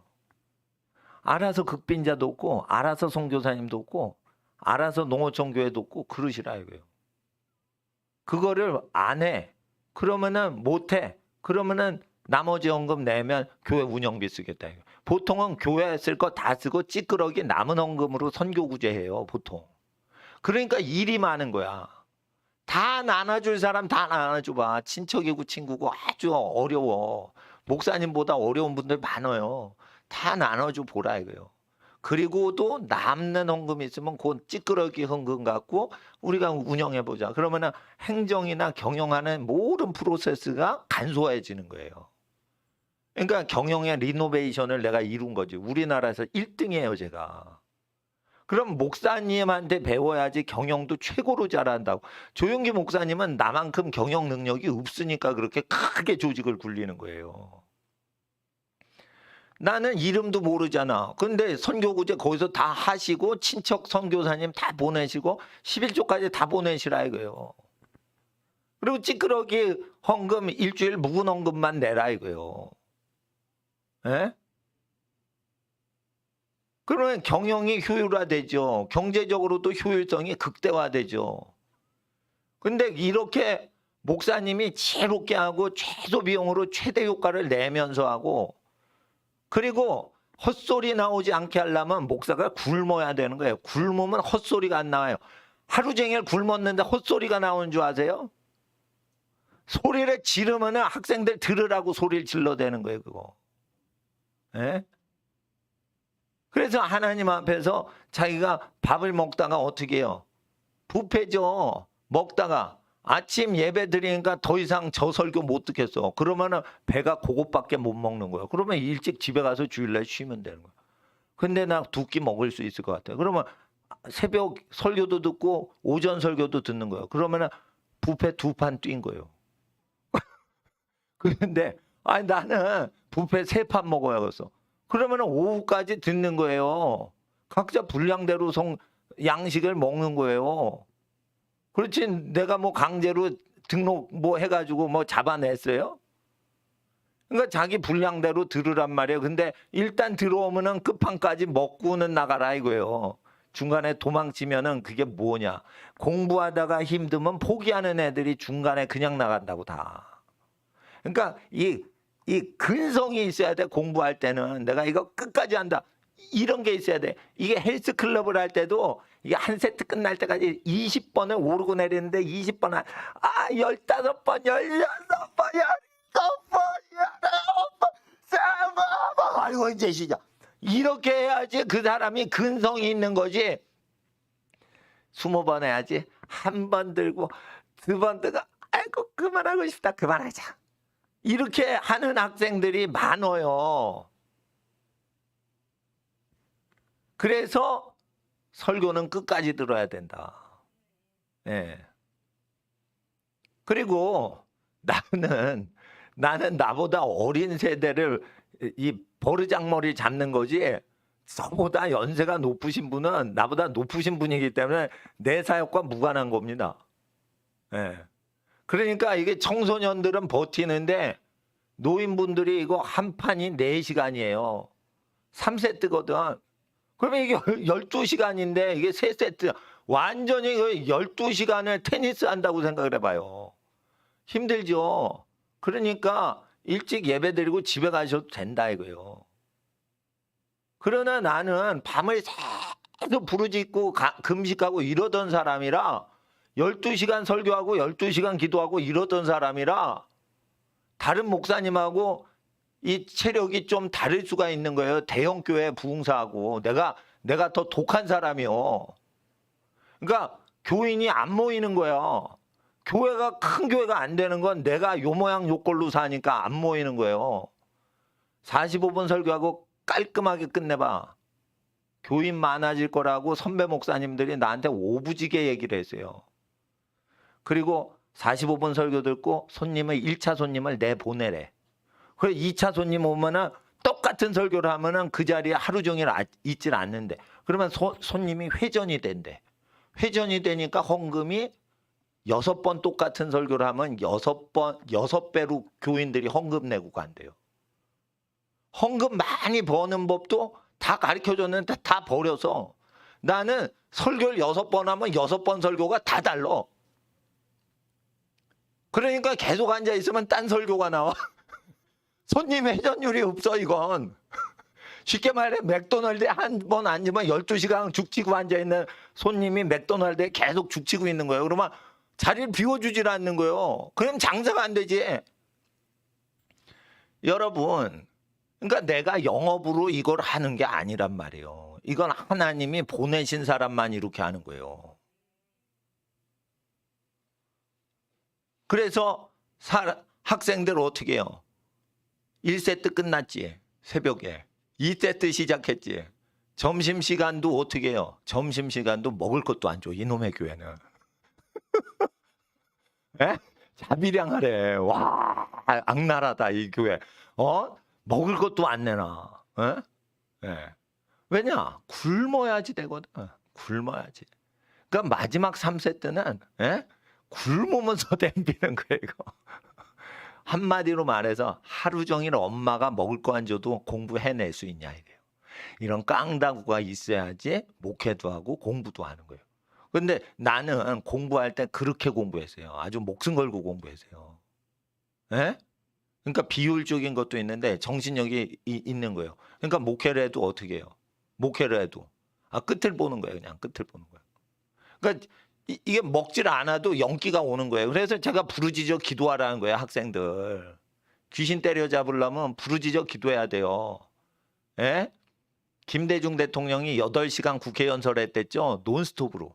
[SPEAKER 1] 알아서 극빈자도 없고 알아서 선교사님도 없고 알아서 농어촌 교회도 없고 그러시라 이거예요. 그거를 안 해. 그러면은 못 해. 그러면은 나머지 헌금 내면 교회 운영비 쓰겠다 이거예요. 보통은 교회 쓸 거 다 쓰고 찌끄러기 남은 헌금으로 선교 구제해요. 보통. 그러니까 일이 많은 거야. 다 나눠줄 사람 다 나눠줘봐. 친척이고 친구고 아주 어려워. 목사님보다 어려운 분들 많아요. 다 나눠줘 보라 이거예요. 그리고 또 남는 헌금이 있으면 그 찌끄러기 헌금 갖고 우리가 운영해보자. 그러면 행정이나 경영하는 모든 프로세스가 간소해지는 거예요. 그러니까 경영의 리노베이션을 내가 이룬 거지. 우리나라에서 1등이에요 제가. 그럼 목사님한테 배워야지 경영도 최고로 잘한다고. 조용기 목사님은 나만큼 경영 능력이 없으니까 그렇게 크게 조직을 굴리는 거예요. 나는 이름도 모르잖아. 근데 선교구제 거기서 다 하시고 친척 선교사님 다 보내시고 11조까지 다 보내시라 이거예요. 그리고 찌끄러기 헌금 일주일 묵은 헌금만 내라 이거예요. 예? 그러면 경영이 효율화되죠. 경제적으로도 효율성이 극대화되죠. 근데 이렇게 목사님이 지혜롭게 하고 최소 비용으로 최대 효과를 내면서 하고 그리고 헛소리 나오지 않게 하려면 목사가 굶어야 되는 거예요. 굶으면 헛소리가 안 나와요. 하루 종일 굶었는데 헛소리가 나오는 줄 아세요? 소리를 지르면 학생들 들으라고 소리를 질러대는 거예요. 그거. 예? 그래서 하나님 앞에서 자기가 밥을 먹다가 어떻게 해요? 뷔페죠. 먹다가 아침 예배 드리니까 더 이상 저 설교 못 듣겠어. 그러면은 배가 그것밖에 못 먹는 거예요. 그러면 일찍 집에 가서 주일날 쉬면 되는 거예요. 근데 나 두 끼 먹을 수 있을 것 같아. 그러면 새벽 설교도 듣고 오전 설교도 듣는 거예요. 그러면은 뷔페 두 판 뛴 거예요. 그런데 아니 나는 뷔페 세 판 먹어야겠어. 그러면은 오후까지 듣는 거예요. 각자 분량대로 양식을 먹는 거예요. 그렇지 내가 뭐 강제로 등록 뭐 해가지고 뭐 잡아냈어요? 그러니까 자기 분량대로 들으란 말이에요. 근데 일단 들어오면은 끝판까지 먹고는 나가라 이거예요. 중간에 도망치면은 그게 뭐냐. 공부하다가 힘들면 포기하는 애들이 중간에 그냥 나간다고 다. 그러니까 이 근성이 있어야 돼. 공부할 때는 내가 이거 끝까지 한다. 이런 게 있어야 돼. 이게 헬스클럽을 할 때도 이게 한 세트 끝날 때까지 20번을 오르고 내리는데 20번 15번, 16번, 17번, 18번, 19번. 아이고 이제 시작. 이렇게 해야지 그 사람이 근성이 있는 거지. 20번 해야지. 한 번 들고 두 번 들고 아이고 그만하고 싶다. 그만하자. 이렇게 하는 학생들이 많아요. 그래서 설교는 끝까지 들어야 된다. 예. 그리고 나는 나보다 어린 세대를 이 버르장머리 잡는 거지. 저보다 연세가 높으신 분은 나보다 높으신 분이기 때문에 내 사역과 무관한 겁니다. 예. 그러니까 이게 청소년들은 버티는데 노인분들이 이거 한 판이 4시간이에요. 3세트거든. 그러면 이게 12시간인데 이게 3세트. 완전히 12시간을 테니스 한다고 생각을 해봐요. 힘들죠. 그러니까 일찍 예배 드리고 집에 가셔도 된다 이거예요. 그러나 나는 밤을 계속 부르짖고 금식하고 이러던 사람이라 12시간 설교하고 12시간 기도하고 이러던 사람이라 다른 목사님하고 이 체력이 좀 다를 수가 있는 거예요. 대형 교회 부흥사하고 내가 더 독한 사람이요. 그러니까 교인이 안 모이는 거예요. 교회가 큰 교회가 안 되는 건 내가 요 모양 요 꼴로 사니까 안 모이는 거예요. 45분 설교하고 깔끔하게 끝내봐. 교인 많아질 거라고 선배 목사님들이 나한테 오부지게 얘기를 했어요. 그리고 45분 설교 듣고 1차 손님을 내보내래. 그래서 2차 손님 오면은 똑같은 설교를 하면은 그 자리에 하루 종일 있질 않는데 그러면 손님이 회전이 된대. 회전이 되니까 헌금이 6번 똑같은 설교를 하면 6배로 교인들이 헌금 내고 간대요. 헌금 많이 버는 법도 다 가르쳐줬는데 다 버려서 나는 설교를 6번 하면 6번 설교가 다 달라. 그러니까 계속 앉아있으면 딴 설교가 나와. 손님 회전율이 없어 이건. 쉽게 말해 맥도날드에 한 번 앉으면 12시간 죽치고 앉아있는 손님이 맥도날드에 계속 죽치고 있는 거예요. 그러면 자리를 비워주질 않는 거예요. 그럼 장사가 안 되지. 여러분 그러니까 내가 영업으로 이걸 하는 게 아니란 말이에요. 이건 하나님이 보내신 사람만 이렇게 하는 거예요. 그래서 학생들 어떻게 해요? 1세트 끝났지. 새벽에. 2세트 시작했지. 점심시간도 어떻게 해요? 점심시간도 먹을 것도 안 줘. 이놈의 교회는. 에? 자비량하래. 와 악랄하다 이 교회. 먹을 것도 안 내놔. 예. 왜냐? 굶어야지 되거든. 굶어야지. 그러니까 마지막 3세트는 굶으면서 댐비는 거예요. 이거. 한마디로 말해서 하루 종일 엄마가 먹을 거 안 줘도 공부해낼 수 있냐 이래요. 이런 깡다구가 있어야지 목회도 하고 공부도 하는 거예요. 근데 나는 공부할 때 그렇게 공부했어요. 아주 목숨 걸고 공부했어요. 예? 그러니까 비효율적인 것도 있는데 정신력이 있는 거예요. 그러니까 목회를 해도 어떻게 해요? 목회를 해도 끝을 보는 거예요. 그냥 끝을 보는 거예요. 그러니까 이게 먹질 않아도 연기가 오는 거예요. 그래서 제가 부르짖어 기도하라는 거예요. 학생들. 귀신 때려잡으려면 부르짖어 기도해야 돼요. 예? 김대중 대통령이 8시간 국회 연설했댔죠. 논스톱으로.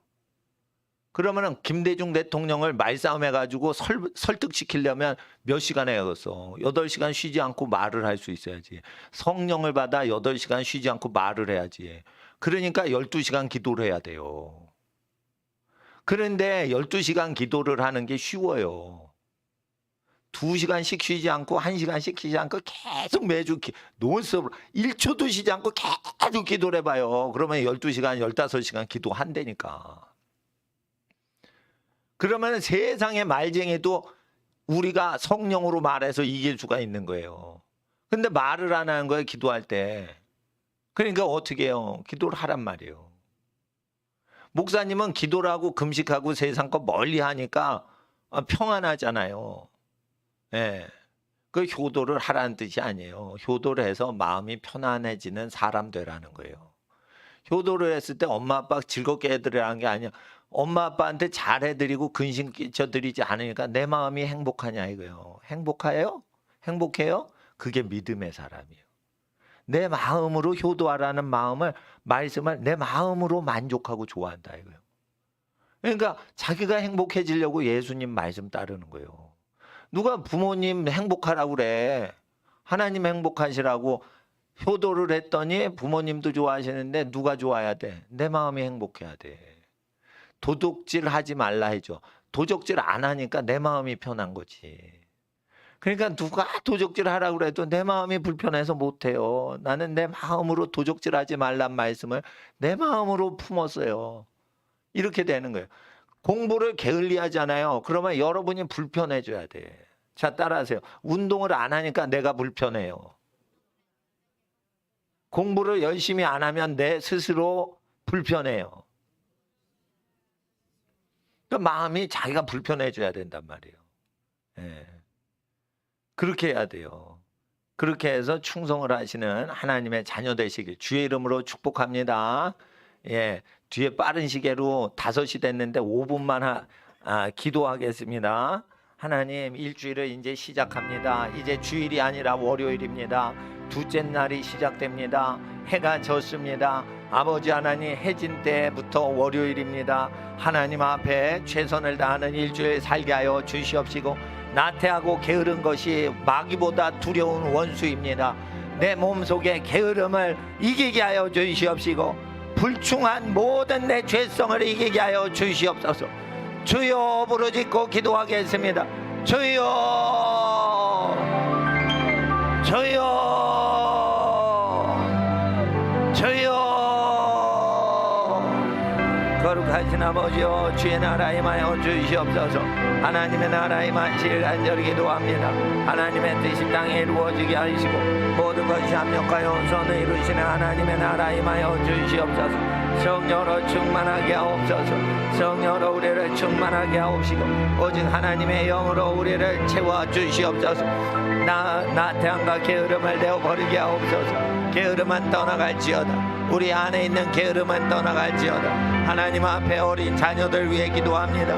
[SPEAKER 1] 그러면은 김대중 대통령을 말싸움 해가지고 설득시키려면 몇 시간 해야겠어. 8시간 쉬지 않고 말을 할 수 있어야지. 성령을 받아 8시간 쉬지 않고 말을 해야지. 그러니까 12시간 기도를 해야 돼요. 그런데 12시간 기도를 하는 게 쉬워요. 2시간씩 쉬지 않고 1시간씩 쉬지 않고 계속 매주 논스톱으로 1초도 쉬지 않고 계속 기도를 해봐요. 그러면 12시간, 15시간 기도한다니까. 그러면 세상의 말쟁이도 우리가 성령으로 말해서 이길 수가 있는 거예요. 근데 말을 안 하는 거예요, 기도할 때. 그러니까 어떻게 해요? 기도를 하란 말이에요. 목사님은 기도를 하고 금식하고 세상 거 멀리 하니까 평안하잖아요. 예. 그 효도를 하라는 뜻이 아니에요. 효도를 해서 마음이 편안해지는 사람 되라는 거예요. 효도를 했을 때 엄마 아빠 즐겁게 해드리라는 게 아니야. 엄마 아빠한테 잘해드리고 근심 끼쳐드리지 않으니까 내 마음이 행복하냐 이거예요. 행복해요? 행복해요? 그게 믿음의 사람이에요. 내 마음으로 효도하라는 말씀을 내 마음으로 만족하고 좋아한다 이거예요. 그러니까 자기가 행복해지려고 예수님 말씀 따르는 거예요. 누가 부모님 행복하라고 그래. 하나님 행복하시라고 효도를 했더니 부모님도 좋아하시는데 누가 좋아야 돼? 내 마음이 행복해야 돼. 도둑질 하지 말라 해줘. 도적질 안 하니까 내 마음이 편한 거지. 그러니까 누가 도적질 하라고 해도 내 마음이 불편해서 못해요. 나는 내 마음으로 도적질 하지 말란 말씀을 내 마음으로 품었어요. 이렇게 되는 거예요. 공부를 게을리하잖아요. 그러면 여러분이 불편해져야 돼. 자, 따라하세요. 운동을 안 하니까 내가 불편해요. 공부를 열심히 안 하면 내 스스로 불편해요. 그러니까 마음이 자기가 불편해져야 된단 말이에요. 예. 그렇게 해야 돼요. 그렇게 해서 충성을 하시는 하나님의 자녀 되시길 주의 이름으로 축복합니다. 예, 뒤에 빠른 시계로 5시 됐는데 5분만 기도하겠습니다. 하나님, 일주일을 이제 시작합니다. 이제 주일이 아니라 월요일입니다. 둘째 날이 시작됩니다. 해가 졌습니다. 아버지 하나님, 해진 때부터 월요일입니다. 하나님 앞에 최선을 다하는 일주일 살게 하여 주시옵시고, 나태하고 게으른 것이 마귀보다 두려운 원수입니다. 내 몸속에 게으름을 이기게 하여 주시옵시고, 불충한 모든 내 죄성을 이기게 하여 주시옵소서. 주여, 부르짖고 기도하겠습니다. 주여, 주여, 주여. 거룩하신 아버지여, 주의 나라 임하여 주시옵소서. 하나님의 나라 임하시길 간절히 기도합니다. 하나님의 뜻이 땅에 이루어지게 하시고 모든 것이 합력하여 선을 이루시는 하나님의 나라 임하여 주시옵소서. 성령으로 충만하게 하옵소서. 성령으로 우리를 충만하게 하옵시고 오직 하나님의 영으로 우리를 채워주시옵소서. 나태함과 게으름을 내어버리게 하옵소서. 게으름은 떠나갈지어다. 우리 안에 있는 게으름은 떠나갈지어다. 하나님 앞에 어린 자녀들 위해 기도합니다.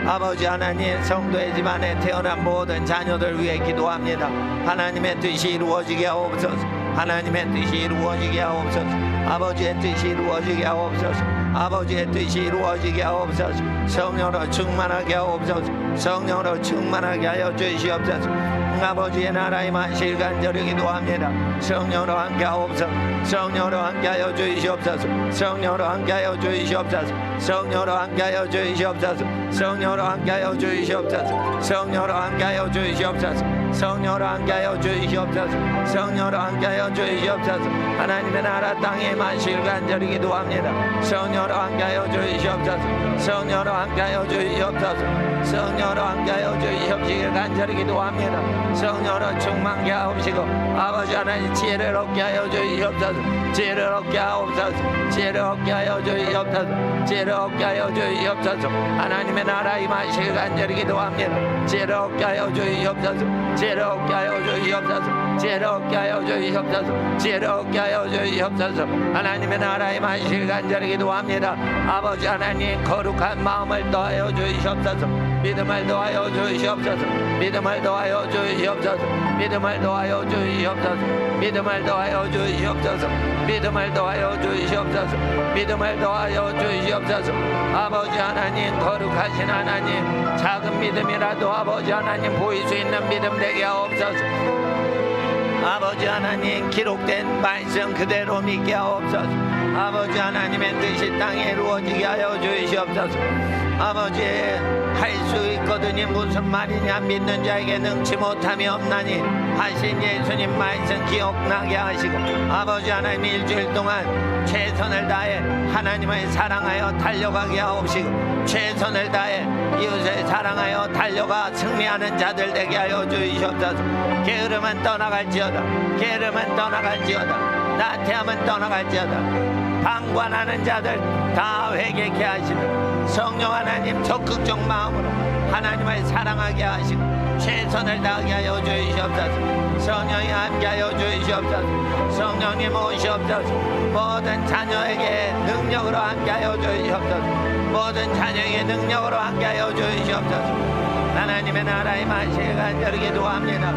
[SPEAKER 1] 아버지 하나님, 성도의 집안에 태어난 모든 자녀들 위해 기도합니다. 하나님의 뜻이 이루어지게 하옵소서. 하나님의 뜻이 이루어지게 하옵소서. 아버지의 뜻이 이루어지게 하옵소서. 아버지의 뜻이 이루어지게 하옵소서. 성령으로 충만하게 하옵소서. 성령으로 충만하게 하여 주시옵소서. 아버지의 나라에 임하실 간절히 기도합니다. 성령으로 함께 하옵소서. 성령으로 함께 하여 주시옵소서. 성령으로 함께 하여 주시옵소서. 성령으로 함께 하여 주시옵소서. 성령으로 함께 하여 주시옵소서. 성령으로 함께 하여 주시옵소서. 성령으로 함께 하여 주시옵소서. 성령으로 함께 하여 주시옵소서. 하나님의 나라 땅에 임하실 간절히 기도합니다. 성령으로 함께 하여 주시옵소서. 성령으로 함께 하여 주시옵소서. 성령으로 함께 하여 주시옵시길 간절히 기도합니다. 성령으로 충만케 하옵시고 아버지 하나님, 지혜를 얻게 하여 주시옵소서. 지혜를 얻게 하옵소서. 지혜를 얻게 하여 주시옵소서. 지혜를 얻게 하여 주시옵소서. 하나님의 나라 임하시길 간절히 기도합니다. 지혜를 얻게 하여 주시옵소서. 지혜를 얻게 하여 주시옵소서. 지혜를 얻게 하여 주시옵소서. 지혜를 얻게 하여 주시옵소서. 하나님의 나라 임하시길 간절히 기도합니다. 아버지 하나님, 거룩한 마음을 더하여 주시옵소서. 믿음을 더하여 주시옵소서. 믿음을 더하여 주시옵소서. 믿음을 더하여 주시옵소서. 믿음을 더하여 주시옵소서. 믿음을 더하여 주시옵소서. 믿음을 더하여 주시옵소서. 아버지 하나님, 거룩하신 하나님, 작은 믿음이라도 아버지 하나님 보일 수 있는 믿음 되게 하옵소서. 아버지 하나님, 기록된 말씀 그대로 믿게 하옵소서. 아버지 하나님의 뜻이 땅에 이루어지게 하여 주시옵소서. 아버지, 할 수 있거든요. 무슨 말이냐, 믿는 자에게 능치 못함이 없나니 하신 예수님 말씀 기억나게 하시고, 아버지 하나님 일주일 동안 최선을 다해 하나님을 사랑하여 달려가게 하옵시고, 최선을 다해 이웃을 사랑하여 달려가 승리하는 자들 되게 하여 주시옵소서. 게으름은 떠나갈지어다. 게으름은 떠나갈지어다. 나태함은 떠나갈지어다. 방관하는 자들 다 회개케 하시고, 성령 하나님 적극적 마음으로 하나님을 사랑하게 하시고 최선을 다하게 하여 주시옵소서. 성령이 함께하여 주시옵소서. 성령님 오시옵소서. 모든 자녀에게 능력으로 함께하여 주시옵소서. 모든 자녀에게 능력으로 함께하여 주시옵소서. 하나님의 나라의 말씀을 간절히 기도합니다.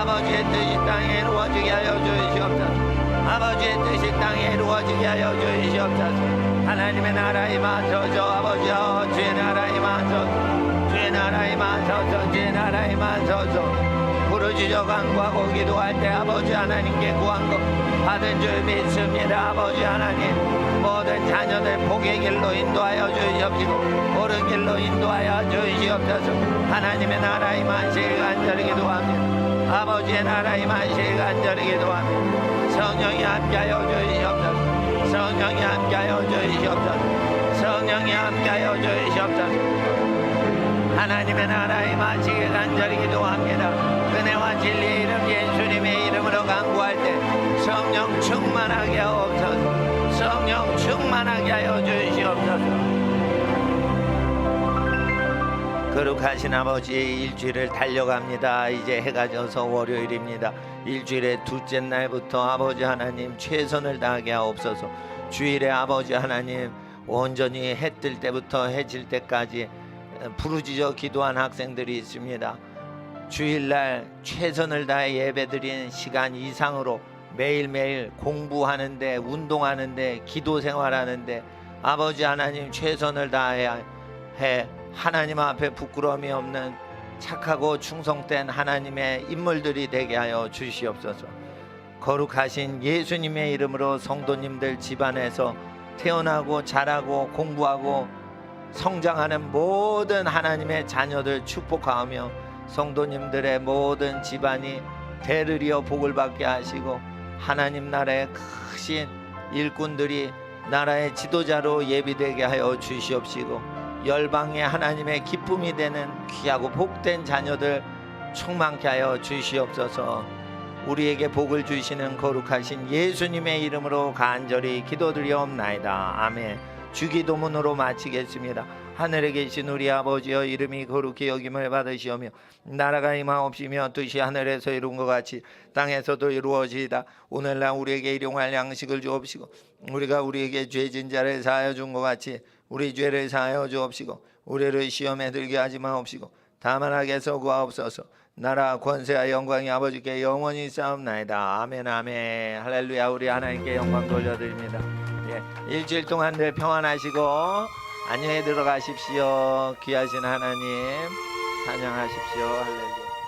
[SPEAKER 1] 아버지의 뜻이 땅에 이루어지게 하여 주시옵소서. 아버지의 뜻이 땅에 이루어지게 하여 주시옵소서. 하나님의 나라에 임하소서. 아버지여, 주의 나라에 임하소서. 주의 나라에 임하소서. 주의 나라에 임하소서. 부르짖어 간구하고 기도할 때 아버지 하나님께 구한 것 받은 줄 믿습니다. 아버지 하나님, 모든 자녀들 복의 길로 인도하여 주시옵시고 옳은 길로 인도하여 주시옵소서. 하나님의 나라에 임하시길 간절히 기도합니다. 아버지의 나라에 임하시길 간절히 기도합니다. 성령이 함께하여 주시옵소서. 성령이 함께하여 주시옵소서. 성령이 함께하여 주시옵소서. 하나님의 나라에 임하시길 간절히 기도합니다. 은혜와 진리의 이름 예수님의 이름으로 간구할 때 성령 충만하게 하옵소서. 성령 충만하게 하여 주시옵소서. 거룩하신 아버지, 일주일을 달려갑니다. 이제 해가 져서 월요일입니다. 일주일의 둘째 날부터 아버지 하나님 최선을 다하게 하옵소서. 주일에 아버지 하나님 온전히 해 뜰 때부터 해 질 때까지 부르짖어 기도한 학생들이 있습니다. 주일날 최선을 다해 예배드리는 시간 이상으로 매일매일 공부하는데, 운동하는데, 기도 생활하는데 아버지 하나님 최선을 다해야 해 하나님 앞에 부끄러움이 없는 착하고 충성된 하나님의 인물들이 되게 하여 주시옵소서. 거룩하신 예수님의 이름으로 성도님들 집안에서 태어나고 자라고 공부하고 성장하는 모든 하나님의 자녀들 축복하며 성도님들의 모든 집안이 대를 이어 복을 받게 하시고 하나님 나라의 크신 일꾼들이 나라의 지도자로 예비되게 하여 주시옵시고 열방의 하나님의 기쁨이 되는 귀하고 복된 자녀들 충만케 하여 주시옵소서. 우리에게 복을 주시는 거룩하신 예수님의 이름으로 간절히 기도드리옵나이다. 아멘. 주기도문으로 마치겠습니다. 하늘에 계신 우리 아버지여, 이름이 거룩히 여김을 받으시오며 나라가 임하옵시며 뜻이 하늘에서 이룬 것 같이 땅에서도 이루어지이다. 오늘날 우리에게 일용할 양식을 주옵시고 우리가 우리에게 죄진 자를 사하여 준 것 같이 우리 죄를 사하여 주옵시고 우리를 시험에 들게 하지 마옵시고 다만 악에서 구하옵소서. 나라 권세와 영광이 아버지께 영원히 싸움나이다. 아멘 아멘. 할렐루야. 우리 하나님께 영광 돌려드립니다. 일주일 동안 늘 평안하시고 안녕히 들어가십시오. 귀하신 하나님 찬양하십시오. 할렐루야.